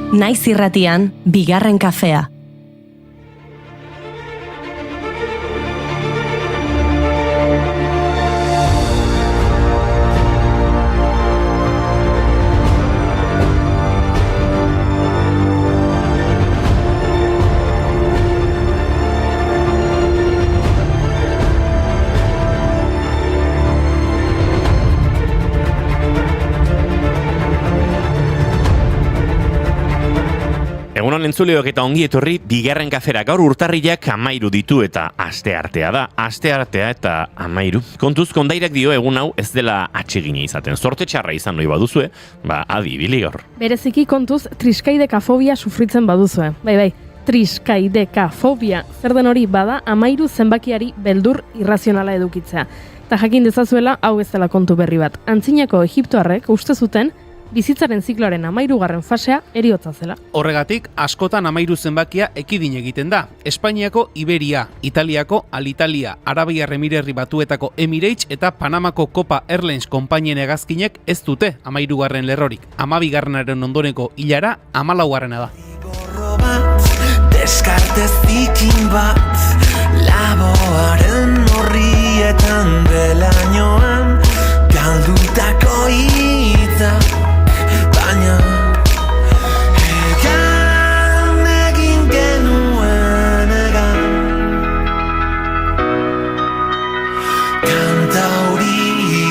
Naiz irratian, bigarren kafea. Egunon entzuleok eta ongi etorri bigarren kafera. Gaur urtarrilak 13 ditu eta asteartea da. Asteartea eta 13. Kontuz kondairak dio egun hau ez dela atsegina izaten. Zorte txarra izan nahi baduzue, adi ibili gaur. Bereziki kontuz triskaidekafobia sufritzen baduzue. Bai, triskaidekafobia. Zer den hori bada 13 zenbakiari beldur irrazionala edukitzea. Ta jakin dezazuela hau ez dela kontu berri bat. Antzinako egiptoarrek uste zuten bizitzaren zikloaren 13. fasea heriotza zela. Horregatik, askotan 13 zenbakia ekidin egiten da. Espainiako Iberia, Italiako Alitalia, Arabiar Emirerri Batuetako Emirates eta Panamako Copa Airlines konpainien hegazkinek ez dute 13. lerrorik. 12. ondoreneko hilara 14. da. Deskartez zikin bat, laboaren horrietan belainoan, galdutako hitza. Baina egan egin genuen egan kanta hori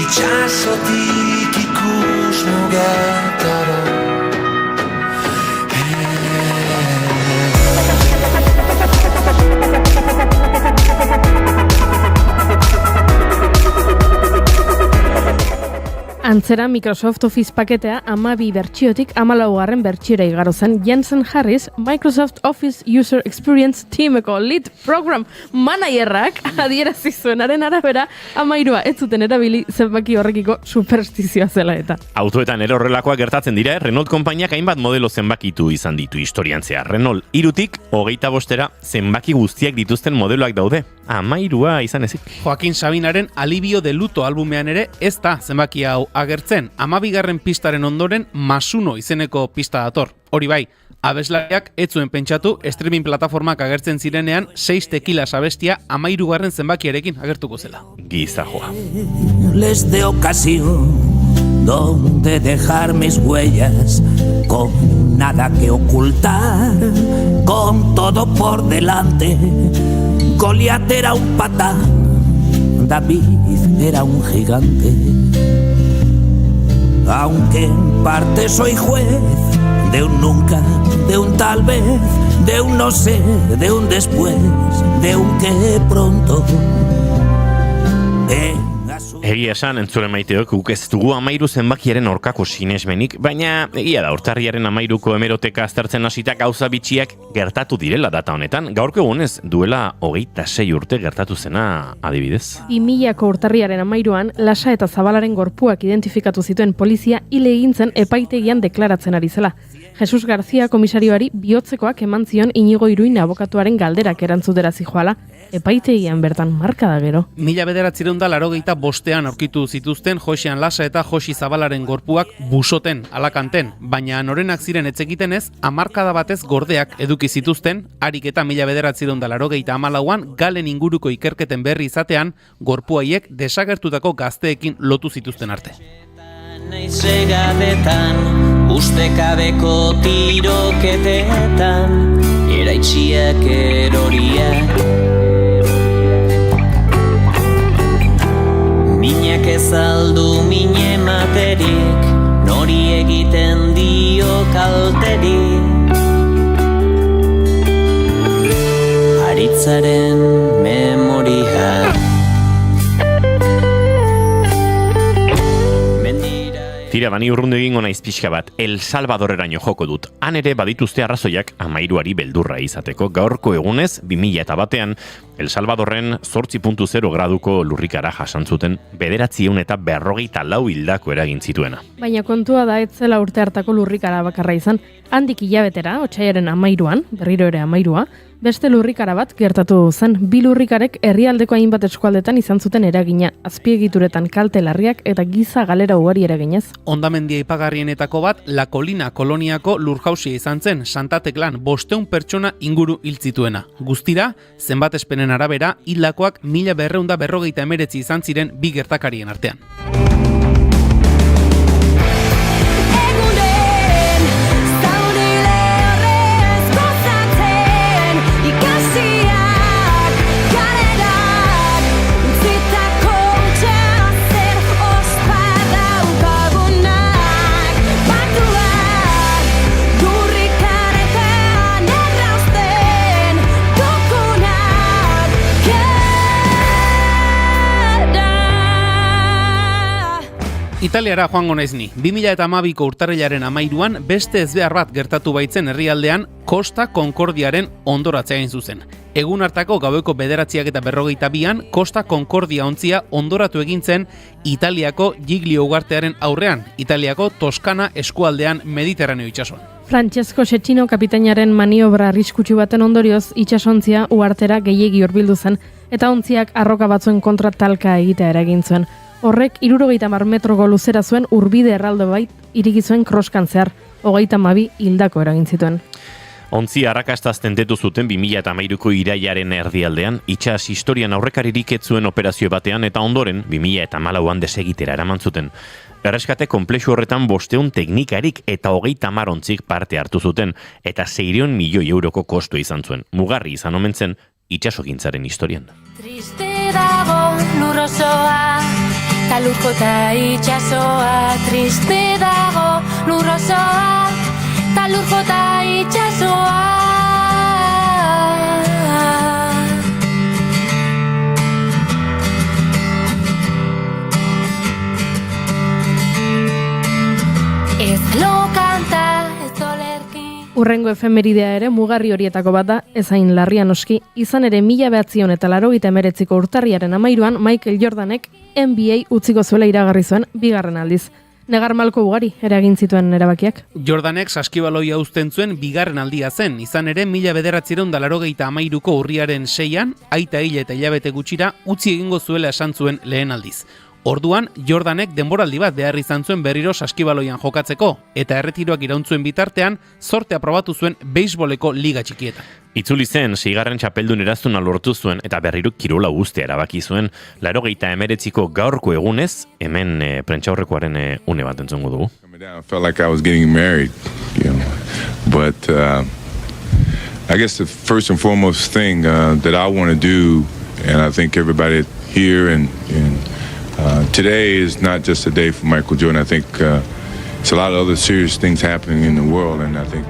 itxasotik ikus mugetara. Antzera, Microsoft Office paketea 12 bertsiotik 14. bertsiora igaro zen Jensen Harris, Microsoft Office User Experience Teameko Lead Program Managerrak adierazi zuenaren arabera 13 ez zuten erabili zenbaki horrekiko superstizioa zela eta. Autoetan ere horrelakoak gertatzen dira, Renault konpainiak hainbat modelo zenbakitu izan ditu historian zehar. Renault 3tik 25 zenbaki guztiak dituzten modeloak daude. 13 izan ezik. Joaquin Sabinaren Alibio de Luto albumean ere ez da zenbaki hau agertzen. 12. pistaren ondoren +1 izeneko pista dator. Hori bai, abeslariak ez zuen pentsatu streaming plataformak agertzen zirenean 6 tequilas abestia 13. zenbakiarekin agertuko zela. Gizajoa. Les de ocasión donde dejar mis huellas con nada que ocultar, con todo por delante. Goliat era un patán, David era un gigante. Aunque en parte soy juez de un nunca, de un tal vez, de un no sé, de un después, de un que pronto. Egia esan, entzule maiteok, guk ez dugu 13 zenbakiaren aurkako sinesmenik, baina egia da, urtarriaren 13ko hemeroteka aztertzen hasita gauza bitxiak gertatu direla data honetan. Gaurko egunez duela 26 urte gertatu zena adibidez. 2000ko urtarriaren 13an, Lasa eta Zabalaren gorpuak identifikatu zituen polizia hile egin zen epaitegian deklaratzen ari zela. Jesus García komisarioari bihotzekoak eman zion Inigo Iruin abokatuaren galderak erantzutera zijoala, epaitegian bertan marka da gero. 1985 aurkitu zituzten Josean Lasa eta Josi Zabalaren gorpuak busoten, Alakanten, baina norenak ziren etzekitenez, hamarkada batez gordeak eduki zituzten, harik eta 1984an Galen inguruko ikerketen berri izatean, gorpuaiek desagertutako gazteekin lotu zituzten arte. Naizegadetan, ustekabeko tiroketetan, eraitxiak eroriak. Minak ez aldu mine materik, nori egiten dio kalterik. Aritzaren memoria. Tira, bani urrundu egingo naiz pixka bat, El Salvadoreraino joko dut. Han ere badituzte arrazoiak 13 beldurra izateko. Gaurko egunez, 2001an, El Salvadorren 8.0 graduko lurrikara jasantzuten 954 hildako eragin zituena. Baina kontua da ez zela urte hartako lurrikara bakarra izan. Handik hilabetera, otsailaren 13an, berriro ere 13a, Beste lurrikara bat gertatu zen, bi lurrikarek herrialdeko hainbat eskualdetan izan zuten eragina, azpiegituretan kalte larriak eta giza galera ugari eraginez. Hondamendia aipagarrienetako bat La Colina koloniako lurjausia izan zen, Santa Teklan 500 pertsona inguru hil zituena. Guztira, zenbat espenen arabera, hildakoak 1249 izan ziren bi gertakarien artean. Italiara joango naiz ni. 2012ko urtarrilaren 13an beste ezbehar bat gertatu baitzen herrialdean Costa Concordiaren ondoratzea egin zuzen. Egun hartako gaueko 9:42an Costa Concordia ontzia ondoratu egin zen Italiako Giglio ugartearen aurrean, Italiako Toskana eskualdean Mediterraneo itsasoan. Francesco Cecchino kapitainaren maniobra arriskutsu baten ondorioz itsasontzia uhartera gehiegi hurbildu zen eta ontziak arroka batzuen kontra talka egitea eragin zuen. Horrek 70 metroko luzera zuen urbide erraldo bait ireki zuen kroskan zehar, 32 hildako eragin zituen. Ontzi arrakastaz tentetu zuten 2013ko irailaren erdialdean, itsas historian aurrekaririk ez zuen operazio batean eta ondoren 2014an desegitera eraman zuten. Erreskate konplexu horretan 500 teknikarik eta 30 ontzik parte hartu zuten eta 600 milioi euroko kostu izan zuen. Mugarri izan omen zen itsasogintzaren historian. Triste dago lurrosoa, ta lurko ta itxasoa. Triste dago lurrosoa, ta lurko ta itxasoa. Ez lo kanta, ez olerki. Urrengo efemeridea ere mugarri horietako bat da, ezain larria noski, izan ere 1989ko urtarriaren 13an Michael Jordanek NBA utziko zuela iragarri zuen bigarren aldiz. Negar malko ugari eragin zituen erabakiak. Jordanek saskibaloia uzten zuen bigarren aldia zen, izan ere 1993ko urriaren 6an, aita hil eta hilabete gutxira utzi egingo zuela esan zuen lehen aldiz. Orduan, Jordanek denboraldi bat behar izan zuen berriro saskibaloian jokatzeko, eta erretiroak irauntzuen bitartean, zortea probatu zuen beisboleko liga txikietan. Itzuli zen, 6. txapeldun eraztuna lortu zuen eta berriro kirola guztia erabaki zuen, 89ko gaurko egunez, hemen prentsaurrekoaren une bat entzongo dugu. I felt like I was getting married, but I guess the first and foremost thing that I want to do, and I think everybody here and today is not just a day for Michael Jordan. I think it's a lot of other serious things happening in the world, and I think...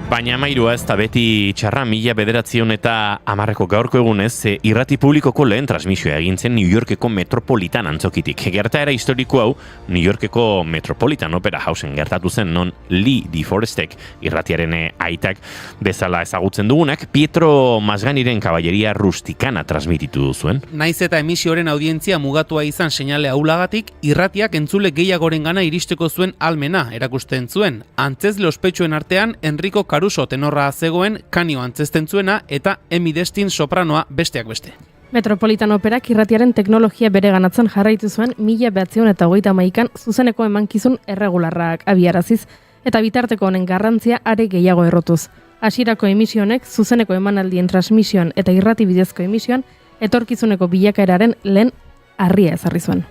Baina amairua ez da beti txarra 1910ko gaurko egunez irrati publikoko lehen transmisioa egintzen New Yorkeko Metropolitan antzokitik. Gertaera historiko hau New Yorkeko Metropolitan Opera Houseen gertatu zen non Lee DeForestek irratiaren aitak bezala ezagutzen dugunak Pietro Masganiren kaballeria rustikana transmititu zuen. Naiz eta emisioren audientzia mugatua izan seinale aulagatik, irratiak entzule gehiagorengana iristeko zuen almena erakusten zuen. Antzezle ospetsuen artean Enrico Caruso tenorra zegoen, Kanio antzesten zuena eta Emi Destin sopranoa besteak beste. Metropolitan Operak irratiaren teknologia bere ganatzen jarraitu zuen 1931an zuzeneko emankizun erregularrak abiaraziz eta bitarteko honen garrantzia are gehiago errotuz. Hasierako emisionek zuzeneko emanaldien transmisioan eta irrati bidezko emisioan etorkizuneko bilakaeraren lehen harria ezarri zuen.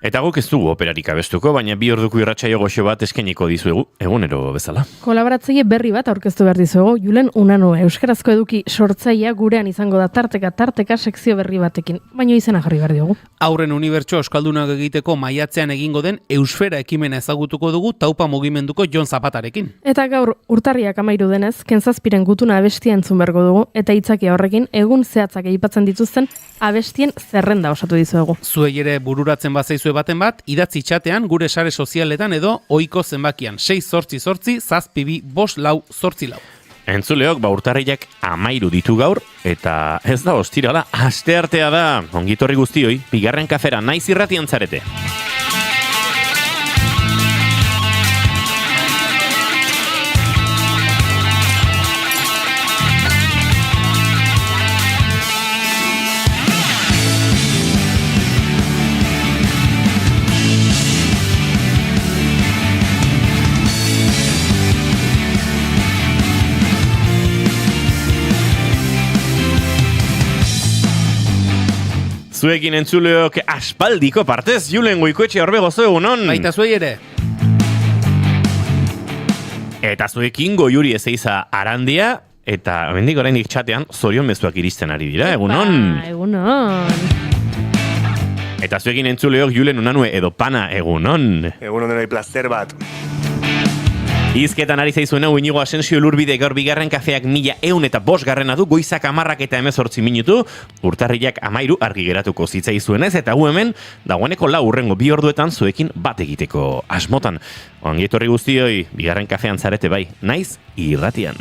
Eta guk ez dugu operarik abestuko, baina 2 orduko irratsaio goxo bat eskainiko dizuegu, egunero bezala. Kolaboratzaile berri bat aurkeztu behar dizuegu, Julen Unano, euskarazko eduki sortzailea gurean izango da tarteka sekzio berri batekin, baina izena jarri behar diogu. Aurren unibertso euskaldunak egiteko maiatzean egingo den Eusfera ekimena ezagutuko dugu Taupa mugimenduko Jon Zapatarekin. Eta gaur urtarriak 13 denez, Kentzazpiren gutuna abestia entzun bergo dugu, eta hitzakia horrekin egun zehatzak aipatzen dituzten abestien zerrenda osatu dizuegu. Zuei ere bururatzen bazaizue baten bat, idatzi txatean gure sare sozialetan edo ohiko zenbakian 688 722 544. Entzuleok, urtarrilak 13 ditu gaur, eta ez da ostirala, asteartea da. Ongitorri guztioi, bigarren kafera naiz irratian zarete. Zuekin entzuleok aspaldiko partez, Julen Goikoetxe horbe gozo egunon. Baita zuei ere. Eta zuekin Goiuri Ezeiza Arandia, eta hemendik oraindik txatean zorion mezuak iristen ari dira, egunon. Egunon. Eta zuekin entzuleok Julen Unanue edo Pana, egunon. Egunon denoi placer bat. Izketan ari zaizuen hau Inigo Asensio Lurbide gaur bigarren kafeak 1105 du, goizak 10 eta 18 minutu, urtarrilak 13 argi geratuko zitzaizuenez, eta gu hemen dagoeneko 4 hurrengo 2 orduetan zuekin bat egiteko asmotan. Ongi etorri guztioi, bigarren kafean zarete bai, naiz irratian.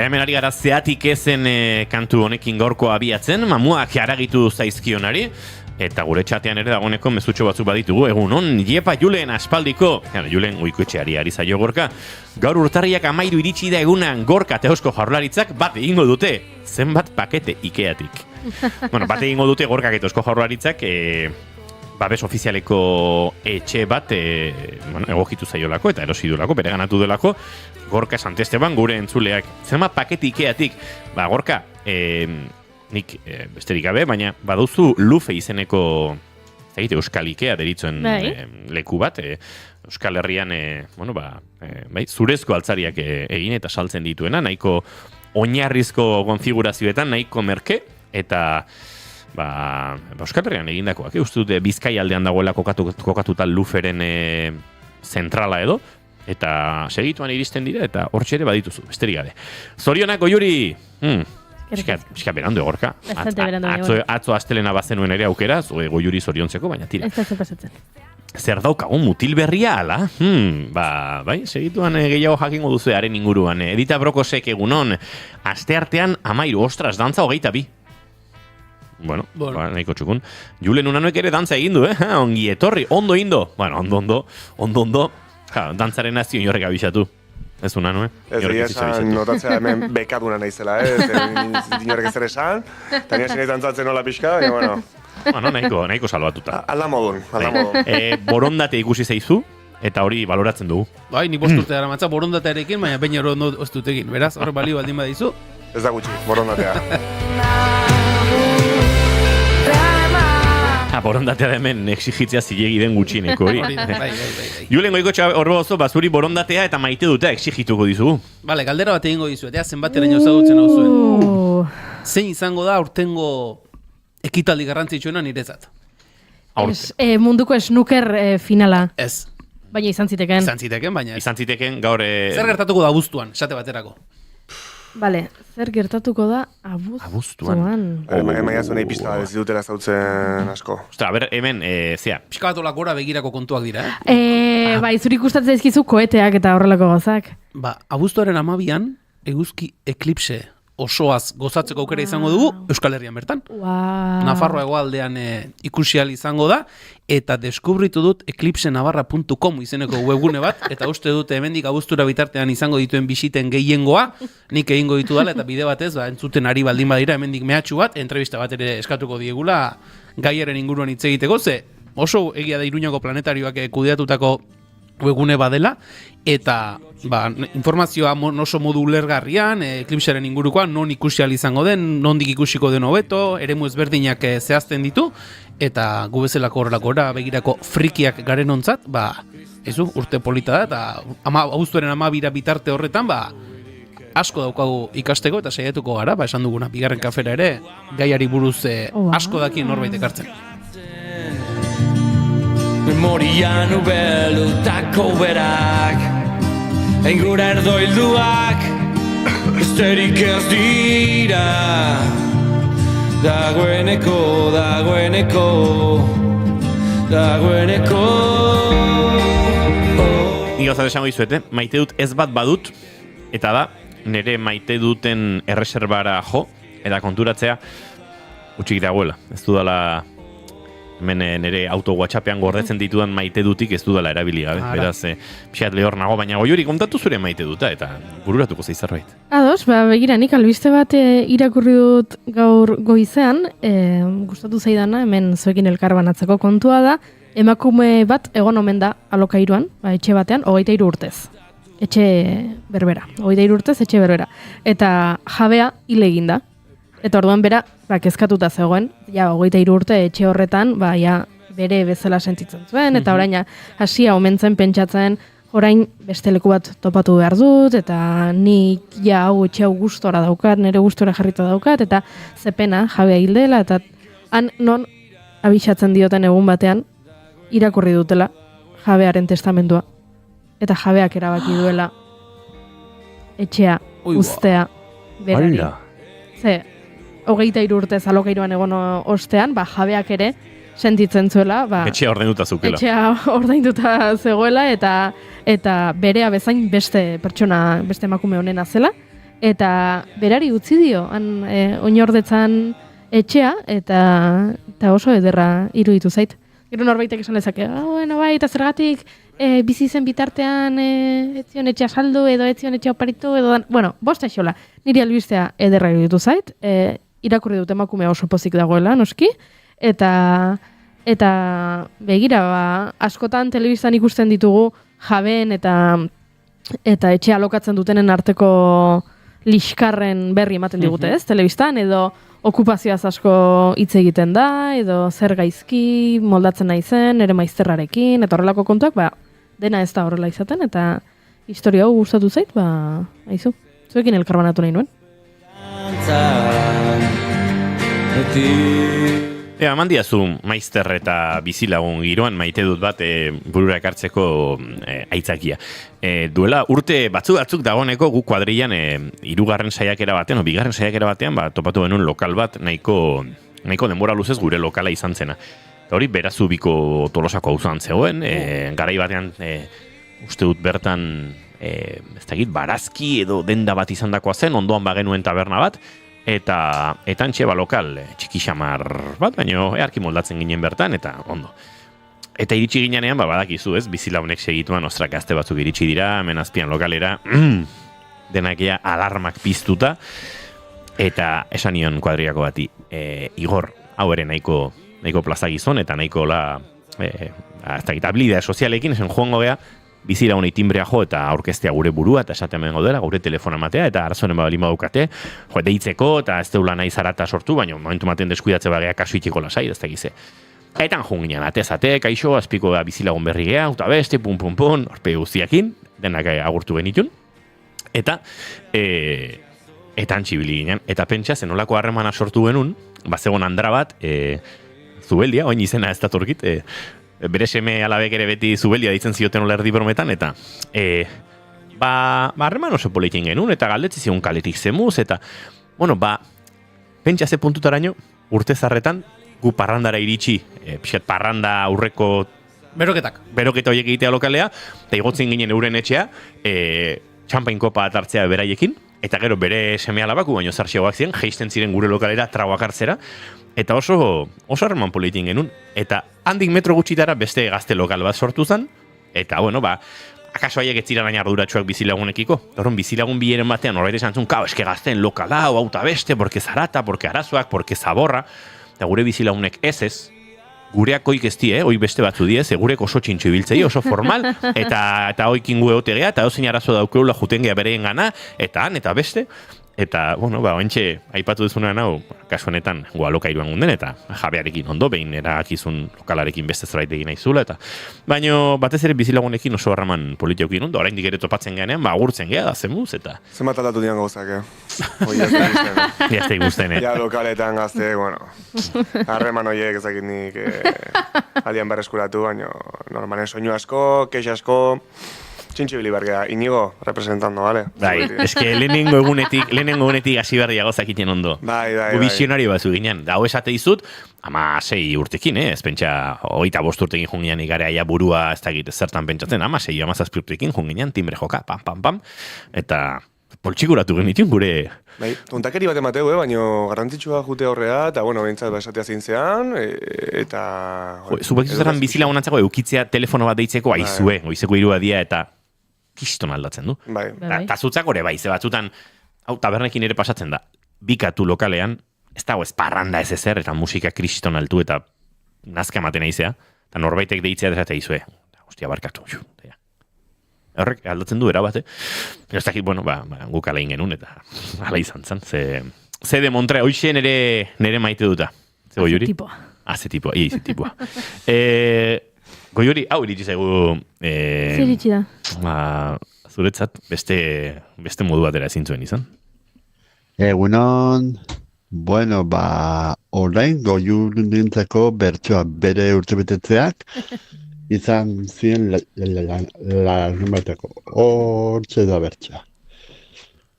Hemen ari gara zeatik ezen kantu honekin gaurko abiatzen, mamuak haragitu zaizkionari, eta gure txatean ere dagoeneko mezutxo batzuk baditugu, egunon, jepa Julen aspaldiko, Julen Goikoetxeari ari zaio gorka, gaur urtarriak 13 iritsi da egunan gorka eta Eusko Jaurlaritzak bat egingo dute, zenbat pakete Ikeatik. Bueno, bat egingo dute gorkak eta Eusko Jaurlaritzak, babes ofizialeko etxe bat egokitu zaiolako eta erosi duelako, bere ganatu delako, Gorka Santesteban gure entzuleak. Zenbat paketi Ikeatik, Gorka, nik besterik gabe, baina baduzu Lufe izeneko Euskal Ikea deritzen leku bat, Euskal Herrian zurezko altzariak egin eta saltzen dituena, nahiko oinarrizko konfigurazioetan, nahiko merke, eta Euskal Herrian egindakoak, uste dute Bizkai aldean dagoela kokatuta Luferen zentrala edo, eta segituan iristen dira, eta hortxe ere badituzu, besterik gabe. Zorionak, Goiuri! Eska berandu Gorka. Atzo astelena bazenuen ere aukera, Goiuri zoriontzeko, baina tira. Ez da pasatzen. Zer daukagun mutil berria, ala? Bai, segituan gehiago jakingo duzu haren inguruan. Edita Brokosek egunon, asteartean 13, ostras, dantza 22. Bueno. Nahiko txukun. Julen Unanoek ere dantza egin du, ongi etorri, ondo indo. Bueno, ondo. Dantzaren nazio inorrek abisatu. Ez Unanue? Ez dira esan notatzea hemen bekaduna naizela, inorrek ezer esan, eta nire zinez dantzatzen nola pixka, baina, bueno. Nahiko salbatuta. Alda modun. Borondate ikusi zaizu, eta hori baloratzen dugu. Bai, ni 5 urte dara matza borondatearekin, baina baina hori ondo ez dut egin. Beraz, hor balio baldin badizu. Ez da gutxi, borondatea. Borondatea da hemen exigitzea zilegi den gutxieneko hori. Bai. Julen Goikoetxe horro oso, bazuri borondatea eta maite dute exigituko dizugu. Bale, galdera bat egingo dizuet, zenbateraino ezagutzen hau zuen. Zein izango da aurtengo ekitaldi garrantzitsuena niretzat? Munduko snooker finala. Ez. Baina izan ziteken. Baina ez. Izan ziteken gaur... Zer gertatuko da abuztuan, esate baterako? Bale, zer gertatuko da abuztuan? Maiazu nahi pista bat ez dutela zautzen asko. Ostra, ber, hemen, zea. Pixka bat olakora begirako kontuak dira, Bai, zuri gustatzen zaizkizu koeteak eta horrelako gozak. Abuztuaren 12an, eguzki eklipse osoaz gozatzeko aukera izango dugu Euskal Herrian bertan. Wow. Nafarroa hegoaldean ikusi ahal izango da, eta deskubritu dut eclipsenavarra.com izeneko webgune bat, eta uste dute hemendik abuztura bitartean izango dituen bisiten gehiengoa, nik egingo ditu dala, eta bide batez, entzuten ari baldin badira hemendik mehatxu bat, entrevista bat ere eskatuko diegula gaiaren inguruan hitz egiteko, ze oso egia da Iruñako planetarioak kudeatutako webgune badela, eta informazioa oso modu ulergarrian, eklipsearen ingurukoa, non ikusi ahal izango den, nondik ikusiko den hobeto, eremu ezberdinak zehazten ditu, eta gu bezalako horrelakora begirako frikiak garen ontzat, urte polita da, eta abuztuaren 12 bitarte horretan, asko daukagu ikasteko, eta saiatuko gara, esan duguna, bigarren kafera ere, gaiari buruz asko dakien norbait ekartzen. Memorian ubelutako berak Engura erdoilduak Besterik ez dira Dagoeneko Ni gauzat esango izuete, maite dut ez bat badut, eta da, nire maite duten erreserbara jo, eta konturatzea, utxik dagoela, ez dudala hemen nire auto WhatsAppean gordetzen ditudan maite dutik ez dudala erabili gabe. Beraz, pixat lehor nago, baina goiuri kontatu zure maite duta, eta bururatuko zeizarbait. Ados, begira, nik albiste bat irakurri dut gaur goizean, gustatu zaidana, hemen zuekin elkarbanatzeko kontua da, emakume bat egon omen da alokairuan, etxe batean, 23 urtez. Etxe berbera, 23 urtez, etxe berbera. Eta jabea hile egin da. Eta orduan bera, kezkatuta zegoen, 23 urte etxe horretan, bere bezala sentitzen zuen, eta orain hasia omentzen pentsatzen, orain beste leku bat topatu behar dut, eta nik hau etxe hau gustora daukat, nire gustora jarrita daukat, eta zepena jabea hildela, eta han non abisatzen dioten egun batean, irakurri dutela jabearen testamendua, eta jabeak erabaki duela etxea uztea berari. Ze, 23 urtez alokairuan egon ostean, jabeak ere sentitzen zuela. Etxea ordainduta zukela. Etxea ordainduta zegoela, eta berea bezain beste pertsona, beste emakume honena zela, eta berari utzi dio, oinordetzan etxea, eta oso ederra iruditu zait. Gero norbaitek esan lezake, eta zergatik bizi zen bitartean etzion etxea saldu, edo etzion etxea oparitu, bost aixola. Niri albistea ederra iruditu zait, irakurri dut emakumea oso pozik dagoela, noski, eta begira, askotan telebistan ikusten ditugu jabeen eta etxea alokatzen dutenen arteko liskarren berri ematen digute, ez, telebistan, edo okupazioaz asko hitz egiten da, edo zer gaizki moldatzen nahi zen, ere maizterrarekin, eta horrelako kontuak, dena ez da horrela izaten, eta historia hau gustatu zait, haizu, zuekin elkarbanatu nahi nuen. Eman diazu maizter eta bizilagun giroan maite dut bat burura ekartzeko aitzakia. Duela urte batzuk dagoeneko gu kuadrilan hirugarren saiakera batean, bigarren saiakera batean, topatu genuen lokal bat nahiko denbora luzez gure lokala izan zena. Eta hori Berazubiko Tolosako auzan zegoen, garai batean uste dut bertan ez dakit, barazki edo denda bat izandakoa zen, ondoan bagenuen taberna bat, eta antxe lokal txiki xamar bat, baina earki moldatzen ginen bertan, eta ondo. Eta iritsi ginean, badakizu ez, bizilaunek segituan, ostrak gazte batzuk iritsi dira, hemen azpian lokalera, denak alarmak piztuta, eta esan nion kuadriako bati, Igor, hau ere nahiko plaza gizon, eta nahiko ez dakit, habilidea sozialekin, esan joango gea, bizilagunei timbrea jo eta aurkeztea gure burua eta esaten bengo dela, gure telefona matea eta arazonen balin badukate, deitzeko eta ez deula nahi zarata sortu, baina momentu maten deskuidatze bagea kasu itxiko lasai, ez dakize. Eta junginan, atezate, kaixo, azpiko bizilagun berri gea, uta beste, horpe guztiakin, denak agurtu genitun, eta antxibili ginen, eta pentsa, zenolako harremana sortu genuen, bazegon Andra bat, Zubeldia, oin izena ez datorkit, bere seme alabek ere beti Zubeldia ditzen zioten ola erdi brometan, eta harreman oso politin genuen, eta galdetzi zigun kaletik zemuz, eta, pentsa ze puntutaraino, urte zarretan, gu parrandara iritsi, pixat parranda aurreko beroketa horiek egitea lokalea, eta igotzen ginen euren etxea, txampain kopa hartzea beraiekin, eta gero bere seme alabaku baino zarxiagoak ziren, geisten ziren gure lokalera trauak hartzera, eta oso harreman politin genuen. Eta handik metro gutxitara beste gazte lokal bat sortu zen, eta akaso haiek ez ziren baina arduratsuak bizilagunekiko. Horren bizilagun bieren batean horbait esan zuen, eske gazten lokala, hauta beste, porque zarata, porque arazoak, porque zaborra, eta gure bizilagunek ez, gureak oik ez die, oik beste batzu die, gurek oso txintxo ibiltzei, oso formal, eta oikin gu egotegea, eta ozein arazo daukeula jutengea bereen gana, eta han, eta beste, eta, oentxe, aipatu duzunan hau, kasu honetan, alokairuan gunden, eta jabearekin ondo, behin eragakizun lokalarekin beste zerbait egin naizula, eta baino, batez ere bizilagunekin oso harraman politiokin ondo, oraindik ere topatzen genean, agurtzen gea, da zemuz, eta... Zenbat aldatu dian gauzak, Jazte ikusten, Ja, lokaletan gazte, harreman horiek ezakit nik aldian berreskuratu, baina normalen soinu asko, kex asko, txintxibili bergea, Inigo representando, vale? Bai, eske lehenengo egunetik hasi berria gozakiten ondo. Bai. Visionario batzu ginen. Da, hau esate dizut, 16 urtekin, ez pentsa, 25 urtekin junginan igarea ja burua ez dakit zertan pentsatzen, 16, 17 urtekin junginan, timbre joka, pam, eta poltsikuratu genitun gure... Bai, tontakeri bat emateu, baina garrantzitsua jute horrea, eta, behintzat, esatea zeintzean, eta... Zubak izuzeran bizilagunantzako eukitzea telefono bat deitzeko aizue, goizeko irua dia, eta kiston aldatzen du. Bai. Eta zutzak ore bai, ze batzutan, tabernekin ere pasatzen da, bikatu lokalean, ez dago ez parranda ez ezer, eta musika kriston altu, eta nazka ematen aizea, eta norbaitek deitzea desate aizue. Hostia, barkatu, horrek aldatzen du erabate. Ez dakit, guk ala ingenun, eta ala izan zen. Ze de Montre, hoxe nere maite duta. Ze goiuri? Ze tipoa. Goiuri, hau iritsi zaigu... Zer iritsi da? Zuretzat, beste modu batera ezin zuen izan. Egunon, orain goiurintzako bertsoa bere urtebetetzeak, izan ziren larunbateko. Hortze da bertsoa.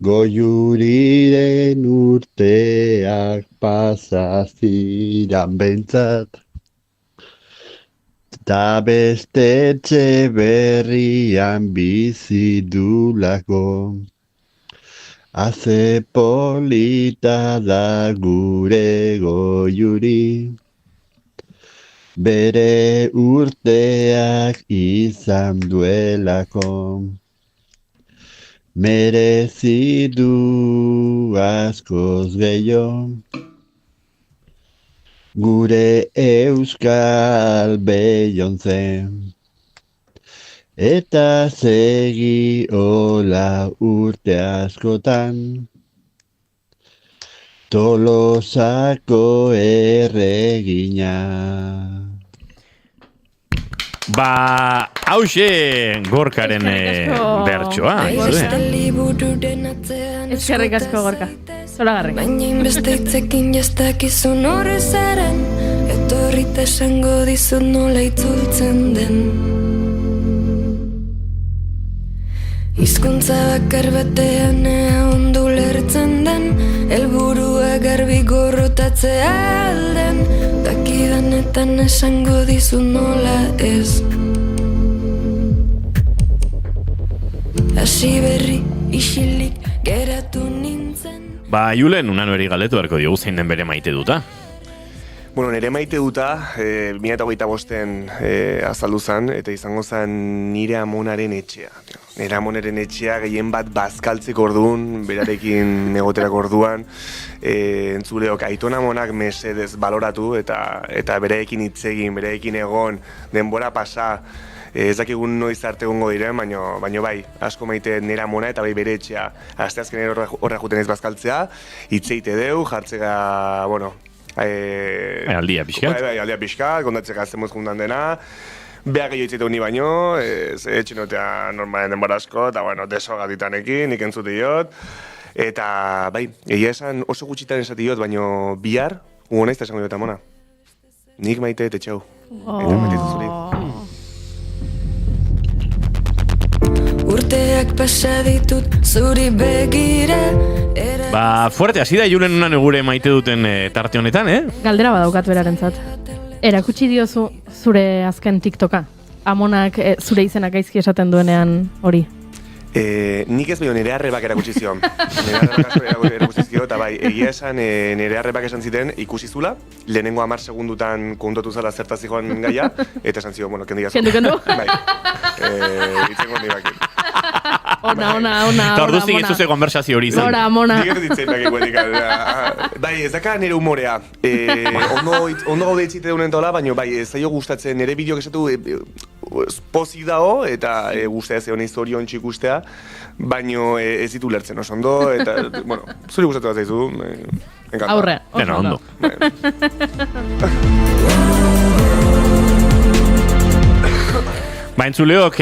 Goiuriren urteak pasaziran bentzat, eta beste etxe berrian bizi dulako. Haze polita da gure goiuri, bere urteak izan duelako. Merezi du askoz gehiago, gure euskal Beyoncé. Eta segi hola urte askotan, Tolosako erregina. Hauxe Gorkaren bertsoa. Eskerrik asko, Gorka. Zoragarri. Baina inbeste itzekin jastakizun horrezaren, etorrita esango dizut nola itzultzen den. Hizkuntza bakar batean ondo lertzen den, helburua garbi gorrotatzea alden, dakidanetan esango dizu nola ez. Hasi berri isilik geratu nintzen. Julen, unano eri galdetu beharko diogu zein den bere maite duta. Nire maite duta, 2025-en azaldu zen, eta izango zen nire amonaren etxea. Nire amonaren etxea gehien bat bazkaltzeko orduan, berarekin egoterako orduan, entzuleok aiton amonak mesedez baloratu, eta berarekin hitzegin, berarekin egon, denbora pasa, ez dakigun noiz arte egongo diren, baina bai, asko maite nire amona eta bai bere etxea. Asteazken horra juten ez bazkaltzea, hitzeite deu, jartzega, aldia pixkat. Aldia pixkat, kontatzeka zemuz juntan dena. Beha gehiago itzitu ni baino, etxinotea normalen denbora asko, eta desogatitanekin, nik entzuti diot. Eta bai, egia esan oso gutxitan esati diot, baino bihar, naiz eta esango diot amona. Nik maite etxau. Eta maite zuzuri. urteak pasa ditut zuri begira. Ba, fuerte, hasi da Julen unan gure maite duten tarte honetan, Galdera badaukat berarentzat. Erakutsi diozu zure azken TikToka? Amonak zure izenak gaizki esaten duenean hori? Nik ez baino nire arrebak erakutsi zion. Nire arrebak erakutsi zion, eta bai, egia esan nire arrebak esan ziten ikusi zula, lehenengo 10 segundutan kontatu zala zertaz zijoan gaia, eta esan zion, bueno, kendu jazu. Kendu? Bai, itzen gondi bakin. Ona. Eta orduztik ez zuze konversazio hori izan. Ora, Amona. Nik ez ditzen bakik Bai, ez daka nire humorea. Ondo gaude itxite deunen tola, baina bai, ez zailo gustatzen nire bideok esatu pozik dago, eta guztia ze honi zorion txikustea, baina ez ditu lertzen oso ondo, eta, bueno, zuri gustatu bat zaizu, enkanta. Aurre, Dena ondo. Ba, entzuleok,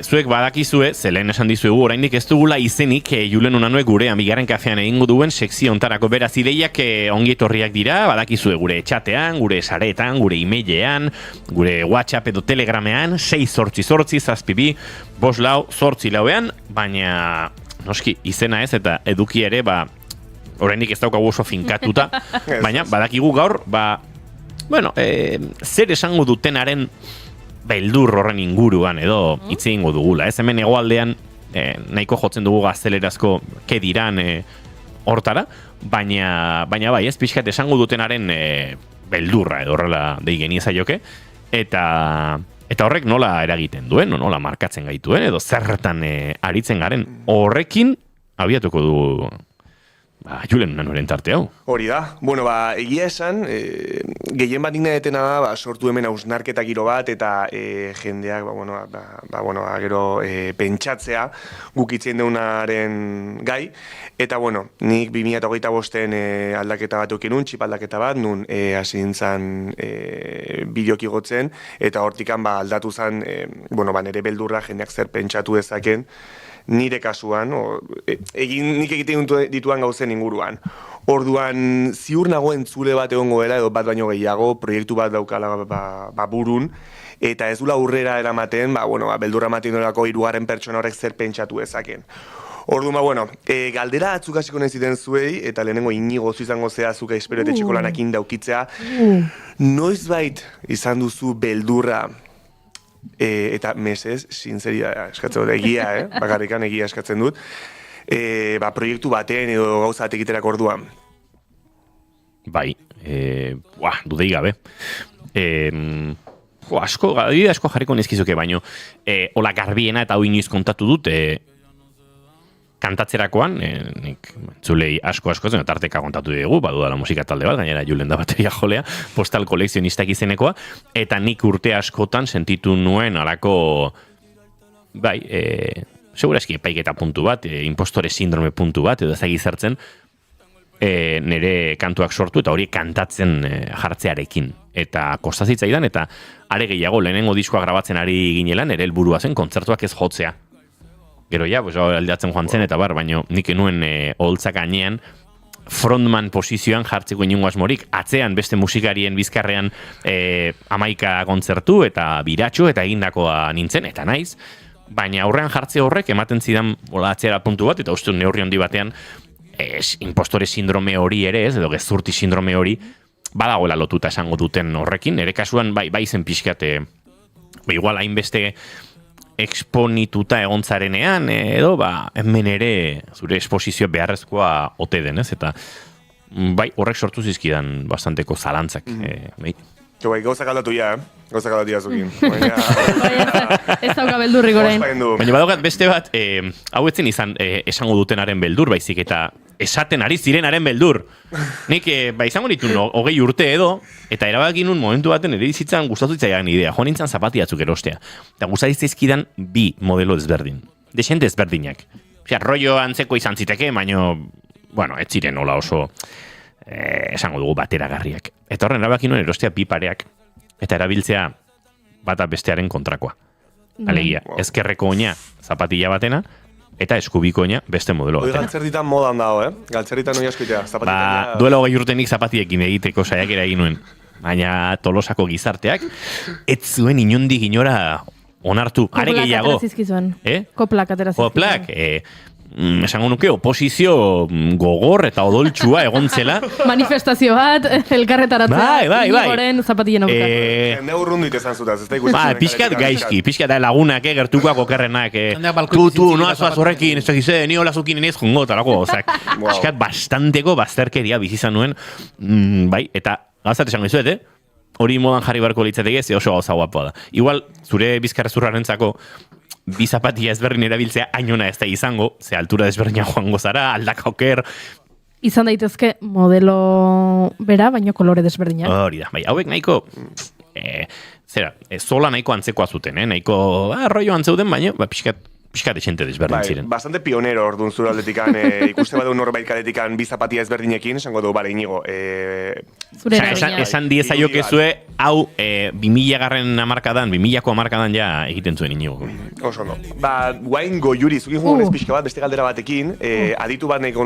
zuek badakizue, zelen esan dizuegu, oraindik ez dugula izenik Julen Unanue gure Bigarren Kafean egingo duen sekzio ontarako. Beraz, ideiak ongi etorriak dira, badakizue gure txatean, gure saretan, gure emailean, gure WhatsApp edo Telegramean, 688 524 baina, noski, izena ez eta eduki ere, ba, oraindik ez daukagu oso finkatuta, baina, badakigu gaur, ba, bueno, zer esango dutenaren beldur horren inguruan edo hitz egingo dugula. Ez hemen hegoaldean nahiko jotzen dugu gaztelerazko ke diran hortara, baina bai, ez pixkat esango dutenaren beldurra edo horrela dei geniezaioke, eta horrek nola eragiten duen, nola markatzen gaituen, edo zertan aritzen garen. Horrekin abiatuko du Julen Unanueren tarte hau. Hori da. Bueno, egia esan, gehien bat nik nahetena da, sortu hemen hausnarketa giro bat, eta jendeak, gero pentsatzea gukitzen deunaren gai. Eta, bueno, nik 2025-en aldaketa bat eukin txip aldaketa bat, nun hasi nintzen bideok igotzen, eta hortikan aldatu zen, nire beldurra jendeak zer pentsatu dezaken, nire kasuan, nik egiten dituan gauzen inguruan. Orduan, ziur nagoen zule bat egongo dela, edo bat baino gehiago, proiektu bat daukala burun, eta ez dula aurrera eramaten, beldurra ematen dolako 3. pertsona horrek zer pentsatu ezaken. Orduan, galdera atzuk hasiko nahi ziten zuei, eta lehenengo inigozu izango zea zuka espero eta etxeko lanakin daukitzea, noizbait izan duzu beldurra, eta mesez, sinceria eskatzen dut, egia, bakarrikan egia eskatzen dut, proiektu baten edo gauza bat egiterak orduan. Bai, dudei gabe. Asko jarriko nizkizuke, baino, hola garbiena eta hau inoiz kontatu dut, kantatzerakoan, nik zulei asko zen, tarteka kontatu dugu, badudala musika talde bat, gainera Julen da bateria jolea, postal kolekzionistak izenekoa, eta nik urte askotan sentitu nuen alako, segurazki epaiketa puntu bat, impostore sindrome puntu bat, edo ezagizartzen, nire kantuak sortu, eta hori kantatzen jartzearekin. Eta kostazitzaidan, eta are gehiago lehenengo diskoa grabatzen ari ginelan, nire helburua zen kontzertuak ez jotzea. Gero aldatzen joan zen eta baina nik enuen oholtzak gainean frontman posizioan jartzeko inongo asmorik, atzean beste musikarien bizkarrean 11 kontzertu eta biratxo eta egindakoa nintzen, eta naiz, baina aurrean jartze horrek ematen zidan atzera puntu bat, eta uste neurri handi batean impostore sindrome hori ere, edo gezurti sindrome hori, badagoela lotuta esango duten horrekin, ere kasuan bai zen pixkate, igual hainbeste exponituta egontzarenean, edo, hemen ere zure esposizio beharrezkoa ote denez, eta horrek sortu zizkidan bastanteko zalantzak. Gauzak aldatu ja, gauzak aldatu ja zukin. Ez dauka beldurrik orain. Baina badaukat beste bat, hau etzen izan esango dutenaren beldur, baizik eta esaten ari zirenaren beldur. Nik, izango ditu 20 urte edo, eta erabakin nun momentu baten ere izitzan gustatu zitzaidan idea, joan nintzen zapatiatzuk erostea. Eta gustatu zizkidan bi modelo ezberdin. Desente ezberdinak. Rollo antzeko izan ziteke, baina, ez ziren hola oso esango dugu bateragarriak. Eta horren erabakin nuen erostea bi pareak, eta erabiltzea bata bestearen kontrakoa. Alegia, ezkerreko oina zapatilla batena, eta eskubiko oina beste modelo batena. Galtzerditan modan dago, galtzerditan oina eskuitea. Duela 20 urtenik zapatiekin egiteko saiakera egin nuen. Baina Tolosako gizarteak, ez zuen inondik inora onartu, are gehiago. Koplak atera zizkizuen. Koplak atera zizkizuen. Koplak, esango nuke oposizio gogor eta odoltsua egon zela. Manifestazio bat, elkarretaratzea. Bai. Inigoren zapatillen aurka. Ne urrundit esan zutaz, ez da ikusten. Pixkat gaizki, pixkat lagunak, gertukoak okerrenak. Tu, noazuaz horrekin, ez dakize, ni holazukin inez jongo, talako, pixkat bastanteko bazterkeria bizizan nuen, bai, eta gauzat esango izuet, hori modan jarri barko litzateke, ze oso gauza guapoa da. Igual, zure bizkarrezurrarentzako, bi zapatia ezberdin erabiltzea ainona ez da izango, ze altura ezberdina joango zara, aldaka oker. Izan daitezke modelo bera, baino kolore desberdinak. Hori da, bai, hauek nahiko, zola nahiko antzekoa zuten, nahiko arroio antzeuden, baina, pixkat esente desberdin ziren. Bastante pionero orduan zure aldetikan, ikuste badu norbait kaletikan bi zapatia ezberdinekin, esango du, bale, Inigo. Esan diezaiokezue, hau 2000-garren hamarkadan, 2000ko hamarkadan ja egiten zuen Inigo. Oso no. Guain goiuri, zukin jugunez pixka bat, beste galdera batekin, aditu bat nahiko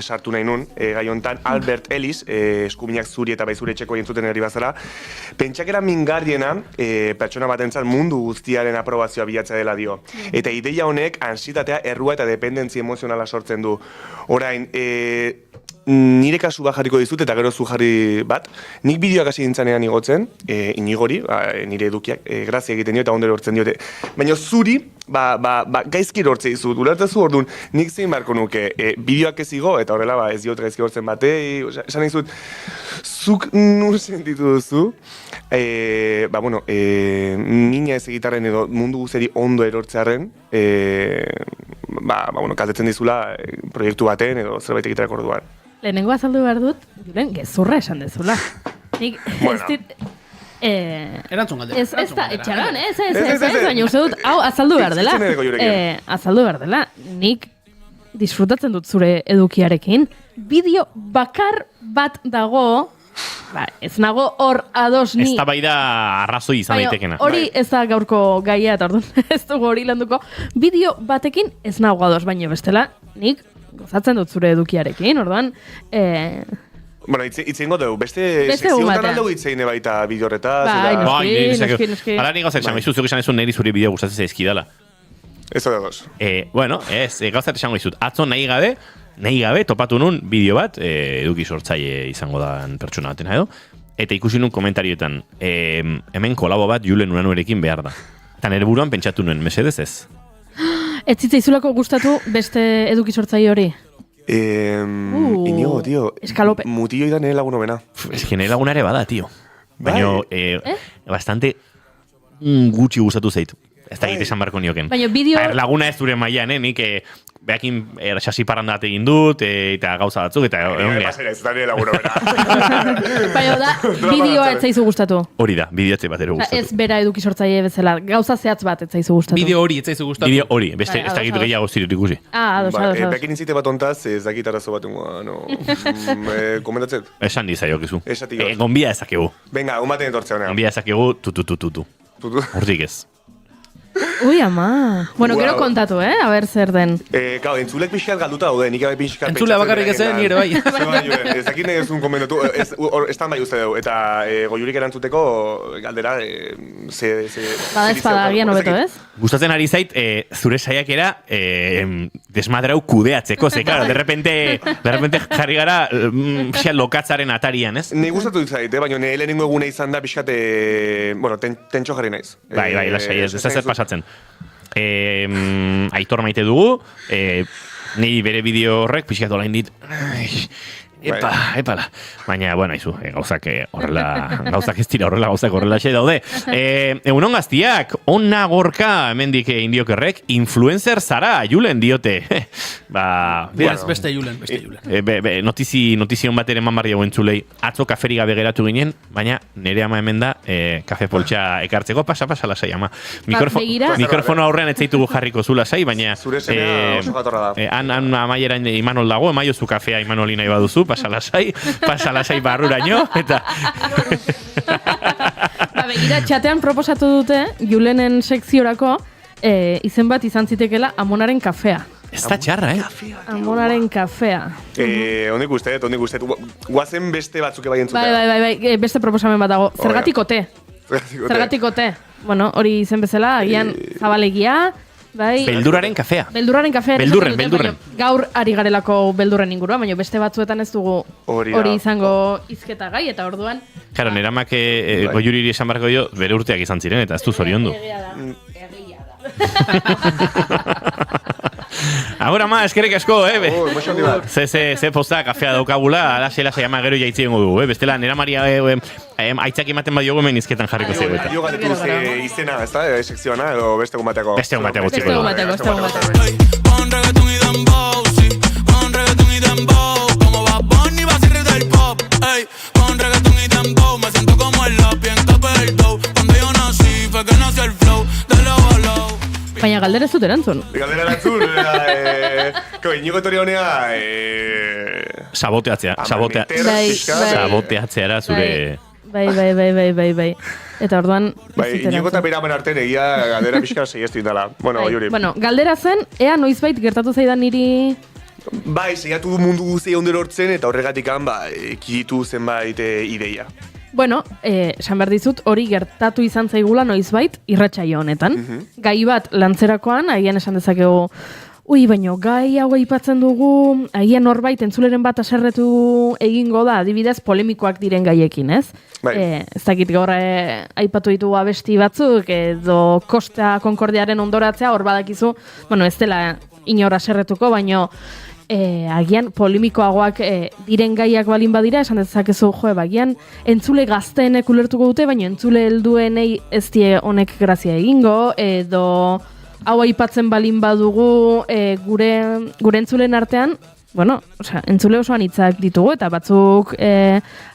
sartu nahi nun, gai hontan, Albert Ellis, eskuminak zuri eta bai zure etxeko jentzuten herri bazara, pentsakera mingardiena, pertsona batentzat mundu guztiaren aprobazioa bilatzea dela dio. Eta ideia honek, ansitatea, errua eta dependentzia emozionala sortzen du. Orain, nire kasu bat jarriko dizut eta gero zu jarri bat. Nik bideoak hasi dintzanean igotzen, Inigori, nire edukiak, grazia egiten dio eta ondero hortzen diote. Baina zuri, gaizki hortze dizut, ulertzezu orduan, nik zein barko nuke, bideoak ez igo, eta horrela ez diot gaizki hortzen bate, esan dizut, zuk nur sentitu duzu, mina ez egitarren edo mundu guzeri ondo erortzearen, kaltetzen dizula proiektu baten edo zerbait egiterak orduan. Lehenengo azaldu behar dut, Julen, gezurra esan dezula. Nik ez dit... Erantzun galdera. Ez da, etxaran, baina uste dut, hau azaldu behar dela. Azaldu behar dela, nik disfrutatzen dut zure edukiarekin. Bideo bakar bat dago, ez nago hor ados ni. Ez da bai da arrazoi izan daitekena. Hori ez da gaurko gaia, eta orduan ez dugu hori landuko. Bideo batekin ez nago ados, baina bestela, nik gozatzen dut zure edukiarekin, orduan... Bueno, itzengo dugu, beste sekzioetan aldegu itzeine baita bideo horretaz. Noski. Hala nik gauzak esan, zuk esan ezun niri zure bideo gustatzen zaizkidala. Ez da goz. Bueno, gauzak esango izut, atzo nahi gabe topatu nun bideo bat, eduki sortzaile izango da pertsona batena edo, eta ikusi nun komentarioetan, hemen kolabo bat Julen Uranuerekin behar da. Eta nire buruan pentsatu nuen, mesedez ez? Ez zitzaizulako gustatu beste eduki sortzaile hori? Inigo, tio, eskalope. Mutillo da nire laguna bena. Ez que nire laguna ere bada, tio. Baina, bastante gutxi gustatu zaitu. Ez da egite esan barko nioken. Baina bideo... Laguna ez dure mailan, nik behakin xasi parrandat egin dut, eta gauza batzuk, eta egon geha. Ez da nire laguna bera. Baina da, bideoa ez zaizu gustatu. Hori da, bideoatze bat ero gustatu. Ez bera eduki sortzaile bezala, gauza zehatz bat ez zaizu gustatu. Bideo hori ez zaizu gustatu. Bideo hori, beste ez dakit gehiago zirit ikusi. Ados. Bekin inzite bat ontaz, ez dakit arazo bat komentatzen. Esan dizaiok izu. Esatik gauz. Gonbia ezakegu. Venga, umaten etortzea honean. Gonbia ezakegu, tutu. Hortik ez. Ui, ama. Bueno, gero kontatu, a ber zer den. Gau, entzulek pixkat galduta daude, nik abe pixkat... Entzulea bakarrik ezen, nire bai. Ez dakit nahi ezun komentatu, estan bai uste dugu, eta goiurik erantzuteko galdera, Bada espada agian hobeto, ez? Gustatzen ari zait, zure saiakera desmadrau kudeatzeko, ze, claro, de repente jarri gara lokatzaren atarian, ez? Ni gustatu zait, baina nire lehenengo egune izan da pixkat, tentxo jarri naiz. Bai, lasai, ez zer pasatzen. Aitor maite dugu, niri bere bideo horrek pixkat olain dit, epala. Baina, bueno, izu, gauzak ez dira horrela, gauzak horrela xe daude. Egunon gaztiak, onna gorka, hemendik indiokerrek, influencer zara, Julen diote. Beste Julen. Notizion bat ere manbarria guentzulei, atzo kaferi gabe geratu ginen, baina nire ama hemen da, kafe poltsa ekartzeko, pasa lasai ama. Mikrofono aurrean ez zaitugu jarriko zu lasai, baina zure semea oso jatorra da. Han amaieran Imanol dago, emaio zu kafea Imanoli nahi baduzu, pasa lasai barruraino, eta... Begira, txatean proposatu dute, Julenen sekziorako, izen bat izan zitekela Amonaren kafea. Ez da txarra, Amonaren kafea. Ondik uste. Guazen beste batzuke bai entzutera. Bai, beste proposamen bat dago. Zergatiko te. bueno, hori izen bezala, agian zabalegia, bai. Beldurraren kafea. Beldurraren kafea. Beldurren. Gaur ari garelako beldurren ingurua, baina beste batzuetan ez dugu hori izango hizketa gai, eta orduan... Claro, neramak Goiuriri esan barko dio, bere urteak izan ziren, eta ez du zoriondu. Egia da. Ahora ma, eskerrik asko, Ze posta kafea daukagula, lase ama gero jaitzien dugu, bestela nera Maria aitzak ematen badiogu hemen izketan jarriko zego eta. Jo galetu izena, ez da, sekzioana, edo beste egun bateko. Beste egun bateko txiko. Con reggaeton y dembow, sí, con reggaeton y dembow, como Bad Bunny va a ser del pop, ey, con reggaeton y dembow, me siento como el lápiz en capa del dough, cuando yo nací fue que nació el flow, de low a low. Baina galdera ez dut erantzun. Galdera erantzun, Inigo etorri honea... Saboteatzea era zure... Bai. Eta orduan... Inigo eta beramen artean egia galdera pixka seieztu indala. Bueno, Yuri. Bueno, galdera zen, ea noizbait gertatu zaidan niri... Bai, seiatu mundu guztia ondero hortzen eta horregatik ekiditu zenbait ideia. Bueno, esan behar dizut, hori gertatu izan zaigula noizbait irratsaio honetan. Gai bat lantzerakoan, agian esan dezakegu, baino gai hau aipatzen dugu, agian norbait entzuleren bat aserretu egingo da, adibidez polemikoak diren gaiekin, ez? Ez dakit gaur aipatu ditugu abesti batzuk, edo Costa Concordiaren ondoratzea, hor badakizu, bueno, ez dela inor aserretuko, baino agian polemikoagoak diren gaiak balin badira, esan dezakezu, agian entzule gazteenek ulertuko dute, baina entzule helduenei ez die honek grazia egingo, edo hau aipatzen balin badugu gure entzulen artean, bueno, entzule osoan hitzak ditugu, eta batzuk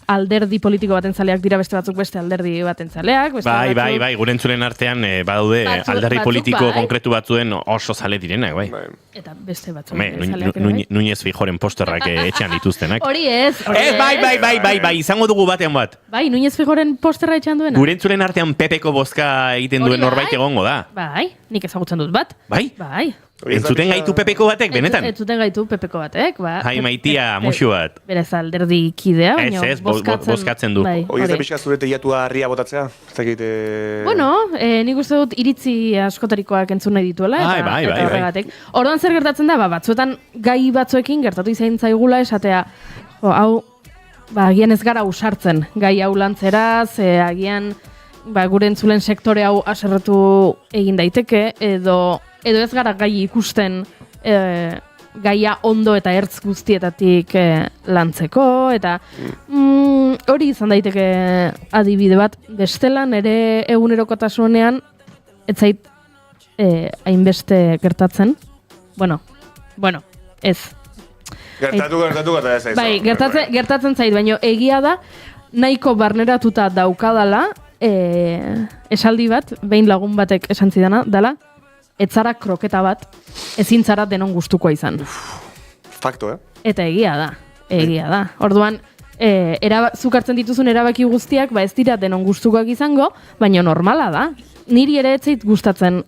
alderdi politiko baten zaleak dira, beste batzuk beste alderdi baten zaleak. Bai, gure entzulen artean badaude alderdi politiko konkretu batzuen oso zale direnak, bai. Eta beste batzuk. Núñez Feijóoren posterrak etxean dituztenak. Hori ez. Bai, izango dugu batean bat. Bai, Núñez Feijóoren posterra etxean duena. Gure entzulen artean Pepeko bozka egiten duen norbait egongo da. Bai, nik ezagutzen dut bat. Bai? Bai. Entzuten gaitu Pepeko batek, benetan? Entzuten gaitu Pepeko batek, ba. Hai maitia, musu bat. Berez alderdi kidea, baina bozkatzen du. Hoi ez da pixka zure teiatua harria botatzea? Bueno, nik uste dut iritzi askotarikoak entzun nahi dituela, eta horregatek. Orduan zer gertatzen da, batzuetan gai batzuekin gertatu izain zaigula esatea, hau, agian ez gara usartzen gai hau lantzeraz, agian gure entzulen sektore hau aserretu egin daiteke, edo ez gara gai ikusten gaia ondo eta ertz guztietatik lantzeko, eta hori izan daiteke adibide bat, bestela nere egunerokotasunean ez zait hainbeste gertatzen. Bueno, ez. Gertatu ez zaizu. Bai, gertatzen zait, baina egia da nahiko barneratuta daukadala esaldi bat, behin lagun batek esan zidana, dala, etzara kroketa bat, ezin zara denon gustukoa izan. Fakto, Eta egia da. Orduan, zuk hartzen dituzun erabaki guztiak, ez dira denon gustukoak izango, baina normala da. Niri ere ez zait gustatzen,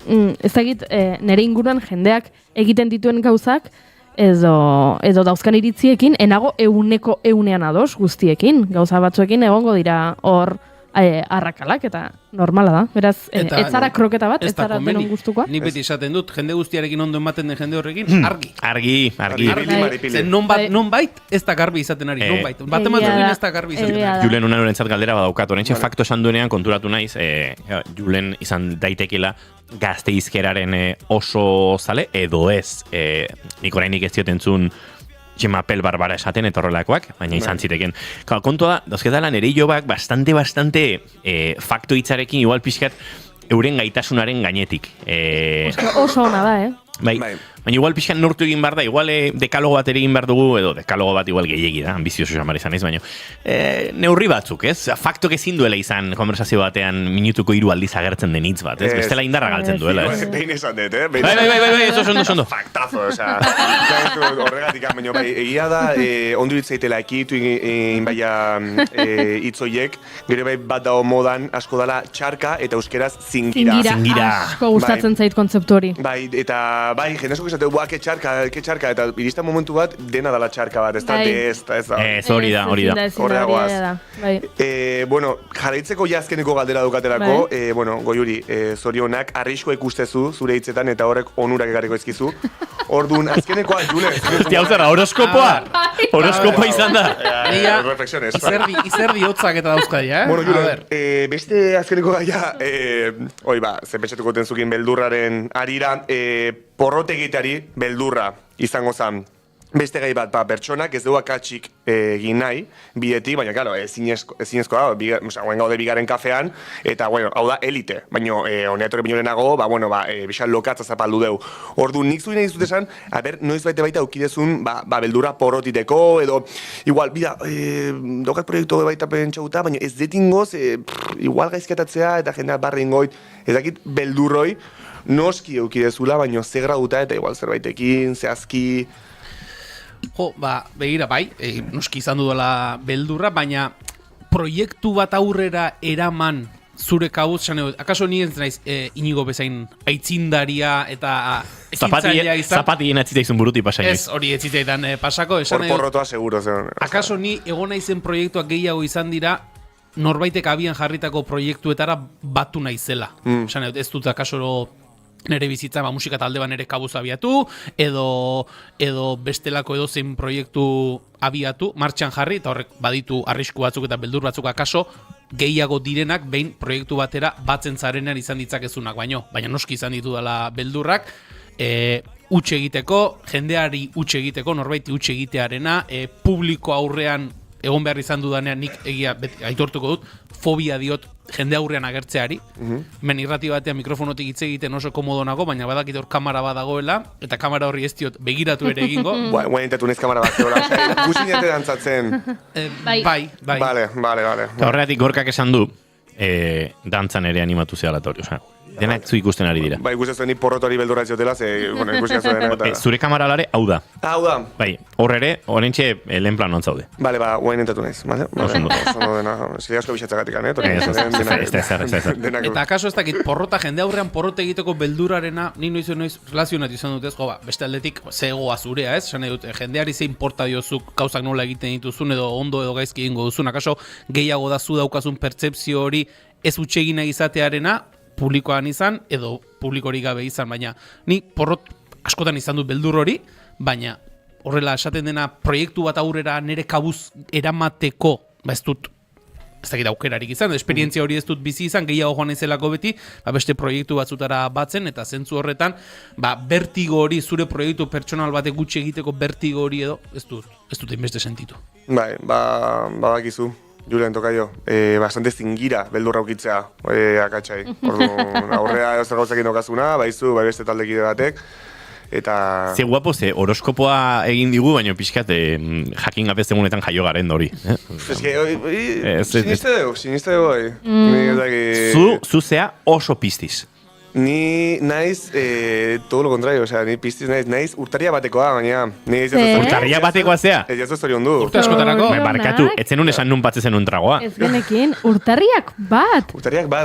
ez dakit, nire inguruan jendeak egiten dituen gauzak, edo dauzkan iritziekin, enago eunean ados guztiekin, gauza batzuekin egongo dira hor arrakalak, eta normala da. Beraz, ez zara kroketa bat, ez zara denon gustukoa. Nik beti esaten dut, jende guztiarekin ondo ematen den jende horrekin, argi. Zen nonbait ez da garbi izaten ari, nonbait. Bat ematen ez da garbi izaten ari. Julen unanurentzat galdera badaukat, oraintxe fakto esan duenean konturatu naiz, Julen izan daitekela Gasteizkeraren oso zale, edo ez, nik orainik ez diotentzun Txemapel Barbara esaten eta horrelakoak, baina izan ziteken. Kontua da, dauzketala nere jobak bastante fakto hitzarekin igual pixkat euren gaitasunaren gainetik. Oso ona da, Bai, baina igual pixkan nortu egin behar da, igual dekalogo bat ere egin behar dugu, edo dekalogo bat igual gehiegi da, ambizioso jamar izan ez, baina neurri batzuk, ez? Faktok ezin duela izan konversazio batean minutuko 3 aldiz agertzen den hitz bat, ez? Bestela indarra galtzen duela, ez? Behin esan dut, Bai, eso ondo. Faktazo, oza, horregatik, baina bai, egia da, ondo hitzaitela ekitu inbaia hitzoiek, gero bai bat dago modan, asko dala txarka eta euskeraz zingira. Asko gustatzen zait kontzeptu hori. Bai, eta bai, jende asko esate, ke txarka, eta iristen momentu bat, dena dala txarka bat, ez da, ez da. Hori da. Horreagoaz. Bueno, jarraitzeko jazkeneko galdera dukatelako, Goiuri, zorionak, arriskoa ikustezu, zure hitzetan, eta horrek onurak egarriko ezkizu. Orduan, azkenekoa, Jule. Hostia, hau horoskopoa! Horoskopoa izan da. Reflexiones. Izerdi hotzak eta dauzkaia, Bueno, Jule, beste azkeneko gaia, zenpetxetuko tenzukin beldurraren arira, porrote egiteari beldurra izango zen. Beste gai bat, pertsonak ez dugu akatsik egin nahi, bidetik, baina, claro, ezinezko da, guen gaude bigaren kafean, eta, hau da, elite. Baina, honeatorek binorenago, bixan lokatza zapaldu deu. Ordu, nik zuen egin esan, noiz baita aukidezun, beldurra porrotiteko, edo, igual, dokat proiektu baita pentsauta, baina ez detingoz, igual gaizkatatzea, eta jendea barri ingoit, ez dakit beldurroi, noski eukidezula, baina ze graduta, eta igual zerbaitekin, zehazki. Begira, noski izan dudala beldurra, baina proiektu bat aurrera eraman zure kabuz, akaso ni ez naiz Inigo bezain aitzindaria eta ekintzailea izan? Zapatien atziteizun buruti pasa inoiz. Ez, hori etziteetan pasako. Porrotoa seguro zen. Akaso ni egon naizen proiektuak gehiago izan dira, norbaitek abian jarritako proiektuetara batu naizela. Ez dut akaso nere bizitza, musika talde bat nere kabuz abiatu, edo bestelako edozein proiektu abiatu, martxan jarri, eta horrek baditu arrisku batzuk eta beldur batzuk akaso, gehiago direnak behin proiektu batera batzen zarenean izan ditzakezunak baina noski izan ditu dela beldurrak, utxe egiteko, jendeari utxe egiteko, norbaiti utxe egitearena, publiko aurrean egon behar izan dudanean nik egia aitortuko dut, fobia diot jende aurrean agertzeari. Men irrati batean mikrofonotik hitz egiten oso komodo nago, baina badakit hor kamera bat dagoela, eta kamera horri ez diot begiratu ere egingo. Guen intatu nez kamera bat zegoela. Gusin jate dantzatzen. Bai. Vale. Eta horregatik gorkak esan du, dantzan ere animatu zealatori, denak zu ikusten ari dira. Ikusten zuen ni porrotori beldurra etziotela, ikusten zuen. Zure kamera alare, hau da. Hau da. Bai, horre horrentxe lehen planoan zaude. Bale, guen intatu nez. Zile asko bixatzagatik, Eta akaso ez dakit, porrota jende aurrean porrote egiteko beldurarena, ni noiz relazionatu izan dut ez, beste aldetik zegoa zurea, ez? Jendeari ze importa diozuk gauzak nola egiten dituzun, edo ondo edo gaizki egingo duzun, akaso gehiago da zu daukazun pertzepzio hori ez utxegina izatearena, publikoan izan, edo publikorik gabe izan, baina ni porrot askotan izan dut beldur hori, baina horrela esaten dena proiektu bat aurrera nere kabuz eramateko, ez dakit aukerarik izan, esperientzia hori ez dut bizi izan, gehiago joan izelako beti, beste proiektu batzutara batzen, eta zentzu horretan, bertigo hori, zure proiektu pertsonal batek gutxi egiteko bertigo hori edo, ez dut inbeste sentitu. Bai, bakizu. Julen, tokaio, bastante zingira beldurra ukitzea akatsai. Aurrea zer gauzakin okazuna, baizu, beste taldekide batek, eta... Ze guapo, ze horoskopoa egin digu, baina pixkat jakin gapez egunetan jaio garen hori. Siniste dugu. Zu zea oso piztiz. Ni naiz, todo lo contrario, ni piztiz naiz urtaria batekoa, baina... Urtaria batekoa zea? Ez jazu zorion du. Urte askotarako? Barkatu, etzen un esan nun batzezen un tragoa. Ez genekin, urtarriak bat.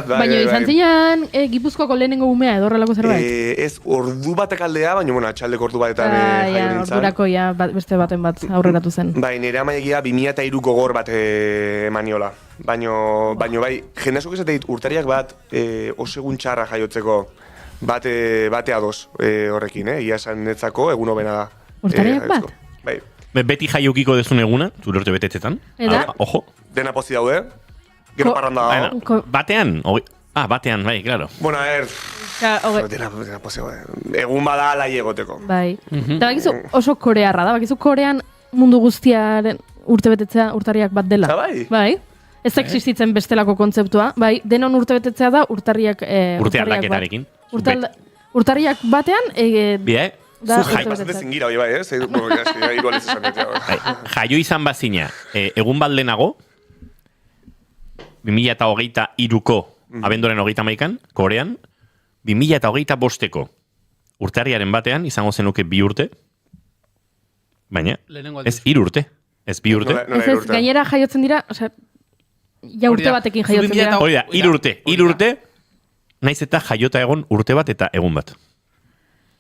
Baina izan zinean, Gipuzkoako lehenengo umea edo horrelako zerbait. Ez ordu batek aldea, baina atxaldeko ordu batetan jaio nintzen. Ordurako beste baten bat aurreratu zen. Bai, nire amaiegia 2003ko gor bat emaniola. Baina bai, jende asko esatea dit, urtariak bat osegun txarra jaiotzeko bate ados horrekin, ia esan netzako egun hobena da. Urtariak bat? Bai. Beti jaiokiko dezun eguna, zure urte betetzetan. Ojo. Dena pozi daude, gero parranda dago. Batean, batean, bai, claro. Bueno, dena pozi daude. Egun bada alai egoteko. Bai. Eta bakizu oso korearra da, bakizu korean mundu guztiaren urte betetzea urtariak bat dela. Bai? Ez existitzen bestelako kontzeptua, bai, denon urte betetzea da urtarriak urte aldaketarekin. Urtarriak batean Bide, bastante zingira hori bai, jaio izan bazina, egun baldenago 2023ko abenduaren 31 Korean, 2025ko urtarriaren batean izango zenuke 2 urte, baina ez 3 urte, ez 2 urte. Ez gainera jaiotzen dira, ja urte batekin jaiotzen dira. Hori da, 3 urte, naiz eta jaiota egon urte bat eta egun bat.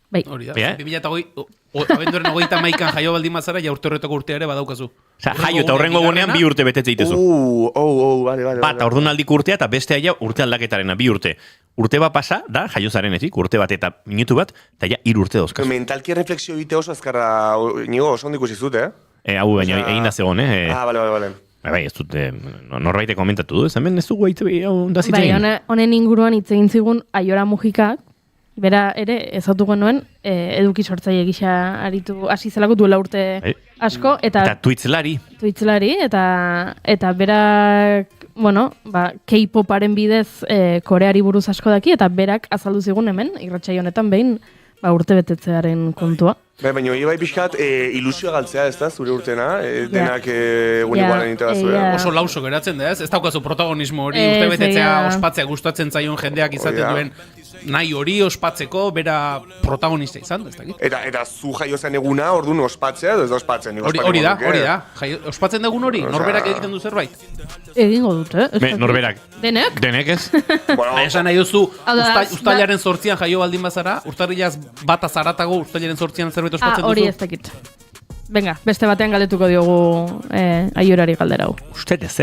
Bai. Hori da, 2008, abenduaren 31an jaio baldin mazara, ja urte horretako urtea ere badaukazu. Osa, jaio eta horrengo gunean 2 urte betetze dituzu. Bale. Bat, ordunaldiko urtea eta bestea ja urte aldaketarena, 2 urte. Urte bat pasa, da, jaio zarenetik, urte bat eta minutu bat, eta ja 3 urte dauzkazu. Mentalki refleksio egite oso azkarra, nigo, oso ondiko zizut, Hau baina egin da zegoen, Bale. Bai, ez dut, norbaite komentatu du, ez hemen ez dugu hau da Bai, honen inguruan hitz egin zigun Aiora Mujikak, bera ere ezautu genuen eduki sortzaile gisa aritu hasi zelako duela urte asko eta Twitchlari eta berak K-poparen bidez Koreari buruz asko daki eta berak azaldu zigun hemen irratsaio honetan behin urte betetzearen kontua. Baina bai pixkat ilusioa galtzea, ez da, zure urtena, denak igualen interazua. Oso lauso geratzen da, ez daukazu protagonismo hori, urte betetzea ospatzea gustatzen zaion jendeak izaten duen nahi hori ospatzeko, bera protagonista izan, ez dakit. Eta zu jaio zen eguna, orduan ospatzea, edo ez da ospatzen? Hori da. Ospatzen dugun hori, norberak egiten du zerbait? Egingo dute, norberak. Denek ez? Esan nahi duzu, ustailaren 8an jaio baldin bazara, urtarrilaz bat azaratago ustailaren 8an zerbait ospatzen duzu? Hori ez dakit. Venga, beste batean galdetuko diogu Aiorari galdera hau. Uste ez.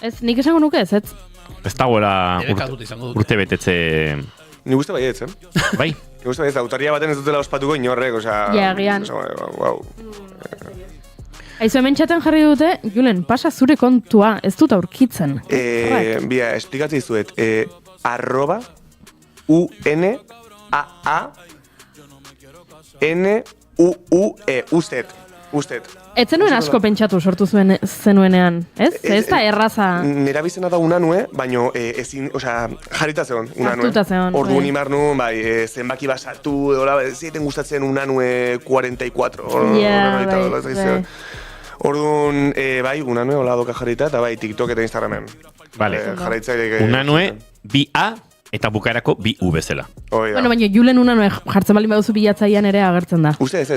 Ez, nik esango nuke ez. Ez dagoela urte betetze... Ni guzti baietz, Bai. Ni guzti baietz, autaria baten ez dutela ospatuko inorrek, osea... Ja, gian. Wow. Aizu, hemen txaten jarri dute, Julen, pasa zure kontua, ez dut aurkitzen. Bia, esplikatzi izuet, @UNAANUUE, ustet. Ez zenuen asko pentsatu sortu zenuenean, ez? Ez da erraza... Nera bizena da unanue, baino ezin, osea, jarrita zeon, unanue. Hartuta zeon. Orduan imarnu, zenbaki basatu, zeiten gustatzen unanue 44. Orduan, unanue, hola doka jarrita, eta TikTok eta Instagramen. Vale. Unanue, 2A, eta bukaerako 2U bezala. Bueno, baina Julen unanue jartzen baldin baduzu bilatzaian ere agertzen da. Uste ez.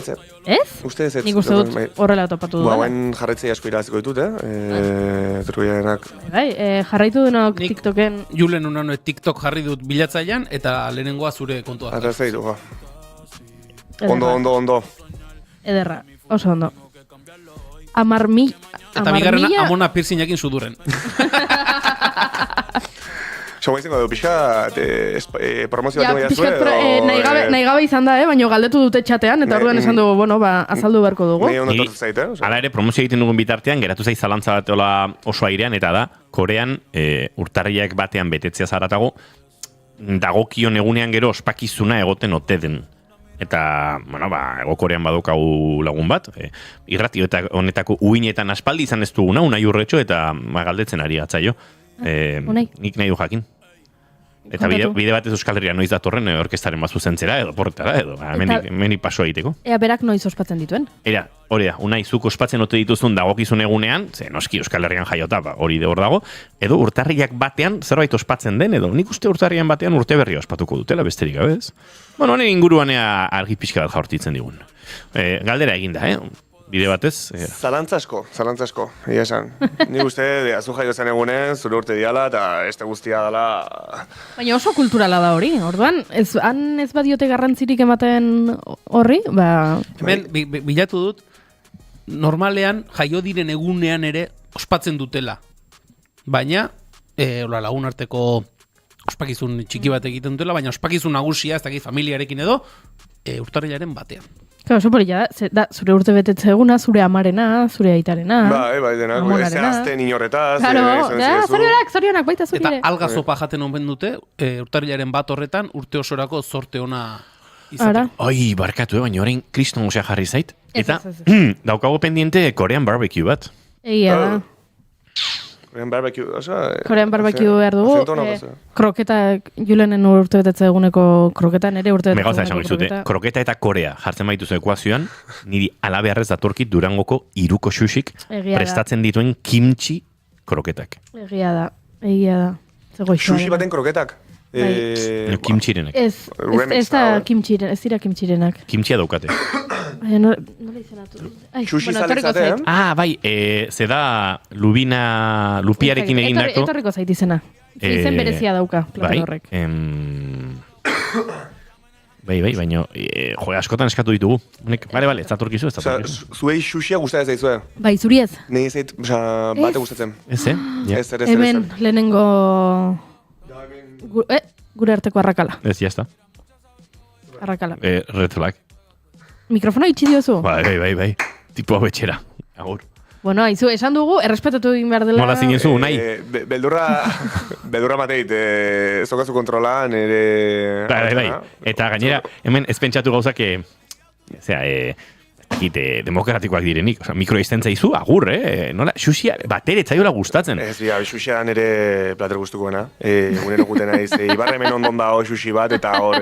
Ez? Uste ez. Nik uste dut horrela topatu dut. Hauen jarraitzea asko iraziko ditut, Truiarenak. Jarraitu denok TikToken... Julen unanue TikTok jarri dut bilatzaian, eta lehenengoa zure kontua. Eta ez daitu, Ondo. Ederra, oso ondo. Amarmilla... Eta bigarrena amona piercingekin sudurren. Soa izango du, pixka promozio bat emaiaz zuen? Nahi gabe izan da, baina galdetu dute txatean, eta orduan esan dugu, azaldu beharko dugu. Hala ere, promozio egiten dugun bitartean, geratu zaiz zalantza bat oso airean, eta da, Korean urtarriak batean betetzea zaratago, dagokion egunean gero ospakizuna egoten ote den. Eta, Ego Korean badaukagu lagun bat, irratio eta honetako uinetan aspaldi izan ez duguna, Unai Urretxo, eta galdetzen ari gatzaio. Nik nahi du jakin. Eta bide batez Euskal Herria noiz datorren orkestaren bat zuzentzera, edo porretara, edo meni paso egiteko. Ea berak noiz ospatzen dituen? Hori da, Unai, zuk ospatzen ote dituzun dagokizun egunean, ze noski Euskal Herrian jaiota, hori de hor dago, edo urtarriak batean zerbait ospatzen den, edo nik uste urtarrian batean urte berria ospatuko dutela, besterik gabez. Honen inguruanea argi pixka bat jaurtitzen digun. Galdera eginda, bide batez. Zalantza asko, egia esan. Nik uste, azu jaio zen egunen, zure urte diala, eta este guztia dela... Baina oso kulturala da hori, orduan, han ez badiote garrantzirik ematen horri, Hemen, bilatu dut, normalean jaio diren egunean ere ospatzen dutela. Baina, lagun arteko ospakizun txiki bat egiten dutela, baina ospakizun nagusia, ez dakit familiarekin edo, urtarrilaren batean. Claro, oso polilla da, zure urte betetze eguna, zure amarena, zure aitarena. Bai, denak, zehazten inorretaz. Zorionak, baita zure. Eta alga zopa jaten honben dute, urtarrilaren bat horretan, urte osorako zorte ona izaten. Oi, barkatu, baina orain kriston gozea jarri zait. Eta daukago pendiente Korean barbecue bat. Egia da. Korean barbecue behar dugu. Kroketa, Julenen urte betetze eguneko kroketa, nire urte betetze eguneko kroketa. Kroketa eta Korea jartzen baituzu ekuazioan, niri alabeharrez datorkit Durangoko Iruko Xuxik prestatzen dituen kimchi kroketak. Egia da. Xuxi baten kroketak? Kimchirenak. Ez da kimchirenak, ez dira kimchirenak. Kimchia daukate. Nola izanatu? Xuxi zaletzate, bai, ze da lupiarekin egindako. Etorriko zait izena. Izen berezia dauka, plato horrek. Bai, baina askotan eskatu ditugu. Bale, ez datorkizu, ez datorkizu. Zuei xuxia gustatzen zaizue? Bai, zuri ez. Nei ez zait, bate gustatzen. Ez, Ez. Hemen, lehenengo... Gure arteko arrakala. Ez, jazta. Arrakala. Red flag. Mikrofona itxi diozu? Bai. Tipo hau etxera. Agur. Bueno, aizu, esan dugu, errespetatu egin behar dela... Nola zinen zu, nahi? Beldurra mateit, zokazu kontrola, nire... Bai. Eta gainera, hemen ez pentsatu gauzak, demokratikoak direnik. Mikro izten zaizu, agur, Nola, xuxia, batere etzaiola gustatzen. Ez, xuxia nire plater gustukoena. Egunero guten naiz, Ibarra hemen ondon dago xuxi bat, eta hor...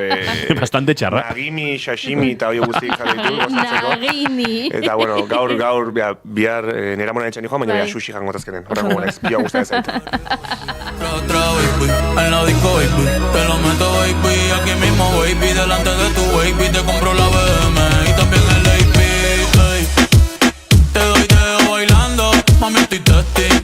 Bastante txarra. Nagimi, sashimi, eta hoi guztik jarritu, gozatzeko. Nagimi. Eta, bueno, gaur, bihar, nera mona etxan joan, baina xuxi jango tazkenen. Horrego gonez, bia gustatzen zait. Otra baby, en la disco baby, te lo meto baby, aquí mismo baby, delante de tu baby, te compro la BM y también el AP, ey. Te doy dedo bailando, mami estoy testing.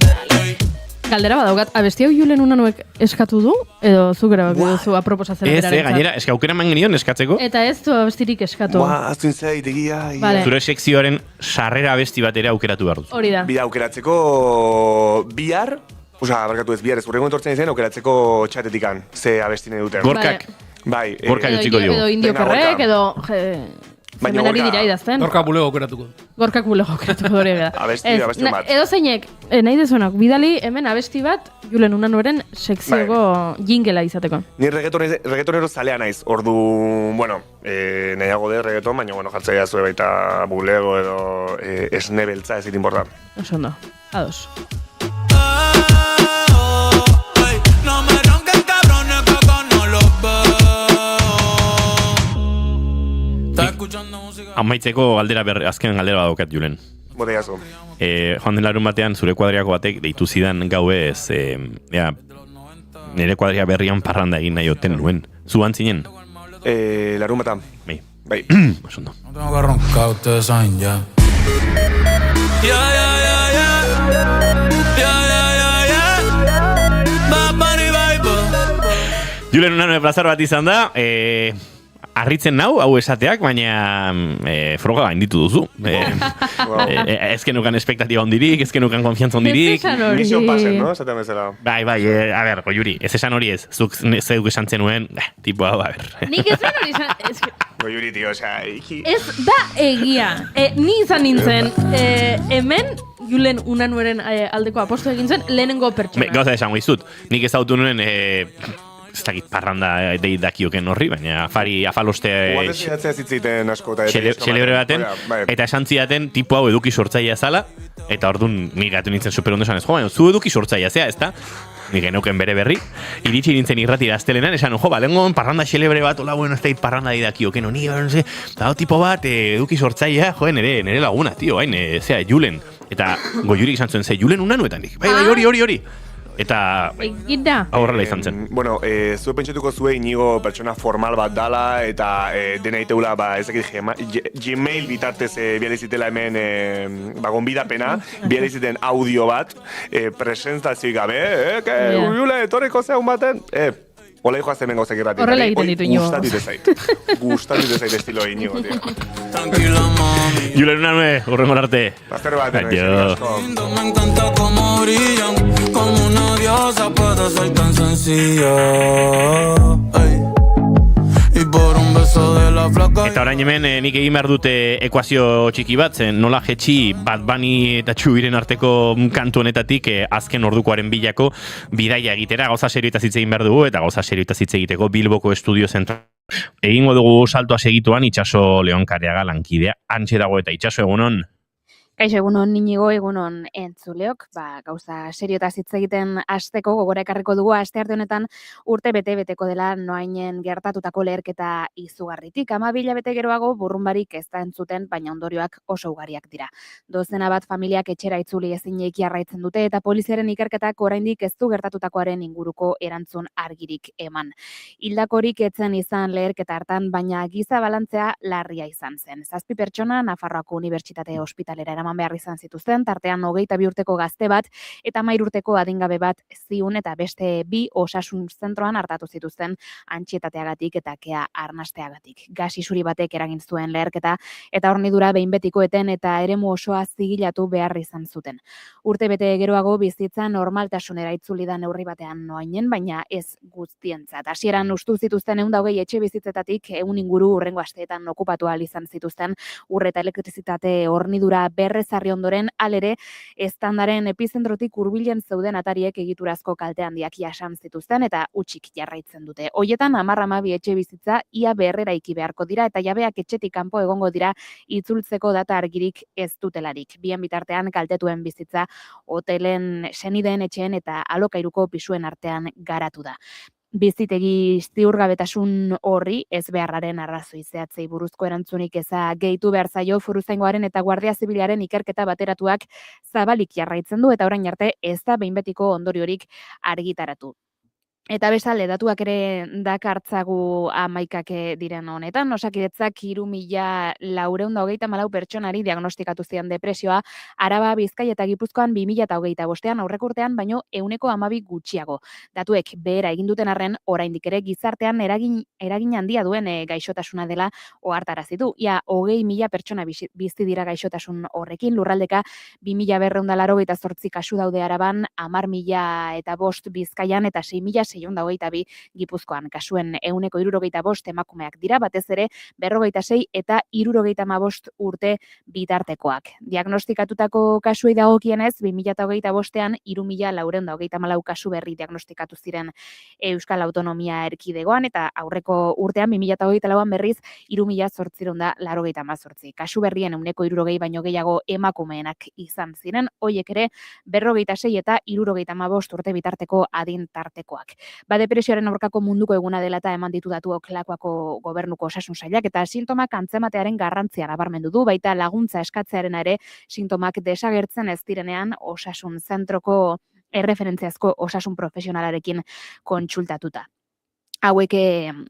Galdera badaukat, abesti hau Julen Unanuek eskatu du? Edo zu grabak duzu aproposatzen Ez, gainera, aukera man genion eskatzeko. Eta ez du abestirik eskatu. Aztun zait, egia. Zure sekzioaren sarrera abesti bat ere aukeratu behar duzu. Hori da. Bida, aukeratzeko bihar, barkatu ez, bihar ez urrengo entortzen izan, aukeratzeko txatetikan, ze abesti nahi duten. Gorkak. Bai. Gorkak utziko diogu. Edo indio perrek, edo... Zemenari dira idazten. Gorkak bulego aukeratuko. Gorkak bulego aukeratuko dori gara. Abesti bat. Edo zeinek, nahi dezuenak, bidali hemen abesti bat, Julen Unanueren sekzioko jingela izateko. Ni reggaetonero zalea naiz, ordu, nahiago de reggaeton, baina, jartzaia zue baita bulego edo esne beltza ez itin bordan. Oso ondo, ados. Amaitzeko azken galdera badokat, Julen. Boteazu. Joan den larun batean, zure kuadriako batek deitu zidan gauez, nire kuadria berrian parranda egin nahi oten nuen. Zuan zinen? Larun batean. Bai. Osondo. No tengo que roncar, ustedes saben ya. Julen Unanue plazar bat izan da, harritzen nau, hau esateak, baina froga gainditu duzu. Ez genukan espektatiba ondirik, ez genukan konfiantza ondirik. Mission pasen, no? Esaten bezala. Bai, a ber, Goiuri, ez esan hori ez, zuk zeuk esan zenuen, tipo hau, a ber. Nik ez esan hori esan... Goiuri, tio, Ez da egia. Ni izan nintzen, hemen Julen Unanueren aldeko aposto egin zen, lehenengo pertsona. Gauza esango izut, nik ez dautu nuen... ez dakit parranda dakioken horri, baina afaloste xelebre baten, eta esan zidaten tipo hau eduki sortzailea zala, eta orduan miratu nintzen superondo esan ez, baina zu eduki sortzailea zea, ez da? Nik geneuken bere berri, iritsi nintzen irratira aztelenan, esan, lengon parranda xelebre bat, hola, bueno, ez da parranda dakioken, honi, no sé, eta tipo bat eduki sortzailea, nere laguna, tio, hain, zea, Julen, eta Goiuri izan zuen, ze, Julen Unanuetan, bai, hori. Eta aurrela izan zen. Bueno, zue pentsatuko zue inigo pertsona formal bat dala, eta dena iteula, ezakit Gmail bitartez bializitela hemen gonbidapena, bializiten audio bat, presentazioik gabe, Julen, etorriko zeun baten, hola hijo hazen gauzak irratik. Horrela egiten ditu inigo. Gustatu zait estilo inigo, tío. Tranquila, mami. Julen Unanue, urrengo arte. Bazter bat, Adio. Me encanta cómo brillan, como una diosa puede ser tan sencilla. Y por un beso de la flaca. Eta orain hemen nik egin behar dute ekuazio txiki bat, zen nola jetxi Bad Bunny eta Txubiren arteko kantu honetatik azken ordukoaren bilako bidaia egitera, gauza serioetaz hitz egin behar dugu, eta gauza serioetaz hitz egiteko Bilboko Estudio Zentral. Egingo dugu saltoa segituan Itxaso Leonkareaga lankidea antxe dago, eta Itxaso, egunon? Kaixo, egunon Inigo, egunon entzuleok, gauza seriotaz hitz egiten hasteko gogora ekarriko dugu astearte honetan urte beteko dela noainen gertatutako leherketa izugarritik. 12 hilabete geroago burrunbarik ez da entzuten, baina ondorioak oso ugariak dira. Dozena bat familiak etxera itzuli ezinik jarraitzen dute, eta poliziaren ikerketak oraindik ez du gertatutakoaren inguruko erantzun argirik eman. Hildakorik etzen izan leherketa hartan, baina giza balantzea larria izan zen. 7 pertsona Nafarroako Unibertsitate Ospitalera eraman eraman behar izan zituzten, tartean 22 urteko gazte bat eta 13 urteko adingabe bat ziun eta beste 2 osasun zentroan hartatu zituzten antsietateagatik eta kea arnasteagatik. Gas isuri batek eragin zuen leherketa eta hornidura behin betiko eten eta eremu osoa zigilatu behar izan zuten. Urte bete geroago bizitza normaltasunera itzuli da neurri batean noainen, baina ez guztientzat. Hasieran ustu zituzten 120 etxe bizitzetatik 100 inguru hurrengo asteetan okupatu ahal izan zituzten ur eta elektrizitate hornidura berrezarri ondoren alere eztandaren epizentrotik hurbilen zeuden atariek egiturazko kalte handiak jasan zituzten eta utzik jarraitzen dute. Hoietan 10-12 etxe bizitza ia berreraiki beharko dira eta jabeak etxetik kanpo egongo dira itzultzeko data argirik ez dutelarik. Bien bitartean kaltetuen bizitza hotelen, senideen etxeen eta alokairuko pisuen artean garatu da. Bizitegi ziurgabetasun horri ez beharraren arrazoi zehatzei buruzko erantzunik eza gehitu behar zaio Foruzaingoaren eta Guardia Zibilaren ikerketa bateratuak zabalik jarraitzen du eta orain arte ez da behin betiko ondoriorik argitaratu. Eta bestalde, datuak ere dakartzagu 11 diren honetan, Osakidetzak 3.424 pertsonari diagnostikatu zian depresioa, Araba, Bizkai eta Gipuzkoan 2025ean aurreko urtean baino 12 gutxiago. Datuek behera egin duten arren, oraindik ere gizartean eragin handia duen gaixotasuna dela ohartarazi du. Ia 20.000 pertsona bizi dira gaixotasun horrekin, lurraldeka 2.288 kasu daude Araban, 10.005 Bizkaian eta 6.622 Gipuzkoan. Kasuen 165 emakumeak dira, batez ere 46 eta 75 urte bitartekoak. Diagnostikatutako kasuei dagokienez, 2025ean 3.424 kasu berri diagnostikatu ziren Euskal Autonomia Erkidegoan eta aurreko urtean 2024an berriz 3.888. Kasu berrien 160 baino gehiago emakumeenak izan ziren, hoiek ere 46 eta 75 urte bitarteko adin tartekoak. Depresioaren aurkako munduko eguna dela eta eman ditu datuok Lakuako gobernuko osasun sailak eta sintomak antzematearen garrantzia nabarmendu du, baita laguntza eskatzearena ere sintomak desagertzen ez direnean osasun zentroko erreferentziazko osasun profesionalarekin kontsultatuta. Hauek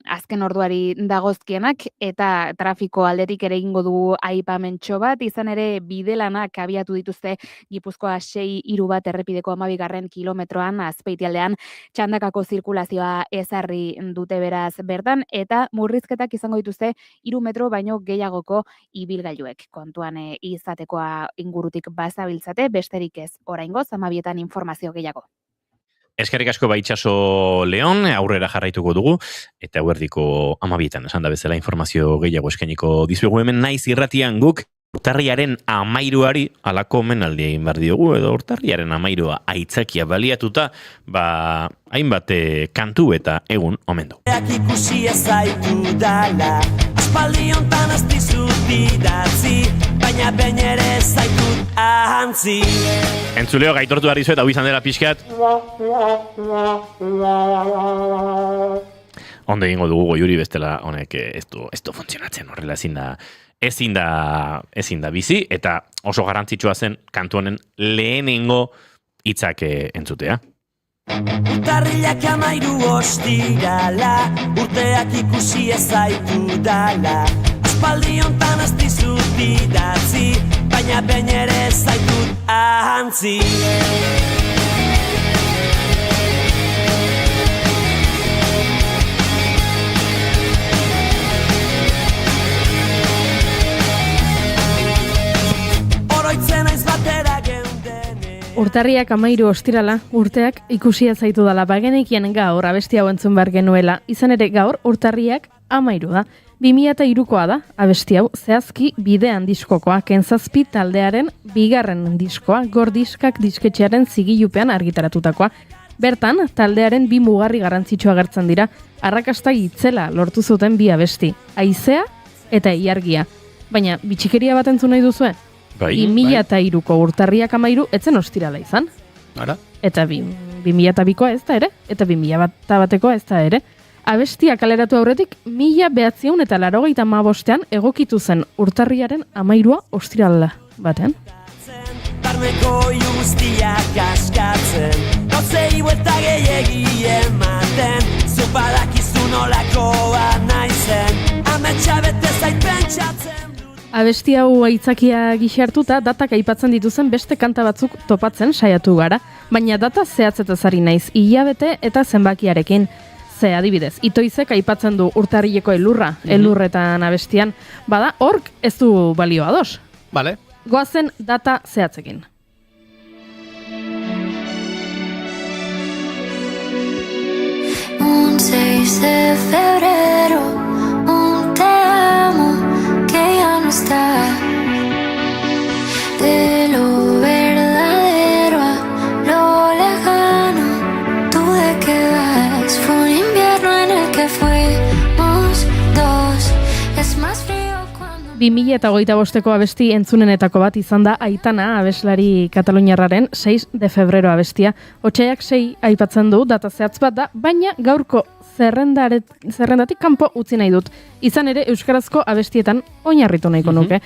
azken orduari dagozkienak eta trafiko aldetik ere egingo du aipamentxo bat, izan ere bidelanak abiatu dituzte Gipuzkoa 6-3 bat errepideko 12. kilometroan Azpeitialdean txandakako zirkulazioa ezarri dute beraz bertan eta murrizketak izango dituzte 3 metro baino gehiagoko ibilgailuek. Kontuan izatekoa ingurutik bazabiltzate, besterik ez oraingoz 12etan informazio gehiago. Eskerrik asko Baitxaso Leon, aurrera jarraituko dugu, eta eguerdiko 12etan esan da bezala informazio gehiago eskainiko dizuegu hemen naiz irratian guk, urtarriaren 13ari alako omenaldia egin behar diogu, edo urtarriaren 13a aitzakia baliatuta, hainbat kantu eta egun omendu. Ikusi ez zaitu dala, aspaldi hontan ez dizut idatzi, baina behin ere ez zaitut ahantzi. Entzuleo gaitortu behar dizu eta izan dela pixkat. Ondo egingo dugu goiuri bestela honek ez du funtzionatzen horrela ezin da bizi eta oso garrantzitsua zen kantu honen lehenengo hitzak entzutea. Urtarrilak 13 ostirala, urteak ikusi ez zaitu dala, aspaldi hontan ez dizut idatzi, baina behin ere ez zaitut ahantzi. Oroitzen aiz batera Urtarriak 13 ostirala, urteak ikusia zaitu dala, bagenekien gaur abesti hau entzun behar genuela. Izan ere gaur urtarriak 13 da. 2003koa da, abesti hau, zehazki bidean diskokoa, Kenzazpi taldearen 2. diskoa, Gordiskak disketxearen zigilupean argitaratutakoa. Bertan, taldearen 2 mugarri garrantzitsua agertzen dira, arrakasta itzela lortu zuten 2 abesti, Haizea eta Ilargia. Baina, bitxikeria bat entzun nahi duzue? 2003ko urtarriak 13 etzen ostirala izan. Ara? Eta 2002koa ez da ere, eta 2001koa ez da ere. Abestia kaleratu aurretik 1985ean egokitu zen urtarriaren 13a ostirala batean. Barneko guztiak askatzen, gauzei buelta gehiegi ematen, zu badakizu nolakoa naizen, ametsa bete zait pentsatzen. Abesti hau aitzakia gisa hartuta datak aipatzen dituzen beste kanta batzuk topatzen saiatu gara, baina data zehatzetaz ari naiz, hilabete eta zenbakiarekin. Ze adibidez, Itoizek aipatzen du urtarrileko elurra, elurretan abestian, bada hork ez du balio ados. Vale. Goazen data zehatzekin. Un 6 de febrero, un te amo que ya no está. De lo verdadero a lo lejano, ¿tú de qué vas? Fue un invierno en el que fuimos dos. Es más frío cuando... 2025ko abesti entzunenetako bat izan da Aitana abeslari kataluniarraren 6 de febrero abestia. Otsaiak 6 aipatzen du, data zehatz bat da, baina gaurko zerrendatik kanpo utzi nahi dut. Izan ere, euskarazko abestietan oinarritu nahiko nuke.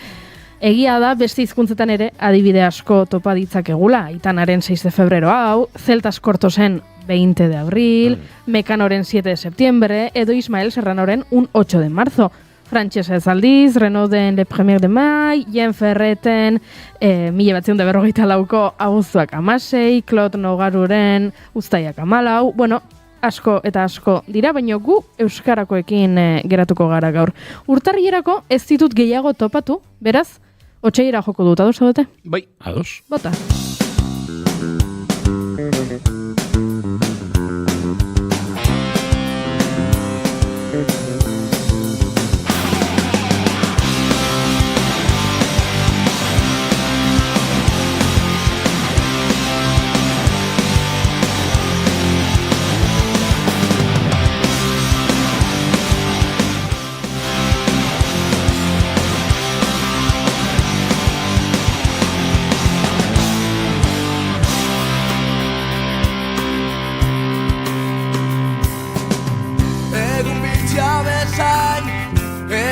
Egia da, beste hizkuntzetan ere adibide asko topa ditzakegula. Aitanaren 6 de febrero hau, Celtas Cortosen 20 de abril, Mekanoren 7 de septiembre, edo Ismael Serranoren un 8 de marzo. Frantsesez aldiz, Renauden Le Premier de Mai, Jen Ferreten, 1954ko abuztuak 16, Claude Nogaruren uztaiak 14, bueno, asko eta asko dira, baina gu euskarakoekin geratuko gara gaur. Urtarrilerako ez ditut gehiago topatu, beraz, otsailera joko dut, ados zaudete? Bai, ados. Bota.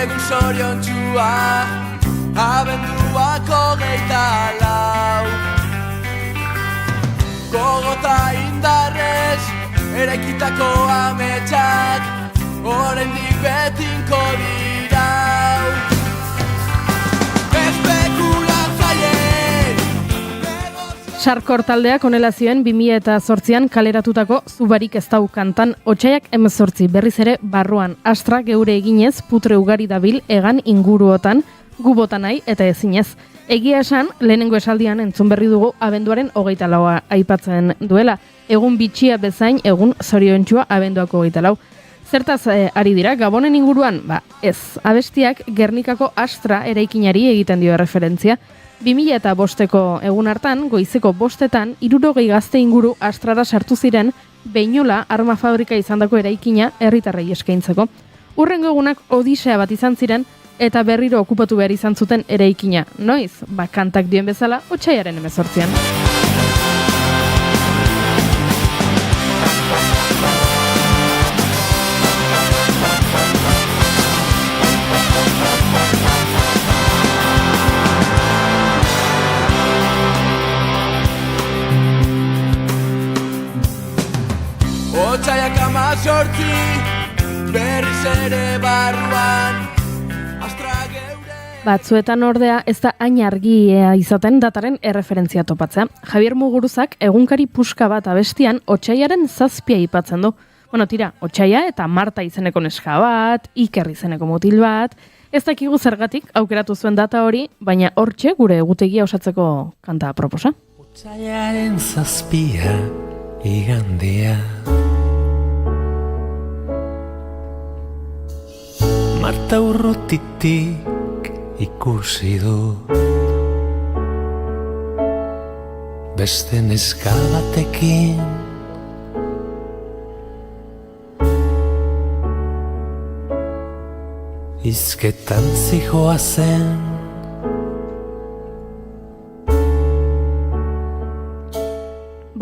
Egun zoriontsua, abenduak 24. Gogota indarrez, eraikitako ametsak, oraindik betinko dira. Sarkor taldeak honela zioen 2008an kaleratutako Zubarik ez dau kantan otsaiak 18 berriz ere barruan astra geure eginez putre ugari dabil egan inguruotan gubota nahi eta ezinez. Egia esan, lehenengo esaldian entzun berri dugu abenduaren 24a aipatzen duela. Egun bitxia bezain, egun zoriontsua abenduako 24. Zertaz ari dira, Gabonen inguruan? Ez, abestiak Gernikako astra eraikinari egiten dio referentzia. 2005ko egun hartan, goizeko 5etan, 60 gazte inguru astrara sartu ziren, Beinola arma fabrika izandako eraikina herritarrei eskaintzeko. Hurrengo egunak odisea bat izan ziren, eta berriro okupatu behar izan zuten eraikina. Noiz? Kantak dioen bezala, otsaiaren 18an. Otsaiak 18, berriz ere barruan, astra geure... Batzuetan ordea ez da hain argia izaten dataren erreferentzia topatzea. Javier Muguruzak egunkari puska bat abestian otsaiaren 7 aipatzen du. Bueno, tira, otsaia eta Marta izeneko neska bat, Iker izeneko mutil bat, ez dakigu zergatik aukeratu zuen data hori, baina hortxe gure egutegia osatzeko kanta proposa. Otsaiaren 7 igandea. Marta urrutitik ikusi du beste neska batekin. Hizketan zijoa zen.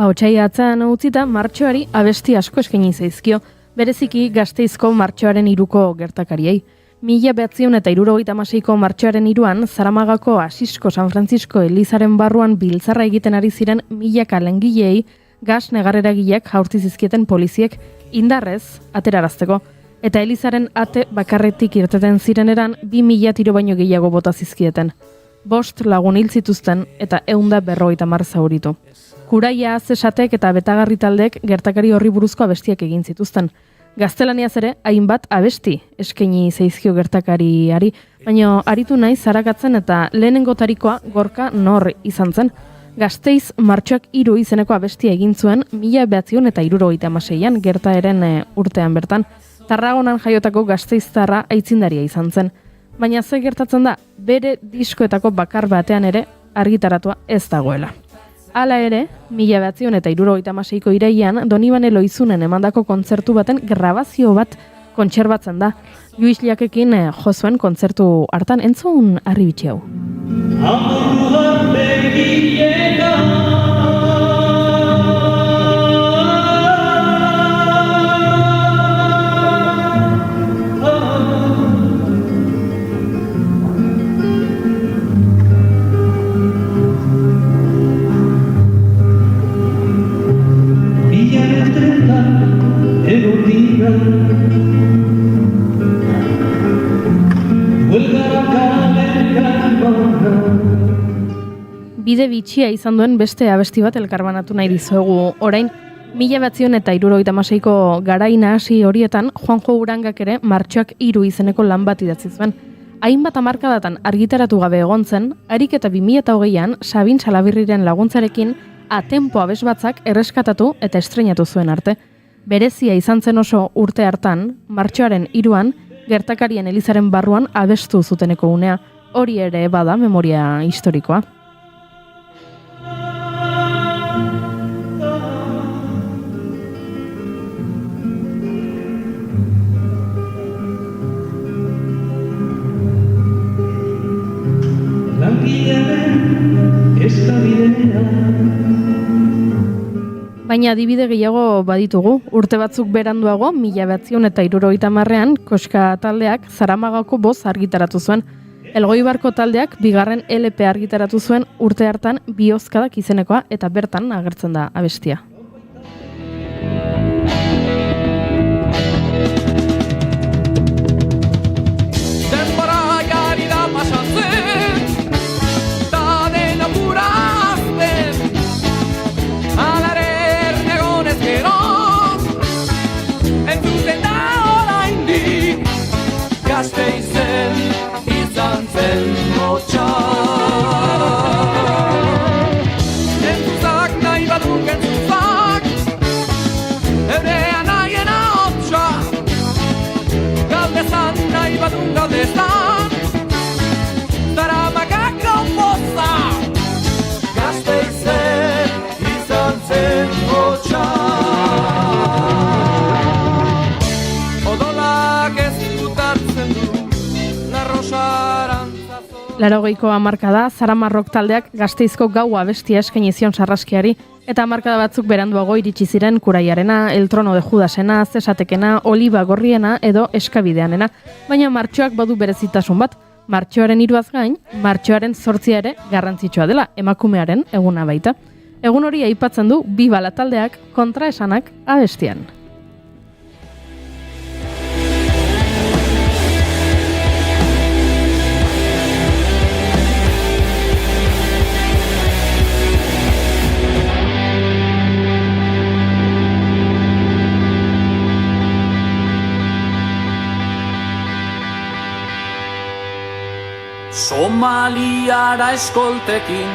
Otsaia atzean utzita martxoari abesti asko eskaini zaizkio, bereziki Gasteizko martxoaren 3ko gertakariei. 1976ko martxoaren 3an Zaramagako Asisko San Francisco Elizaren barruan biltzarra egiten ari ziren milaka langilei gas negarreragileak jaurti zizkieten poliziek indarrez aterarazteko. eta Elizaren ate bakarretik irteten zireneran 2000 tiro baino gehiago bota zizkieten. 5 lagun hil zituzten eta 150 zauritu. Kuraia, zesatek eta betagarri taldeek gertakari horri buruzko abestiak egin zituzten. Gaztelaniaz ere, hainbat abesti eskaini zaizkio gertakariari, baina aritu nahi zarakatzen eta lehenengotarikoa Gorka Nor izan zen. Gasteiz Martxoak 3 izeneko abestia egin zuen 1976an gertaeren urtean bertan. Tarragonan jaiotako gasteiztarra aitzindaria izan zen. Baina ze gertatzen da, bere diskoetako bakar batean ere argitaratua ez dagoela. Hala ere, 1976ko irailean Donibane Loizunen emandako kontzertu baten grabazio bat kontserbatzen da. Luis Llakekin jo zuen kontzertu hartan entzun harribitxi hau. Bide bitxia izan duen beste abesti bat elkarbanatu nahi dizuegu. Orain, 1976ko garaina hasi horietan, Juanjo Urangak ere Martxoak 3 izeneko lan bat idatzi zuen. Hainbat hamarkadatan argitaratu gabe egon zen, harik eta 2020an Sabin Salabirriren laguntzarekin Atempo abesbatzak erreskatatu eta estreinatu zuen arte. Berezia izan zen oso urte hartan, Martxoaren 3an, gertakarien Elizaren barruan abestu zuteneko unea. Hori ere bada memoria historikoa. Baina adibide gehiago baditugu, urte batzuk beranduago, 1970an Koska taldeak Zaramagako boz argitaratu zuen. Elgoibarko taldeak bigarren LP argitaratu zuen urte hartan Biozkadak izenekoa eta bertan agertzen da abestia. Gasteizen izan zen motxa Entzuzak nahi baduk entzuzak Erean nahiena hotxa Galdezan nahi baduk galdezan Zaramagako poza Gasteizen izan zen motxa Laurogeiko hamarkada, Zaramarrok taldeak Gasteizko gaua abestia eskaini zion Sarraskiari, eta hamarkada batzuk beranduago iritsi ziren Kuraiarena, El Trono de Judasena, Zesatekena, Oliba Gorriena edo Eskabideanena, baina martxoak badu berezitasun bat. Martxoaren 3az gain, martxoaren 8 ere garrantzitsua dela, emakumearen eguna baita. Egun hori aipatzen du Bibala taldeak kontraesanak abestian. Somaliara eskoltekin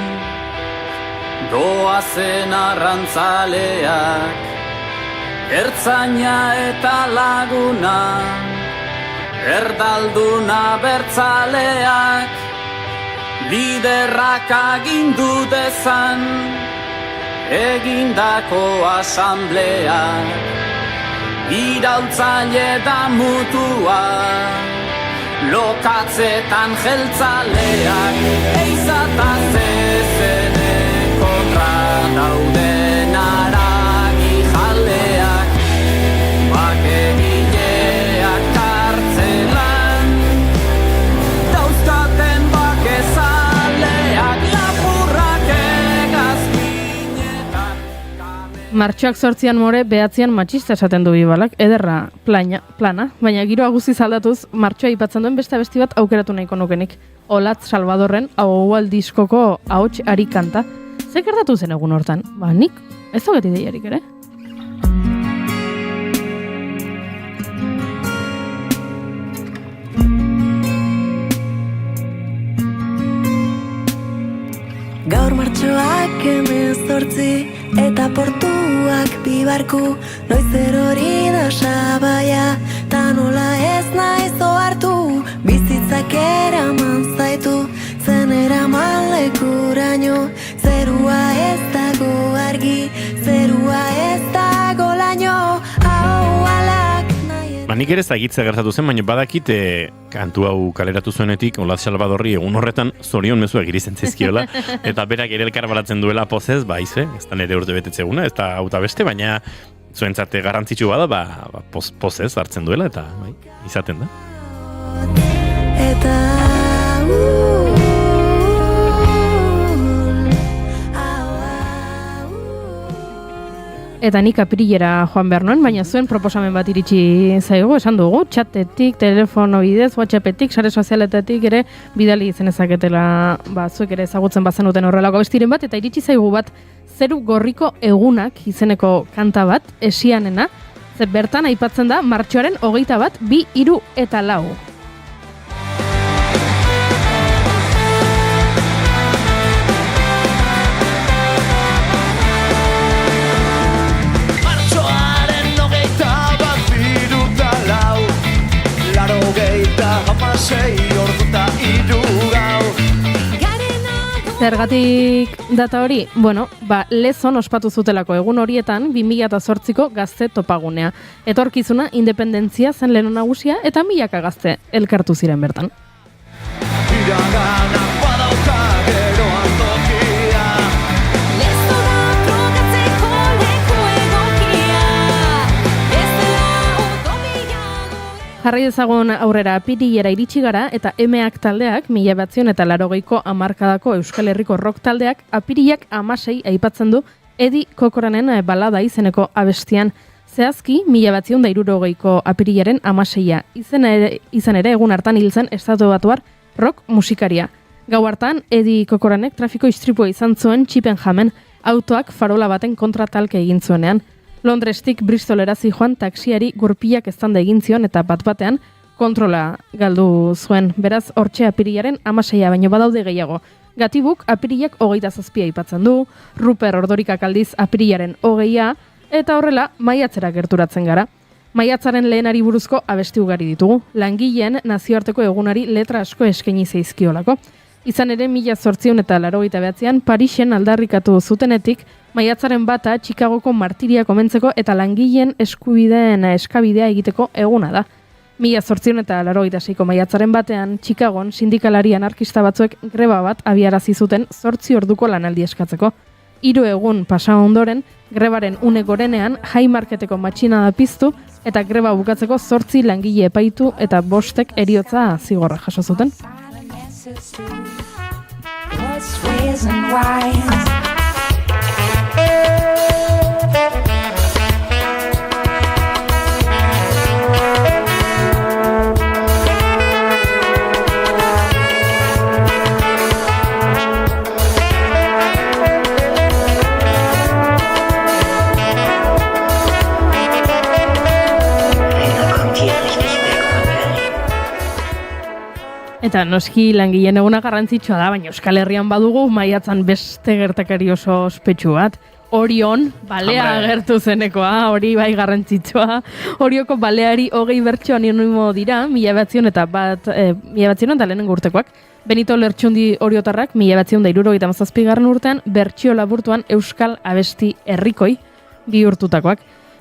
doazen arrantzaleak, ertzaina eta laguna, erdalduna bertzaleak, liderrak agindu dezan egindako asambleak, iraultzaile da mutua, lokatzetan jeltzaleak, eizata zezenen kontra dauden aragi jaleak, bakegileak kartzelan, dauzkaten bakezaleak, lapurrak egazkinetan. Martxoak 8an more, 9an matxista esaten du Bibalak, ederra plana, baina giroa guztiz aldatuz, martxoa aipatzen duen beste abesti bat aukeratu nahiko nukenik. Olatz Salvadorren Ahoal diskoko ahots ari kanta. Zer gertatu zen egun hortan? Ba, nik ez daukat ideiarik ere. Gaur martxoak 18 eta portuak bibarku, noiz erori da sabaia, ta nola ez naiz ohartu, bizitzak eraman zaitu, zen eraman lekuraino, zerua ez dago argi, zerua ez dago laino, ahoalak nahi. Nik ere zagitza gertatu zen, baina badakit kantu hau kaleratu zuenetik, Olatz Salvadorri egun horretan zorion mezuak irizen zizkiola, eta berak ere elkar baratzen duela pozez, ez da nire urte betetzeguna, ez da auta beste, baina zuentzate garrantzitsu bada, pozez hartzen duela, eta izaten da. Eta nik apirilera joan behar nuen, baina zuen proposamen bat iritsi zaigu, esan dugu, txatetik, telefono bidez, whatsappetik, sare sozialetetik ere bidali izen ezaketela, zuek ere ezagutzen bazenuten horrelako bestiren bat, eta iritsi zaigu bat, zeru gorriko egunak izeneko kanta bat, esianena, zer bertan aipatzen da, martxoaren 21, 2, 3 eta 4. Zergatik data hori? Lezon ospatu zutelako egun horietan 2008ko gazte topagunea. Etorkizuna independentzia zen leheno nagusia eta milaka gazte elkartu ziren bertan. Jarrai dezagun aurrera apirilera iritsi gara eta emeak taldeak, 1980ko hamarkadako Euskal Herriko rock taldeak, apirilak 16 aipatzen du Edi Kokoranen balada izeneko abestian. Zehazki, 1960ko apirilaren 16a. Izan ere egun hartan hil zen Estatu Batuar rock musikaria. Gau hartan, Edi Kokoranek trafiko istripua izan zuen txipen jamen, autoak farola baten kontra talke egin zuenean. Londrestik Bristolera zijoan taksiari gurpilak eztanda egin zion eta bat-batean kontrola galdu zuen. Beraz, hortxe apirilaren 16a, baino badaude gehiago. Gatibuk apirilak 27 aipatzen du, Ruper Ordorikak aldiz apirilaren 20a, eta horrela maiatzera gerturatzen gara. Maiatzaren lehenari buruzko abesti ugari ditugu. Langileen nazioarteko egunari letra asko eskaini zaizkiolako. Izan ere 1889an Parisen aldarrikatu zutenetik, maiatzaren 1 Chicagoko martiria komentzeko eta langileen eskubideen eskabidea egiteko eguna da. 1886ko maiatzaren 1 Chicagon sindikalari anarkista batzuek greba bat abiarazi zuten 8 orduko lanaldi eskatzeko. 3 egun pasa ondoren, grebaren une gorenean Haymarketeko matxinada piztu eta greba bukatzeko 8 langile epaitu eta 5 heriotza zigorra jaso zuten. Eta noski langileen eguna garrantzitsua da, baina Euskal Herrian badugu maiatzan beste gertakari oso ospetsu bat. Orion, balea agertu zenekoa, hori bai garrantzitsua. Orioko baleari 20 bertso anonimo dira, 1900 eta lehenengo urtekoak. Benito Lertxundi Oriotarrak 1977 urtean bertsio laburtuan Euskal Abesti Herrikoi bihurtutakoak.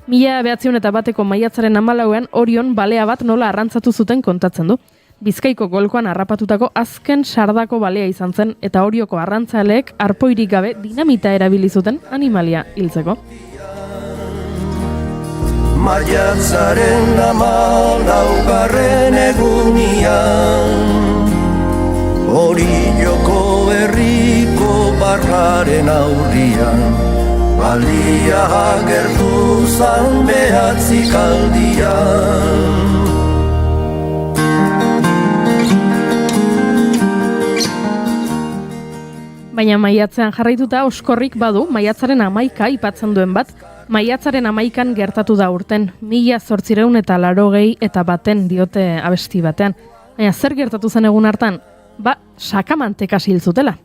1901ko maiatzaren 14ean Orion balea bat nola arrantzatu zuten kontatzen du. Bizkaiko golkoan harrapatutako azken sardako balea izan zen eta Orioko arrantzaleek arpoirik gabe dinamita erabili zuten animalia hiltzeko. Maiatzaren 14 egunian Orioko herriko barraren aurrian Aldia agertu zan behatzik aldian. Baina maiatzean jarraituta oskorrik badu, maiatzaren 11 aipatzen duen bat, maiatzaren 11an gertatu da urten, 1881 diote abesti batean. Baina zer gertatu zen egun hartan? Sakamantekas hil zutela.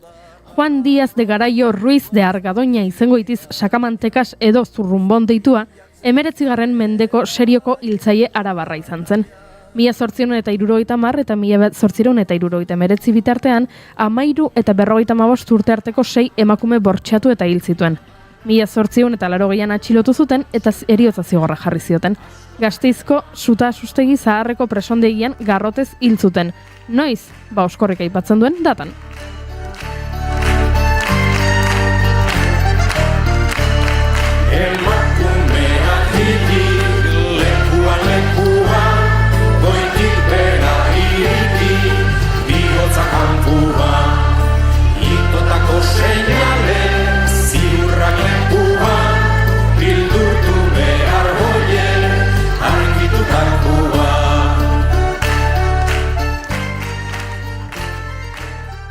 Juan Díaz de Garaio Ruiz de Argadoña izango itiz Sakamantekas edo Zurrumbon deitua, 19. mendeko serioko hiltzaile arabarra izan zen. 1870 eta 1879 bitartean, 13 eta 55 urte arteko 6 emakume bortxatu eta hil zituen. 1880an atxilotu zuten eta heriotza zigorra jarri zioten. Gasteizko Suta Sustegi Zaharreko presondegian garrotez hil zuten. Noiz? Oskorrik aipatzen duen datan.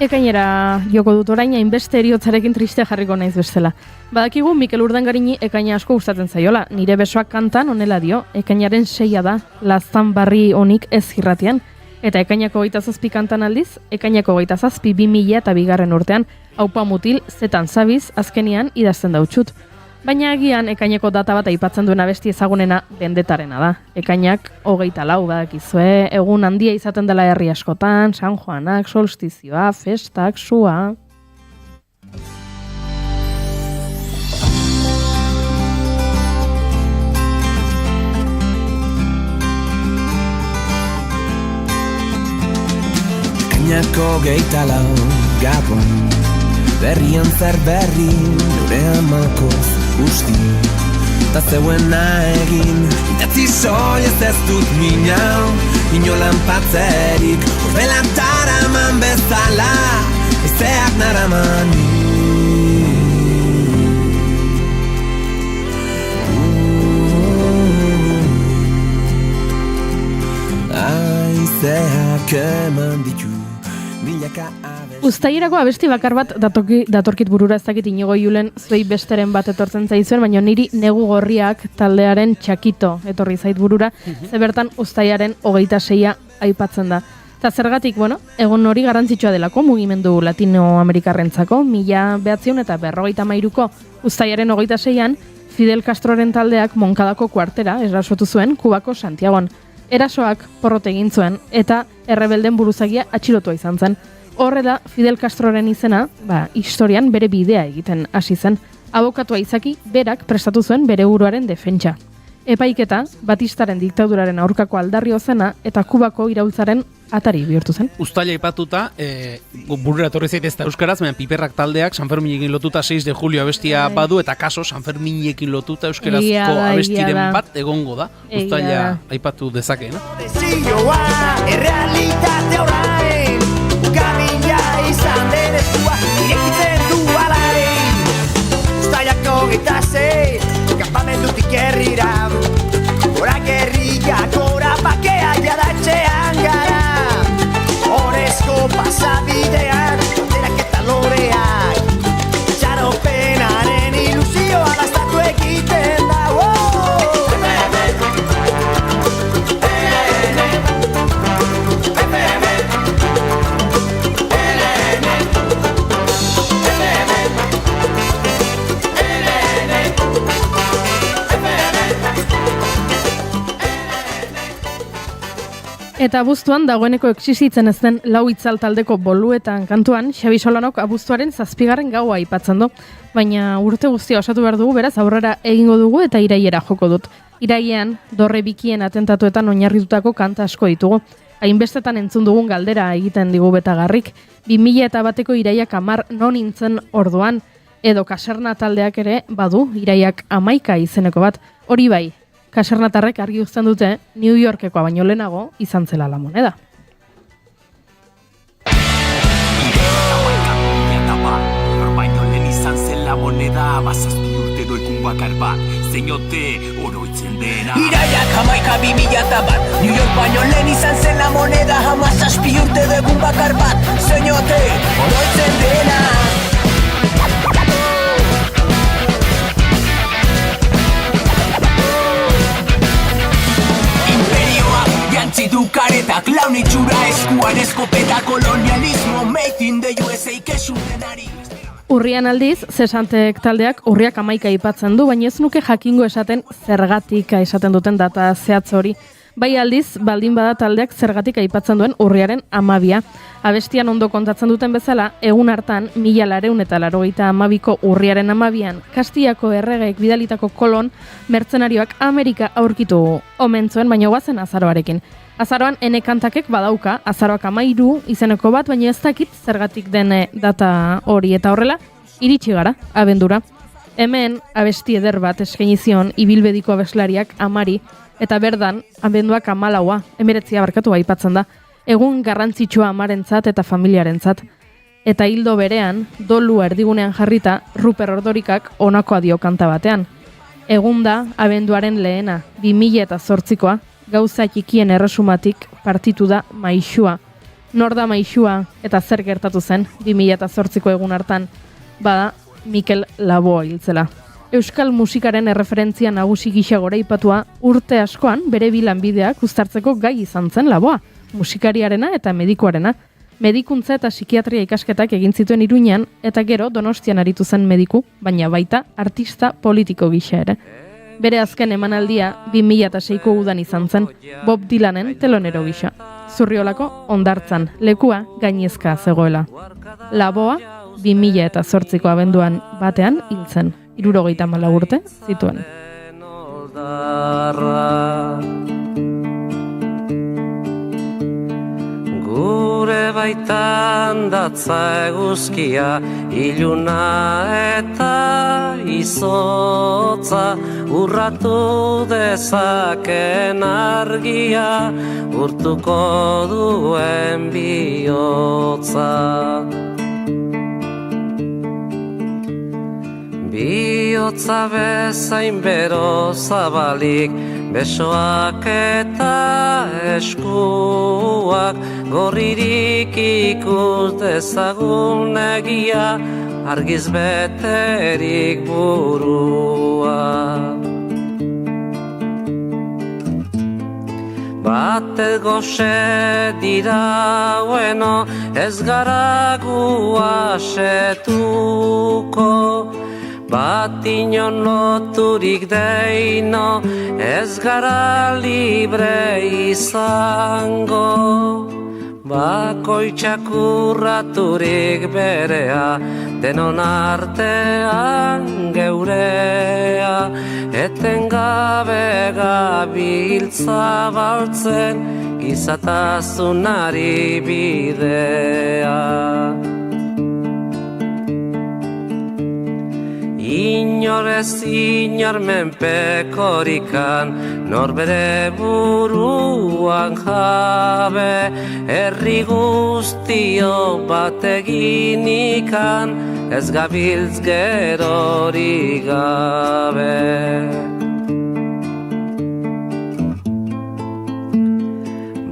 Ekainera joko dut orain, hainbeste eriotzarekin triste jarriko naiz bestela. Badakigu Mikel Urdangarini ekaina asko gustatzen zaiola, nire besoak kantan honela dio, ekainaren 6 da, laztan barri honik ez irratian. Eta ekainako 27 kantan aldiz, ekainako 27 2002 urtean, Aupa mutil, zetan zabiz, azkenian idazten dautxut. Baina agian ekaineko data bat aipatzen duena abesti ezagunena bendetarena da. Ekainak 24 badakizue, egun handia izaten dela herri askotan, San Juanak, solstizioa, festak, sua. Ekainako 24 gabon, berrian zer berri, nure amalkoz usti, ta zeuena egin, idatzi soilez ez dut minau, inolan patzerik, ordelan taraman bezala, ezeak naramani. Aizeak eman ditu, milaka Uztaierako abesti bakar bat datorkit burura, ez dakit Inigo Julen zuei besteren bat etortzen zaizuen, baina niri Negu Gorriak taldearen Txakito etorri zait burura, ze bertan uztailaren 26 aipatzen da. Eta zergatik, egun hori garrantzitsua delako mugimendu latinoamerikarrentzako, 1953ko uztailaren 26an Fidel Castroren taldeak Moncadako kuartera erasotu zuen Kubako Santiagon. Erasoak porrot egin zuen eta errebelden buruzagia atxilotua izan zen. Horrela, Fidel Castroren izena, historian bere bidea egiten hasi zen. Abokatua izaki, berak prestatu zuen bere buruaren defentsa. Epaiketa, Batistaren diktaduraren aurkako aldarri zena eta Kubako iraultzaren atari bihurtu zen. Uztaila aipatuta, burura etorri zait ez da euskaraz, baina Piperrak taldeak Sanferminekin lotuta 6 de julio abestia badu, eta kaso Sanferminekin lotuta euskarazko abestiren bat egongo da. Uztaila aipatu dezakeena. Errealitate orain, ukabila izan denezua, irekitzen du alain. Uztailako 26, kampamendutik herrira, gora gerrilla, gora bakea jadatxean gara. Horezko pasabideak, banderak eta loreak, txaropenaren ilusioa gastatu egiten da. Eta abuztuan dagoeneko existitzen ez den lau itzal taldeko boluetan kantuan, Xabi Solanok abuztuaren 7. gaua aipatzen du. Baina urte guztia osatu behar dugu, beraz aurrera egingo dugu eta iraiera joko dut. Irailean, Dorre Bikien atentatuetan oinarritutako kanta asko ditugu. Hainbestetan entzun dugun galdera egiten digu Betagarrik. 2001ko iraiak 10 non nintzen orduan, edo Kaserna taldeak ere badu iraiak 11 izeneko bat. Hori bai, Kasernatarrek argi uzten dute New Yorkekoa baino lehenago izan zela La Moneda. Baino lehen izan zen La Moneda, bazazpi urte edo egun bakar bat, zeinote oroitzen dena. Iraiak 11.001, New York baino lehen izan zen la moneda, 17 urte edo egun bakar bat, zeinote oroitzen dena. Jantzi du karetak, laun itxura eskuan eskopeta, kolonialismo, made in the USA, kesu denari. Urrian aldiz, Zesantek taldeak urriak 11 aipatzen du, baina ez nuke jakingo esaten zergatik esaten duten data zehatz hori. Bai aldiz, baldin bada taldeak zergatik aipatzen duen urriaren 12. Abestian ondo kontatzen duten bezala, egun hartan, 1982ko urriaren 12an, Kastillako erregeek bidalitako kolon mertzenarioak Amerika aurkitu omen zuen, baina guazen azaroarekin. Azaroan enekantakek badauka, azaroak 13 izeneko bat, baina ez dakit zergatik den data hori, eta horrela, iritsi gara, abendura. Hemen, abesti eder bat eskaini zion ibilbediko abeslariak Amari, eta berdan, abenduak 14, 19 barkatu aipatzen da, egun garrantzitsua amarentzat eta familiarentzat. Eta hildo berean, dolua erdigunean jarrita, Ruper Ordorikak honakoa dio kanta batean. Egun da, abenduaren lehena, 2008koa, gauza txikien erresumatik partitu da maixua. Nor da maixua eta zer gertatu zen 2008ko egun hartan, bada Mikel Laboa hiltzela. Euskal musikaren erreferentzia nagusi gisa goraipatua urte askoan bere bi lanbideak uztartzeko gai izan zen Laboa, musikariarena eta medikuarena. Medikuntza eta psikiatria ikasketak egin zituen Iruñan eta gero Donostian aritu zen mediku, baina baita artista politiko gisa ere. Bere azken emanaldia 2006ko udan izan zen, Bob Dylanen telonero gisa. Zurriolako hondartzan, lekua gainezka zegoela. Laboa 2008ko abenduan batean hiltzen. 74 urte zituen. Gure baitan datza eguzkia, iluna eta izotza, urratu dezaken argia, urtuko duen bihotza. Bihotza bezain bero zabalik, besoak eta eskuak, gorririk ikus dezagun egia, argiz beterik burua. Batez goxe dira bueno, ez gara gu asetuko, bat inon loturik deino, ez gara libre izango. Bakoitzak urraturik berea, denon artean geurea, etengabe gabiltza baltzen, gizatasunari bidea. Inor ez inor menpekorikan, nor bere buruan jabe, herri guztio bat eginikan, ez gabiltz gerori gabe.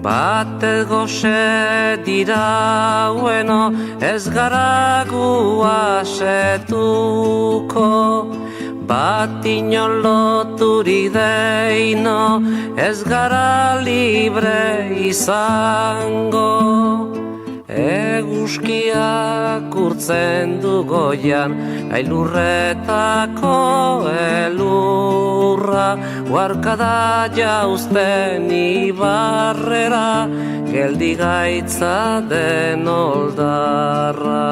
Batez goxe dira bueno, ez gara gu asetuko, bat inon loturik deino, ez gara libre izango. Eguzkiak urtzen du goian, ailurretako elurra, huarkada jauzten ibarrera, geldi gaitza den oldarra.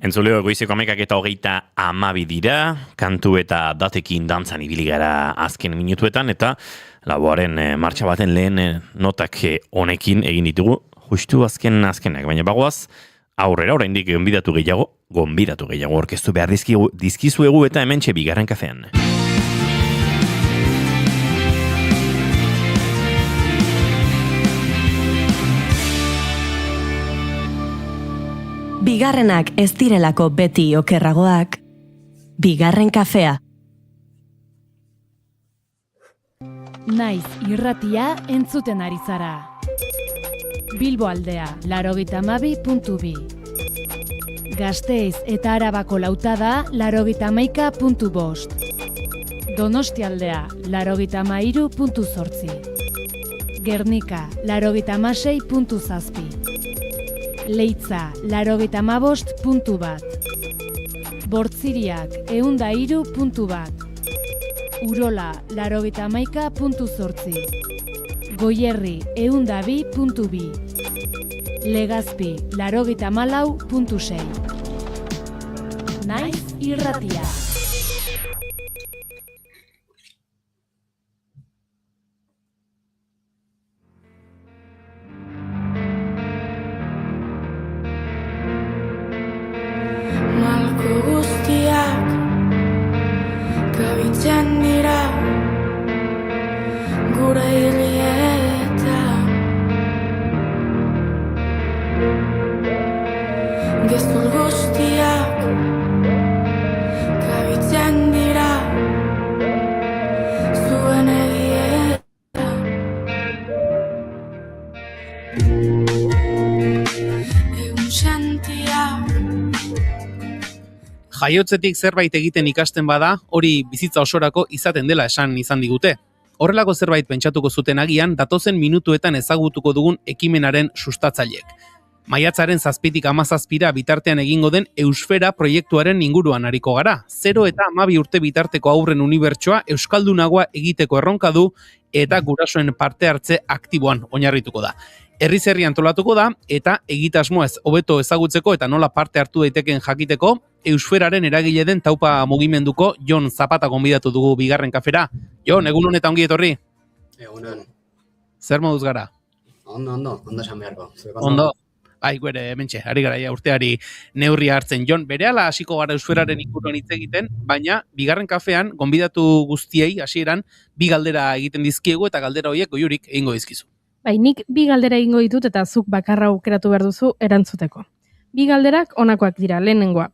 Entzuleo goizeko 11:22 dira, kantu eta datekin dantzan ibili gara azken minutuetan, eta lauaren martxa baten lehen notak honekin egin ditugu, justu azkenak, baina bagoaz, aurrera oraindik gonbidatu gehiago orkestu behar dizkizuegu eta hementxe bigarren kafean. Bigarrenak ez direlako beti okerragoak, bigarren kafea. Naiz irratia entzuten ari zara. Bilbo aldea, 92.2. Gasteiz eta Arabako lautada, 91.5. Donostialdea, 93.8. Gernika, 96.7. Leitza, 95.1. Bortziriak, 103.1. Urola, 91.8. Goierri, 102.2. Legazpi, 94.6. Naiz irratia. Malko guztiak kabitzen dira gure hilietan. Gezur guztiak kabitzen dira zuen egietan. Egun sentiak Jaiotzetik zerbait egiten ikasten bada, hori bizitza osorako izaten dela esan izan digute. Horrelako zerbait pentsatuko zuten agian, datozen minutuetan ezagutuko dugun ekimenaren sustatzaileek. Maiatzaren 7tik 17 bitartean egingo den Eusfera proiektuaren inguruan ariko gara. 0 eta 12 urte bitarteko haurren unibertsoa euskaldunagoa egiteko erronka du eta gurasoen parte hartze aktiboan oinarrituko da. Herriz herri antolatuko da eta egitasmoa hobeto ezagutzeko eta nola parte hartu daiteken jakiteko, Eusferaren eragile den Taupa mugimenduko Jon Zapata gonbidatu dugu bigarren kafera. Jon, egun honetan ongi etorri. Egunon. Zer moduz gara? Ondo esan beharko. Ondo. Guere, hementxe, ari gara urteari neurria hartzen. Jon, berehala hasiko gara Eusferaren inguruan hitz egiten, baina bigarren kafean gonbidatu guztiei hasieran bi galdera egiten dizkiegu eta galdera horiek goiurik egingo dizkizu. Bai, nik bi galdera egingo ditut eta zuk bakarra aukeratu behar duzu erantzuteko. Bi galderak honakoak dira, lehenengoa.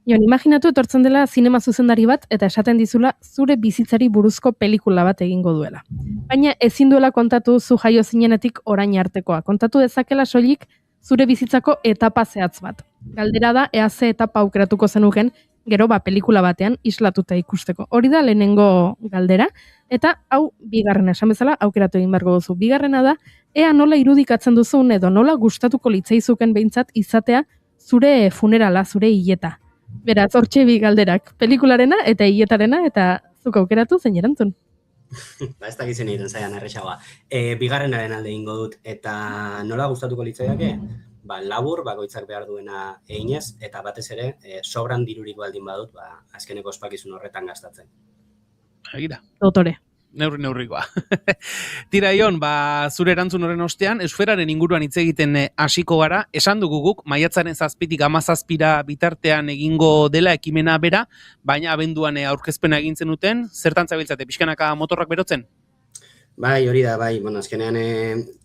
Jon, imaginatu etortzen dela zinema zuzendari bat eta esaten dizula zure bizitzari buruzko pelikula bat egingo duela. Baina ezin duela kontatu zu jaio zinenetik orain artekoa. Kontatu dezakela soilik zure bizitzako etapa zehatz bat. Galdera da, ea ze etapa aukeratuko zenuken, gero pelikula batean islatuta ikusteko. Hori da lehenengo galdera, eta hau bigarrena esan bezala aukeratu egin beharko duzu. Bigarrena da, ea nola irudikatzen duzun edo nola gustatuko litzaizuken behintzat izatea zure funerala, zure hileta. Beraz, hortxe bi galderak, pelikularena eta hiletarena, eta zuk aukeratu zein erantzun. Ez dakitzen egiten zaian erresagoa. Bigarrenaren alde ingo dut, eta nola gustatuko litzaiake? Labur, bakoitzak behar duena eginez, eta batez ere, sobran dirurik baldin badut, azkeneko ospakizun horretan gastatzen. Egira. Dotore. Neurrikoa. Tira, Jon, zure erantzun horren ostean, Eusferaren inguruan hitz egiten hasiko gara, esan dugu guk, maiatzaren 7tik 17 bitartean egingo dela ekimena bera, baina abenduan aurkezpena egin zenuten, zertan zabiltzate, pixkanaka motorrak berotzen? Bai, hori da, azkenean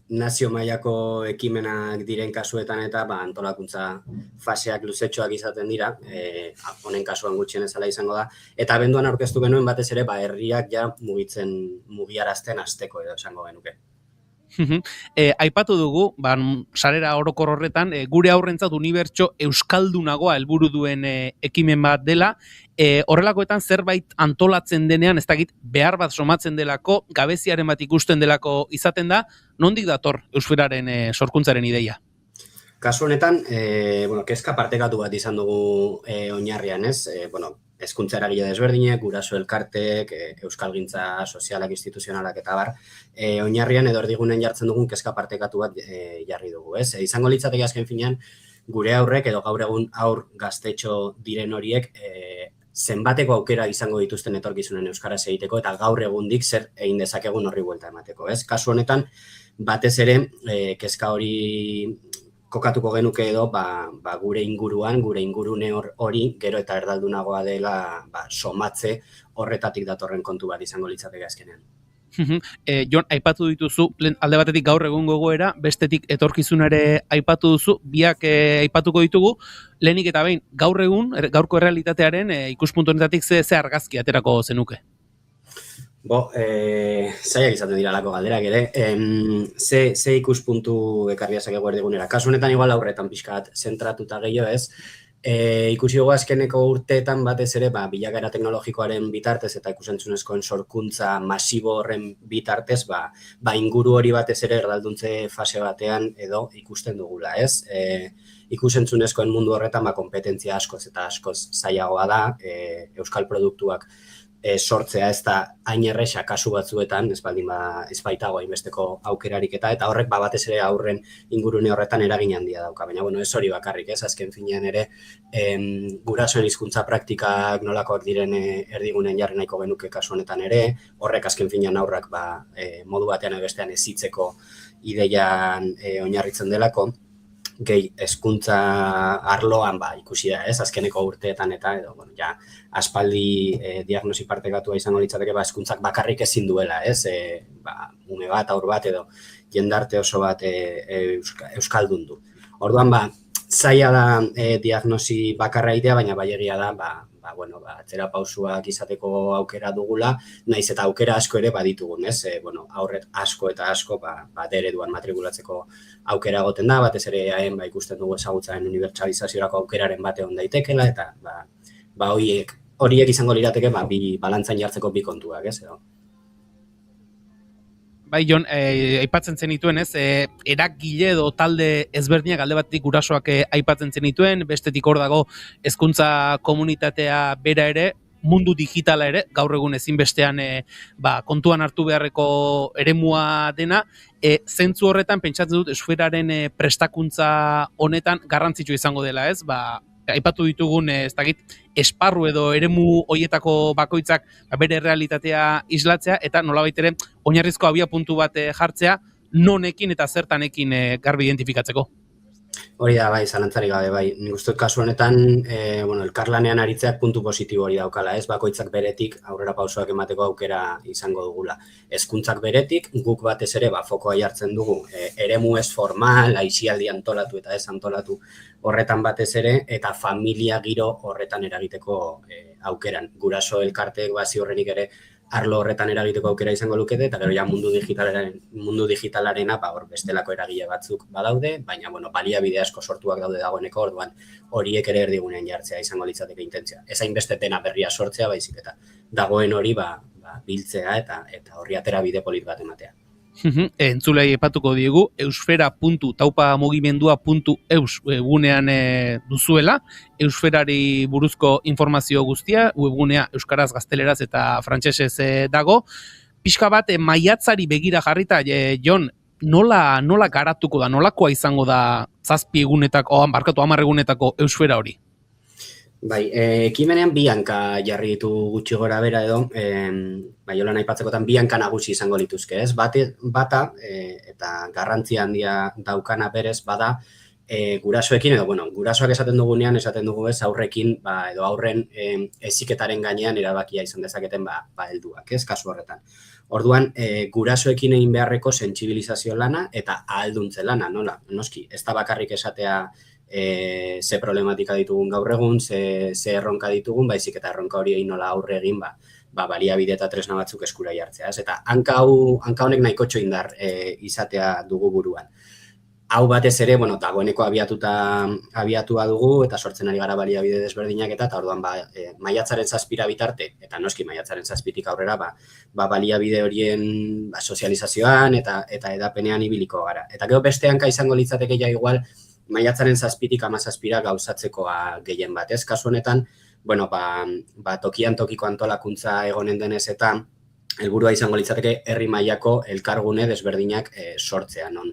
nazio mailako ekimenak diren kasuetan eta antolakuntza faseak luzetxoak izaten dira, honen kasuan gutxien ezala izango da, eta abenduan aurkeztu genuen batez ere, herriak ja mugiarazten hasteko edo esango genuke. Aipatu dugu, sarera orokor horretan, gure aurrentzat unibertso euskaldunagoa helburu duen ekimen bat dela, horrelakoetan zerbait antolatzen denean, ez dakit behar bat somatzen delako, gabeziaren bat ikusten delako izaten da, nondik dator Eusferaren sorkuntzaren ideia? Kasu honetan, kezka partekatu bat izan dugu oinarrian, ez? Hezkuntza eragile desberdinek, guraso elkartek, euskalgintza sozialak, instituzionalak eta bar, oinarrian edo erdigunen jartzen dugun kezka partekatu bat jarri dugu, ez? Izango litzateke azken finean, gure aurrek edo gaur egun aur gaztetxo diren horiek zenbateko aukera izango dituzten etorkizunen euskaraz egiteko eta gaur egundik zer egin dezakegun horri buelta emateko, ez? Kasu honetan, batez ere, kezka hori kokatuko genuke edo, gure inguruan, gure ingurune hori, gero eta erdaldunagoa dela somatze horretatik datorren kontu bat izango litzateke azkenean. Jon, aipatu dituzu, alde batetik gaur egungo egoera, bestetik etorkizunare aipatu duzu, biak aipatuko ditugu, lehenik eta behin, gaur egun, gaurko errealitatearen ikuspuntu honetatik ze argazki aterako zenuke? Zaiak izaten dira lako galderak ere, ze ikuspuntu ekarri dezakegu erdigunera. Kasu honetan igual aurretan pixkat zentratuta gehiago ez, ikusi dugu azkeneko urteetan batez ere bilakaera teknologikoaren bitartez eta ikusentzunezkoen sorkuntza masibo horren bitartez inguru hori batez ere erdalduntze fase batean edo ikusten dugula, ez? Ikusentzunezkoen mundu horretan kompetentzia askoz eta askoz zailagoa da, euskal produktuak sortzea ez da hain erresa kasu batzuetan, ez baitago hainbesteko aukerarik eta horrek batez ere aurren ingurune horretan eragin handia dauka. Baina, ez hori bakarrik, ez, azken finean ere, gurasoen hizkuntza praktikak nolakoak diren erdigunen jarri nahiko genuke kasu honetan ere, horrek azken finean aurrak modu batean bestean ezitzeko ideian oinarritzen delako, gehi hezkuntza arloan ikusi da, ez, azkeneko urteetan eta edo, aspaldi diagnosi partekatua izango litzateke hezkuntzak bakarrik ezin duela, ez, ume bat, aur bat edo jendarte oso bat euskaldun du. Orduan, zaila da diagnosi bakarra egitea, baina egia da, atzera pausuak izateko aukera dugula, naiz eta aukera asko ere baditugun, ez? Aurret asko eta asko ereduan matrikulatzeko aukera goten da, batez ere ikusten dugu ezagutzaren unibertsalizaziorako aukeraren bate hon daitekela, eta horiek izango lirateke balantzan jartzeko bi kontuak, ez? Bai, Jon, aipatzen zenituen, ez, eragile edo talde ezberdinak alde batetik gurasoak aipatzen zenituen, bestetik hor dago hezkuntza komunitatea bera ere, mundu digitala ere, gaur egun ezinbestean kontuan hartu beharreko eremua dena, zentzu horretan pentsatzen dut euskararen prestakuntza honetan garrantzitsu izango dela, ez, aipatu ditugun, ez dakit, esparru edo eremu hoietako bakoitzak bere realitatea islatzea eta nolabait ere oinarrizko abiapuntu bat jartzea nonekin eta zertanekin garbi identifikatzeko. Hori da, zalantzarik gabe, nik uste kasu honetan, elkarlanean aritzeak puntu positibo hori daukala, ez, bakoitzak beretik aurrera pausoak emateko aukera izango dugula. Hezkuntzak beretik, guk batez ere, fokoa jartzen dugu, eremu ez formal, aisialdi antolatu eta ez antolatu horretan batez ere, eta familia giro horretan eragiteko aukeran. Guraso elkarteek ziurrenik ere arlo horretan eragiteko aukera izango lukete, eta gero mundu digitalarena hor bestelako eragile batzuk badaude, baina baliabide asko sortuak daude dagoeneko, orduan horiek ere erdigunean jartzea izango litzateke intentzia. Ez hainbeste dena berria sortzea, baizik eta dagoen hori biltzea eta horri atera bide polit bat ematea. Entzulei epatuko diegu, eusfera.taupamugimendua.eus webgunean duzuela, eusferari buruzko informazio guztia, webgunea euskaraz, gazteleraz eta frantsesez dago. Pixka bat, maiatzari begira jarrita, Jon, nola garatuko da, nolakoa izango da 7 egunetako, 10 egunetako eusfera hori? Ekimenean bi hanka jarri ditu gutxi gora bera edo, jolan aipatzekotan bi hanka nagusi izango lituzke, ez? Bata, eta garrantzia handia daukana berez, bada, gurasoekin, edo, gurasoak esaten dugunean, esaten dugu ez, aurrekin, edo aurren heziketaren gainean erabakia izan dezaketen, helduak, ez, kasu horretan. Orduan, gurasoekin egin beharreko sentsibilizazio lana eta ahalduntze lana, nola? Noski, ez da bakarrik esatea ze problematika ditugun gaur egun, ze erronka ditugun, baizik eta erronka hori nola aurre egin, baliabide eta tresna batzuk eskura jartzea. Eta hanka honek nahikotxo indar izatea dugu buruan. Hau batez ere, dagoeneko abiatua dugu eta sortzen ari gara baliabide desberdinak eta orduan maiatzaren 7 bitarte, eta noski maiatzaren 7tik aurrera, baliabide horien sozializazioan eta edapenean ibiliko gara. Eta gero beste hanka izango litzateke ja igual, maiatzaren 7tik 17 gauzatzekoa gehien bat, ez? Kasu honetan, tokian tokiko antolakuntza egonen denez eta helburua izango litzateke herri mailako elkargune desberdinak sortzea, non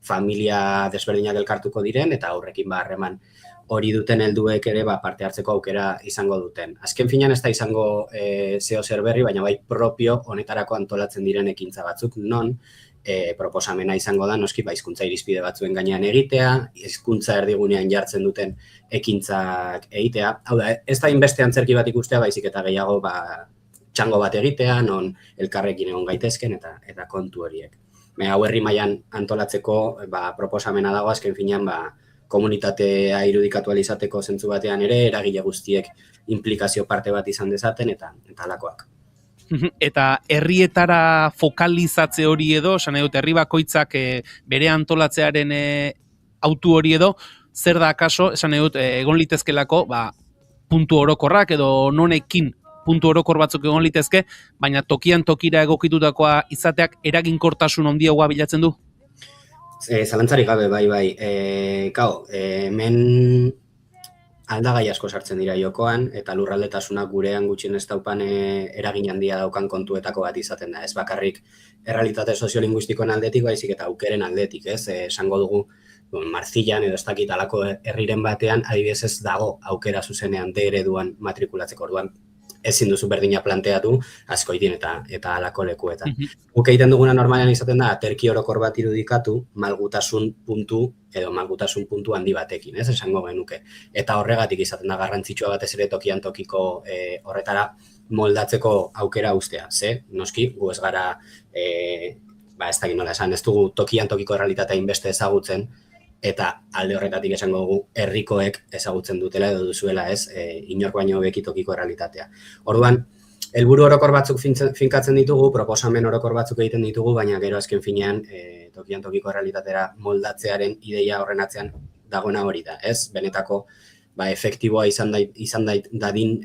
familia desberdinak elkartuko diren, eta aurrekin harreman hori duten helduek ere parte hartzeko aukera izango duten. Azken finean ez da izango zeo zer berri, baina bai propio honetarako antolatzen diren ekintza batzuk, non proposamena izango da, noski, hizkuntza irizpide batzuen gainean egitea, hizkuntza erdigunean jartzen duten ekintzak egitea. Hau da, ez da inbeste antzerki bat ikustea, baizik eta gehiago txango bat egitea, non elkarrekin egon gaitezken eta kontu horiek. Hau herri mailan antolatzeko proposamena dago, azken finean komunitatea irudikatu alizateko zentzu batean ere, eragile guztiek implikazio parte bat izan dezaten eta halakoak. Eta herrietara fokalizatze hori edo, esan edut, herri bakoitzak bere antolatzearen autu hori edo, zer da akaso, esan edut, egon litezkelako, puntu orokorrak edo nonekin puntu orokor batzuk egon litezke, baina tokian tokira egokitutakoa izateak eraginkortasun handiagoa bilatzen du? Zalantzarik gabe, bai. Hemen aldagai asko sartzen dira jokoan, eta lurraldetasunak gurean gutxien ez daupan eragin handia daukan kontuetako bat izaten da. Ez bakarrik errealitate soziolinguistikoen aldetik, baizik eta aukeren aldetik, ez? Esango dugu, Marzilan edo ez dakit alako herriren batean, adibidez ez dago aukera zuzenean D ereduan matrikulatzeko, orduan ezin duzu berdina planteatu askoitin eta alako lekuetan. Guk egiten duguna normalean izaten da, aterki orokor bat irudikatu malgutasun puntu handi batekin, ez esango genuke. Eta horregatik izaten da garrantzitsua batez ere tokian tokiko horretara moldatzeko aukera ustea. Noski, gu ez gara, ez dakit nola esan, ez dugu tokian tokiko errealitatea inbeste ezagutzen, eta alde horretatik esango dugu herrikoek ezagutzen dutela edo duzuela ez, inor baino hobeki tokiko errealitatea. Orduan, helburu orokor batzuk finkatzen ditugu, proposamen orokor batzuk egiten ditugu, baina gero azken finean tokian tokiko errealitatera moldatzearen ideia horren atzean dagoena hori da, ez? Benetako efektiboa izan dadin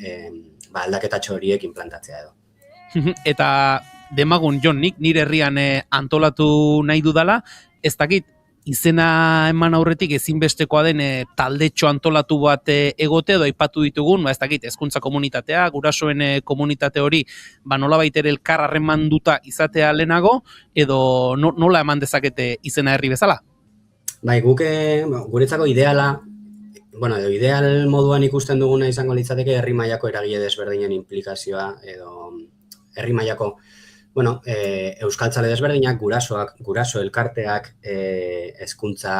aldaketatxo horiek implantatzea edo. Eta demagun, Jon, nik nire herrian antolatu nahi dudala, ez dakit, izena eman aurretik ezinbestekoa den taldetxo antolatu bat egote edo aipatu ditugun, ez dakit, hezkuntza komunitatea, gurasoen komunitate hori, nolabait ere elkar harremanduta izatea lehenago, edo nola eman dezakete izena herri bezala? Bai, guretzako ideala, edo ideal moduan ikusten duguna izango litzateke herri mailako eragile desberdinen implikazioa, edo herri mailako euskaltzale desberdinak, guraso elkarteak, hezkuntza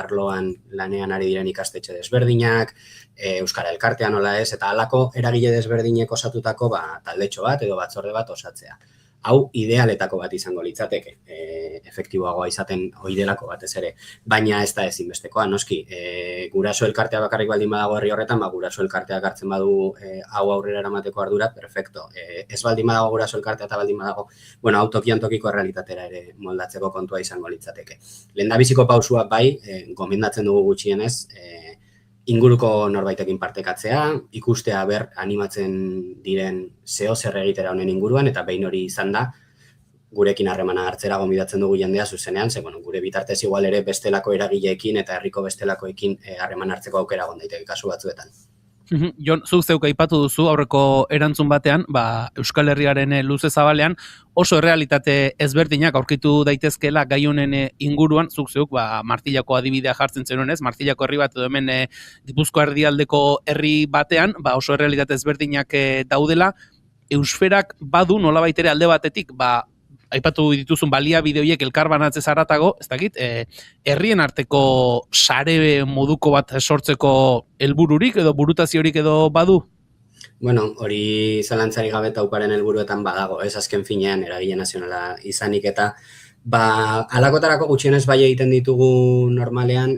arloan lanean ari diren ikastetxe desberdinak, euskara elkartean nola ez, eta halako eragile desberdinek osatutako taldetxo bat edo batzorde bat osatzea. Hau idealetako bat izango litzateke, efektiboagoa izaten oidelako batez ere, baina ez da ezinbestekoa, noski, guraso elkartea bakarrik baldin badago herri horretan, guraso elkarteak hartzen badu hau aurrera eramateko ardura, perfecto. Ez baldin badago guraso elkartea eta baldin badago, hau tokian tokiko errealitatera ere moldatzeko kontua izango litzateke. Lehendabiziko pausua bai, gomendatzen dugu gutxienez, inguruko norbaitekin partekatzea, ikustea animatzen diren zeo zer egitera honen inguruan, eta behin hori izan da, gurekin harremana hartzera gonbidatzen dugu jendea zuzenean, gure bitartez igual ere bestelako eragileekin eta herriko bestelakoekin harreman hartzeko aukera gondaiteke kasu batzuetan. Jon, zuk zeuk aipatu duzu aurreko erantzun batean, Euskal Herriaren luze zabalean oso errealitate ezberdinak aurkitu daitezkeela gai honen inguruan, zuk zeuk Martillako adibidea jartzen zenunez, Martillako herri bat edo hemen Gipuzkoa erdialdeko herri batean, oso errealitate ezberdinak daudela, eusferak badu nolabait ere alde batetik, aipatu dituzun baliabide horiek elkar banatzez haratago, ez dakit, herrien arteko sare moduko bat sortzeko helbururik edo burutaziorik edo badu? Hori zalantzari gabe tauparen helburuetan badago, ez azken finean eragile nazionala izanik eta halakotarako gutxienez bai egiten ditugu normalean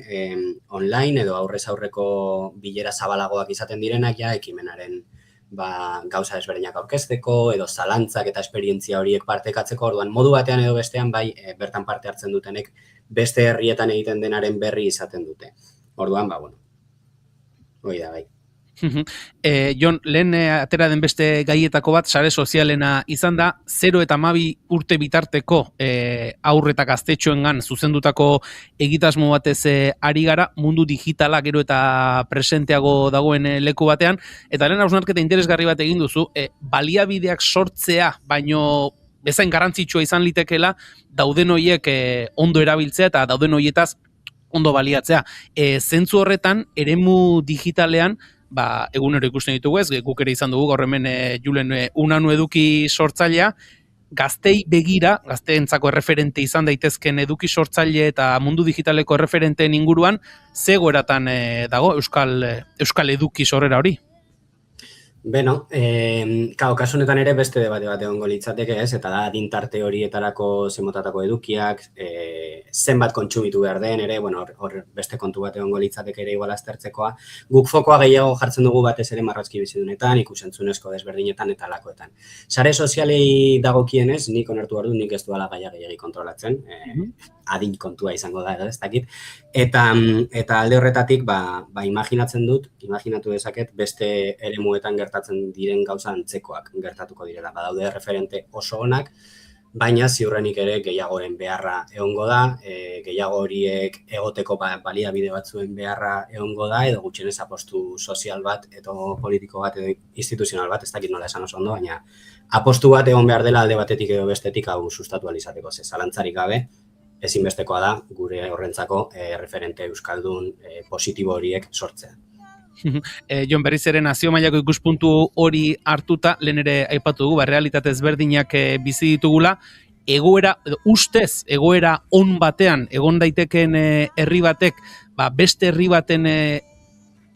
online edo aurrez aurreko bilera zabalagoak izaten direnak ekimenaren gauza desberdinak aurkezteko, edo zalantzak eta esperientzia horiek partekatzeko, orduan modu batean edo bestean bai bertan parte hartzen dutenek beste herrietan egiten denaren berri izaten dute. Orduan, hori da bai. Jon, lehen atera den beste gaietako bat, sare sozialena izan da, 0 eta 12 urte bitarteko haur eta gaztetxoengan zuzendutako egitasmo batez ari gara, mundu digitala gero eta presenteago dagoen leku batean, eta lehen hausnarketa interesgarri bat egin duzu, baliabideak sortzea, baino bezain garrantzitsua izan litekeela dauden horiek ondo erabiltzea eta dauden horietaz ondo baliatzea. Zentzu horretan, eremu digitalean, egunero ikusten ditugu ez, guk ere izan dugu, gaur hemen Julen Unanu eduki sortzailea, gaztei begira, gazteentzako erreferente izan daitezken eduki sortzaile eta mundu digitaleko erreferenteen inguruan, ze egoeratan dago Euskal eduki sorrera hori? Beno, kasu honetan ere beste debate bat egongo litzateke ez, eta da adintarte horietarako zemotatako edukiak, zenbat kontsumitu behar den ere, hor beste kontu bat egongo litzateke ere igual aztertzekoa. Guk fokoa gehiago jartzen dugu batez ere marrazki bizidunetan, ikusentzunezko desberdinetan eta alakoetan. Sare sozialei dagokienez, nik onartu behar du, nik ez duala gaia gehiagi kontrolatzen, adin kontua izango da, ez dakit. Eta alde horretatik, imaginatu dezaket beste eremuetan gertatzen diren gauza antzekoak gertatuko direla. Badaude referente oso onak, baina ziurrenik ere gehiagoren beharra egongo da, gehiago horiek egoteko baliabide batzuen beharra egongo da, edo gutxienez apostu sozial bat, edo politiko bat, edo instituzional bat, ez dakit nola esan oso ondo, baina apostu bat egon behar dela alde batetik edo bestetik hau sustatu alizateko, zalantzarik gabe, ezinbestekoa da gure horrentzako referente euskaldun positibo horiek sortzea. Jon, berriz ere nazio mailako ikuspuntu hori hartuta, lehen ere aipatu dugu, realitate ezberdinak bizi ditugula, ustez egoera on batean egon daiteken herri batek, beste herri baten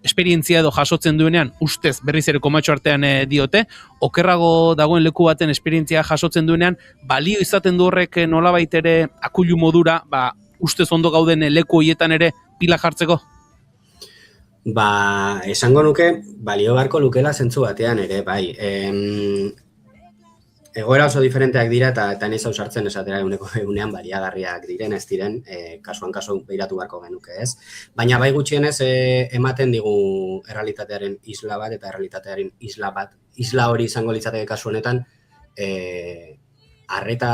esperientzia edo jasotzen duenean, ustez berriz ere komatxo artean diote, okerrago dagoen leku baten esperientzia jasotzen duenean, balio izaten du horrek nolabait ere akulu modura, ustez ondo gauden leku horietan ere pila jartzeko? Esango nuke, balio beharko lukela zentzu batean ere, bai. Egoera oso diferenteak dira eta nez hau sartzen esatera egunean baliagarriak diren, ez diren, kasuan behiratu beharko genuke, ez? Baina bai gutxienez ematen digu errealitatearen isla bat eta errealitatearen isla hori izango litzateke kasu honetan, arreta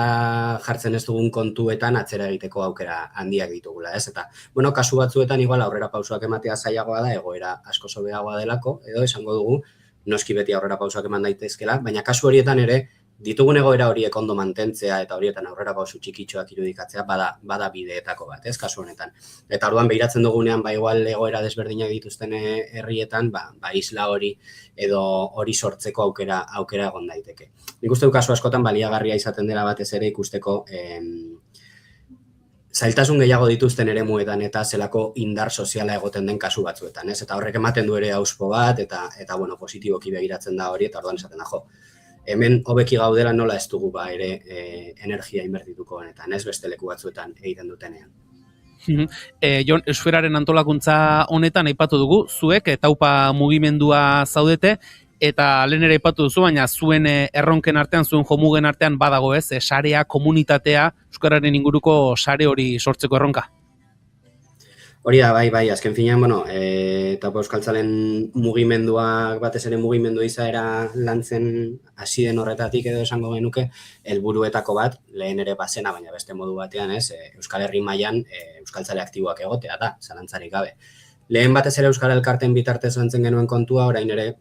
jartzen ez dugun kontuetan atzera egiteko aukera handiak ditugula, ez? Eta, kasu batzuetan igual aurrera pausoak ematea zailagoa da, egoera asko sobeagoa delako, edo esango dugu, noski beti aurrera pausoak eman daitezkela, baina kasu horietan ere, ditugun egoera horiek ondo mantentzea eta horietan aurrera pauso txikitxoak irudikatzea bada bideetako bat, ez, kasu honetan. Eta orduan behiratzen dugunean, igual egoera desberdinak dituzten herrietan, isla hori edo hori sortzeko aukera egon daiteke. Nik uste du kasu askotan baliagarria izaten dela batez ere ikusteko zailtasun gehiago dituzten eremuetan eta zelako indar soziala egoten den kasu batzuetan, ez? Eta horrek ematen du ere auspo bat eta positiboki begiratzen da hori eta orduan esaten da jo. Hemen hobeki gaudela nola ez dugu ere energia inbertituko honetan, ez beste leku batzuetan egiten dutenean. Jon, Eusferaren antolakuntza honetan aipatu dugu, zuek taupa mugimendua zaudete, eta lehen ere aipatu duzu, baina zuen erronken artean, zuen jomugen artean badago ez, sarea, komunitatea, euskararen inguruko sare hori sortzeko erronka. Hori da, bai, azken finean, taupa euskaltzalen mugimenduak batez ere mugimendu izaera lantzen hasi den horretatik edo esango genuke, helburuetako bat, lehen ere bazena, baina beste modu batean, ez, Euskal Herri mailan euskaltzale aktiboak egotea da, zalantzarik gabe. Lehen batez ere Euskal Elkarteen bitartez lantzen genuen kontua, orain ere,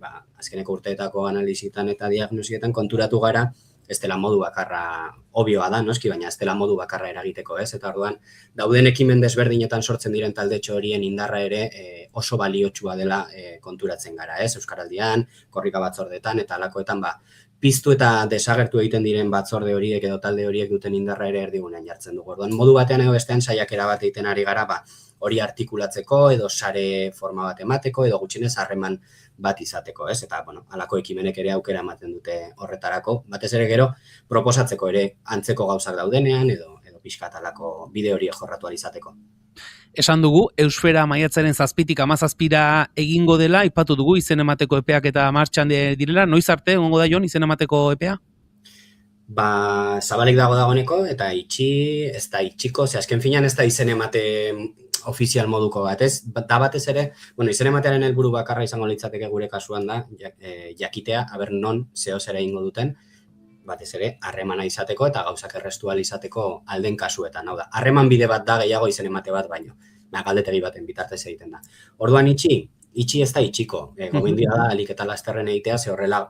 azkeneko urteetako analizitan eta diagnosietan konturatu gara, ez dela modu bakarra, obioa da, noski, baina ez dela modu bakarra eragiteko, ez? Eta orduan, dauden ekimen desberdinetan sortzen diren taldetxo horien indarra ere oso baliotsua dela konturatzen gara, ez? Euskaraldian, korrika batzordetan eta alakoetan, piztu eta desagertu egiten diren batzorde horiek edo talde horiek duten indarra ere erdigunean jartzen dugu. Orduan, modu batean edo bestean saiakera bat egiten ari gara, hori artikulatzeko edo sare forma bat emateko edo gutxienez harreman bat izateko, ez? Eta, halako ekimenek ere aukera ematen dute horretarako. Batez ere gero, proposatzeko ere antzeko gauzak daudenean edo pixkat halako bide hori jorratu izateko. Esan dugu, Eusfera maiatzaren 7tik 17ra egingo dela, aipatu dugu izen emateko epeak eta martxan direla, noiz arte egongo da Jon izen emateko epea? Zabalik dagoeneko eta ez da itxiko, azken finean ez da izen emate ofizial moduko bat, ez? Da batez ere, izen ematearen helburu bakarra izango litzateke gure kasuan da, jakitea, aber non zehoz ere ingo duten, batez ere, harremana izateko eta gauzak errestual izateko alden kasuetan. Hau da, harreman bide bat da gehiago izen emate bat baino, galdetegi baten bitartez egiten da. Orduan itxi ez da itxiko, gomendia da, alik eta lasterren egitea, ze horrela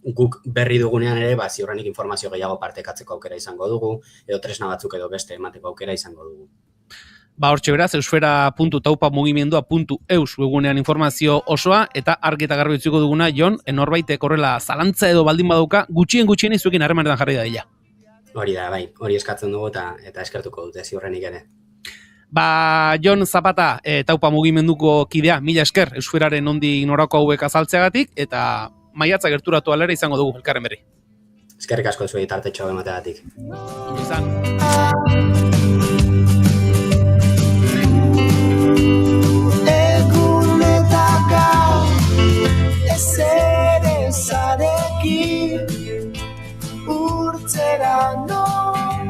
guk berri dugunean ere, ziurrenik informazio gehiago partekatzeko aukera izango dugu, edo tresna batzuk edo beste emateko aukera izango dugu. Hortxe beraz, eusfera.taupamugimendua.eus webunean informazio osoa, eta argi eta garbi utziko duguna, Jon, norbaitek horrela zalantza edo baldin badauka, gutxien izuekin harremanetan jarri dadila. Hori da, bai, hori eskatzen dugu eta eskertuko dute ziurrenik ere. Jon Zapata, Taupa mugimenduko kidea, mila esker, eusferaren nondik norako hauek azaltzeagatik, eta maiatza gerturatu alera izango dugu elkarren berri. Eskerrik asko zuei tartetxo emateagatik. Egun eta gau ezer ezarekin urtzera noan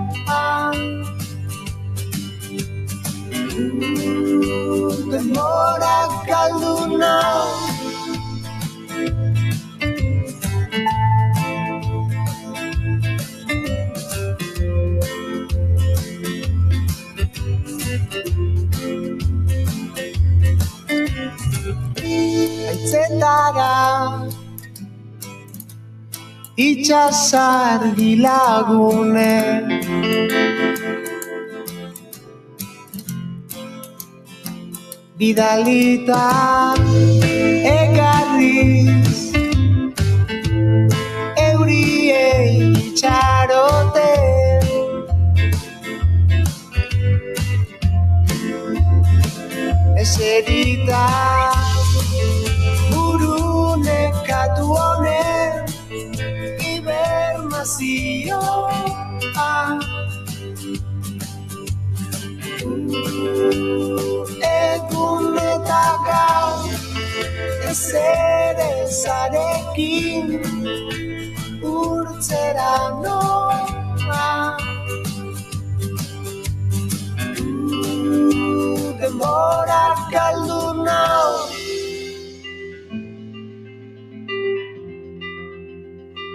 denbora galdu nau Aitzetara itxasargi lagune bidalita egarriz euriei itxarote eserita nekatu honen hibernazioa egun eta gau ezer ezarekin urtzera noa denbora galdu nau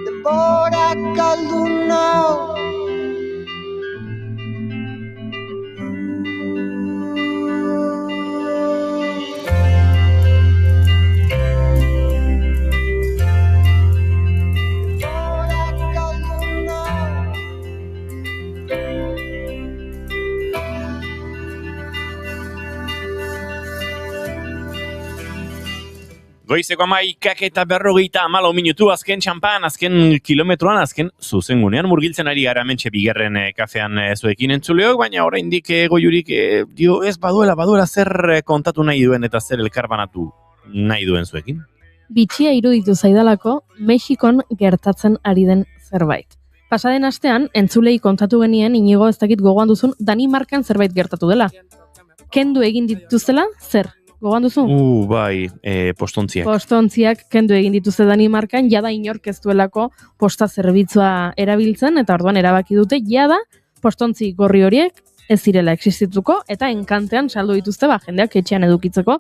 denbora galdu nau Goizeko 11:40 minutu, azken txampan, azken kilometroan, azken zuzengunean murgiltzen ari gara mentxe bigarren kafean zuekin entzuleok, baina oraindik Goiurik dio ez baduela zer kontatu nahi duen eta zer elkarbanatu nahi duen zuekin. Bitxia iruditu zaidalako Mexikon gertatzen ari den zerbait. Pasaden astean, entzulei kontatu genien, Inigo ez dakit gogoan duzun, Danimarkan zerbait gertatu dela. Kendu egin dituzela, zer? Gogoan duzu? Bai, postontziak. Postontziak kendu egin dituzte Danimarkan, jada inork ez duelako posta zerbitzua erabiltzen, eta orduan erabaki dute, jada postontzi gorri horiek ez zirela existituko, eta enkantean saldu dituzte, jendeak etxean edukitzeko,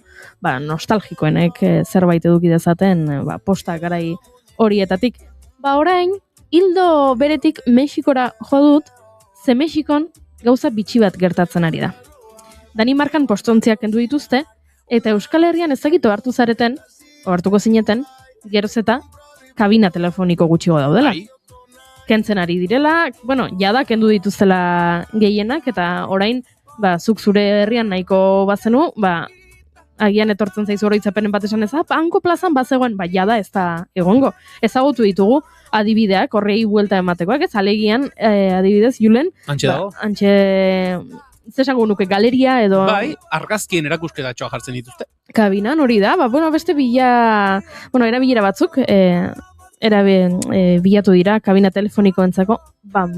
nostalgikoenek zerbait eduki dezaten, posta garai horietatik. Orain, hildo beretik Mexikora jo dut, ze Mexikon gauza bitxi bat gertatzen ari da. Danimarkan postontziak kendu dituzte, eta Euskal Herrian ezagitu hartuko zineten, geroz eta kabina telefoniko gutxigo daudela. Kentzen ari direla, jada kendu dituztela gehienak, eta orain, zuk zure herrian nahiko bazenu, agian etortzen zaizu oroitzapenen bat esan ez, hanko plazan bazegoen, jada ez da egongo. Ezagutu ditugu adibideak, horrei buelta ematekoak, ez alegian adibidez, Julen, antxe zesango nuke galeria edo... Argazkien erakusketatxoa jartzen dituzte. Kabinan hori da, beste erabilera batzuk bilatu dira kabina telefonikoentzako,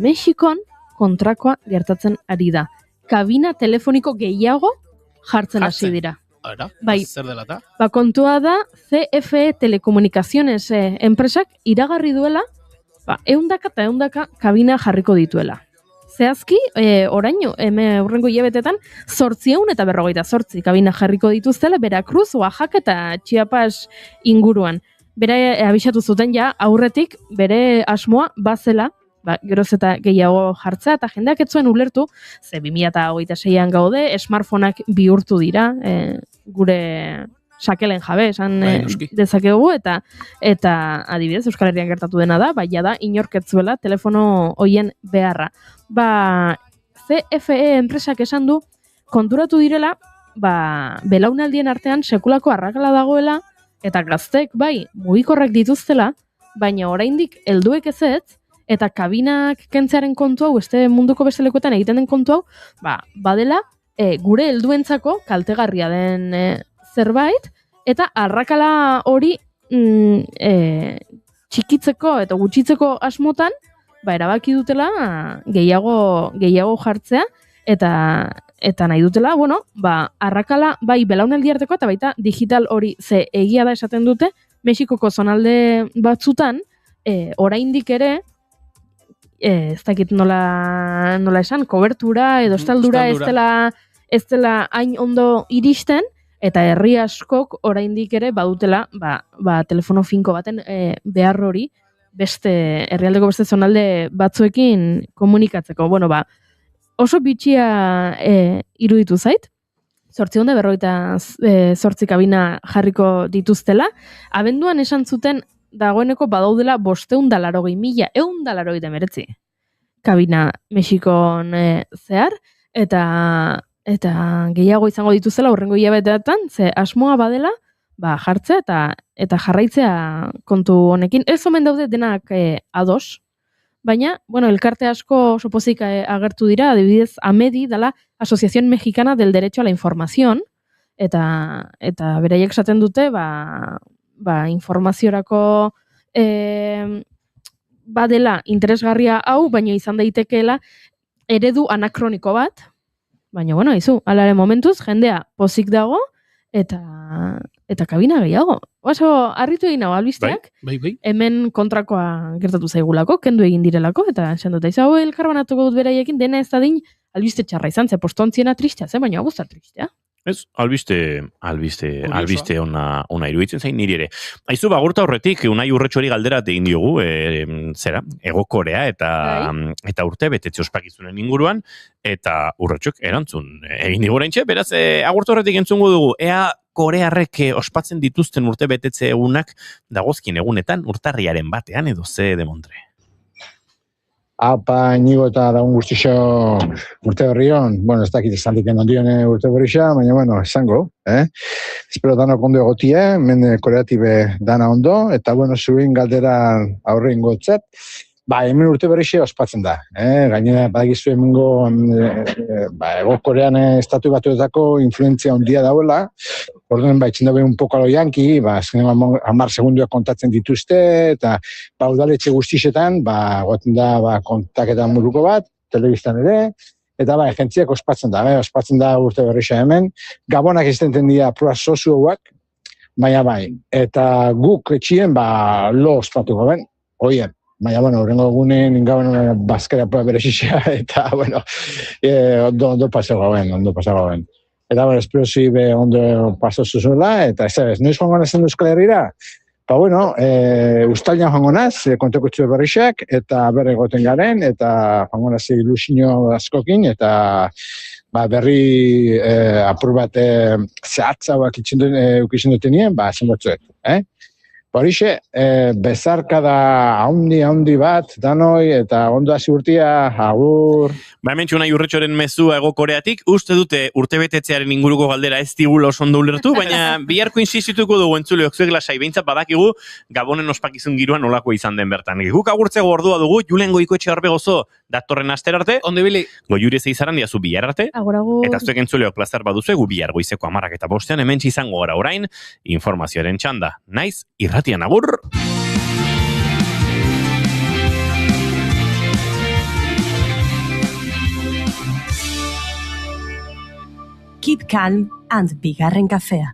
Mexikon kontrakoa gertatzen ari da. Kabina telefoniko gehiago jartzen hasi dira. Zer dela eta? Kontua da, CFE Telekomunikaziones enpresak iragarri duela, eundaka eta eundaka kabina jarriko dituela. Zehazki, oraino, urrengo hilabetetan, 848 kabina jarriko dituztela, Veracruz, Oaxaca eta Chiapas inguruan. Bere abisatu zuten aurretik bere asmoa bazela, geroz eta gehiago jartzea, eta jendeak ez zuen ulertu, ze 2026an gaude, smartphoneak bihurtu dira, gure sakelen jabe, esan dezakegu, eta adibidez, Euskal Herrian gertatu dena da, baina da, inorketzuela telefono hoien beharra. CFE enpresak esan du, konturatu direla, belaunaldien artean sekulako arrakala dagoela, eta gaztek, mugikorrak dituztela, baina oraindik helduek ezetz, eta kabinak kentzearen kontu hau, beste munduko beste lekuetan egiten den kontu hau, badela, gure helduentzako kaltegarria den zerbait, eta arrakala hori txikitzeko eta gutxitzeko asmotan, erabaki dutela gehiago jartzea, eta nahi dutela, arrakala belaunaldi arteko eta baita digital hori ze egia da esaten dute, Mexikoko zonalde batzutan, oraindik ere, ez dakit nola esan, kobertura edo estaldura ez dela hain ondo iristen, eta herri askok oraindik ere badutela telefono finko baten behar hori beste herrialdeko beste zonalde batzuekin komunikatzeko. Oso bitxia iruditu zait, 848 kabina jarriko dituztela, abenduan esan zuten dagoeneko badaudela 580.000 kabina Mexikon zehar, eta gehiago izango dituzela hurrengo hilabeteetan, ze asmoa badela, jartzea eta jarraitzea kontu honekin. Ez omen daude denak ados, baina, elkarte asko oso pozik agertu dira, adibidez, AMEDI dela Asociación Mexicana del Derecho a la Información, eta beraiek esaten dute, informaziorako badela interesgarria hau, baina izan daitekeela eredu anakroniko bat, baina, alaren momentuz, jendea pozik dago, eta kabina gehiago. Oso, harritu egin hau albisteak, hemen kontrakoa gertatu zaigulako, kendu egin direlako, eta esan dut, hau elkarbanatuko dut beraiekin, dena ez dadin albiste txarra izan, ze postontziena tristea, baina guztar tristea. Ez, albiste ona iruditzen zain niri ere. Aizu, bagurta horretik, Unai Urretxori galderat egin diogu, Hego Korea eta urte betetze ospakizunen inguruan, eta Urretxok erantzun egin digu oraintxe, beraz, agurta horretik entzungo dugu, ea Korearrek ospatzen dituzten urte betetze egunak dagozkin egunetan urtarriaren batean edo ze demontre. Apa, Inigo eta dagun guztixo urte berrion, ez dakit izan diken ondion urte berrixa, baina, esango, espero danok ondo egotie, men Koreatibe dana ondo, eta, zuen galdera aurre ingotzat, hemen urte berrixe ospatzen da, gainera, badagizu hemengo, Ego Korean estatu batuetako influentzia ondia dauela, orduan, itxindabe un poco alo yanki, azkenean 10 segunduak kontatzen dituzte, eta udaletxe guztixetan, goten da kontaketan muruko bat, telebistan ere, eta agentziak ospatzen da urte berrixa hemen, gabonak iztenten dira proa sozuoak, baina eta guk etxien lo ospatuko ben, oien. Baina, horrengo egunen ingaben bazkera proa berexixea, eta, ondo pasago ben. Eta, espero zi ondo paso zuzuela, eta ez noiz joango nazen Euskal Herrira? Uztailan joango naz, kontakutzu berrixak, eta berregoten garen, eta joango nazi ilusio askokin, eta berri apur bat zehatzauak ukizien dutenien, zen batzuet. Horixe, bezarkada haundi bat, danoi, eta ondo hasi urtia, agur. Hemen Unai Urretxoren mezua Hego Koreatik, uste dute urtebetetzearen inguruko galdera ez digula oso ondo ulertu, baina biharko insistituko dugu entzuleok zuek lasai, behintzat badakigu Gabonen ospakizun giroan nolako izan den bertan. Guk agurtzeko ordua dugu, Julen Goikoetxe Orbegozo datorren aster arte, Goiuri Zeizaran diazu bihar arte, eta zuek entzuleok plazer baduzu egu bihar goizeko 10:05 hemen izango gara orain, informazioaren txanda. Naiz, irratian agur! Keep calm and bigarren kafea.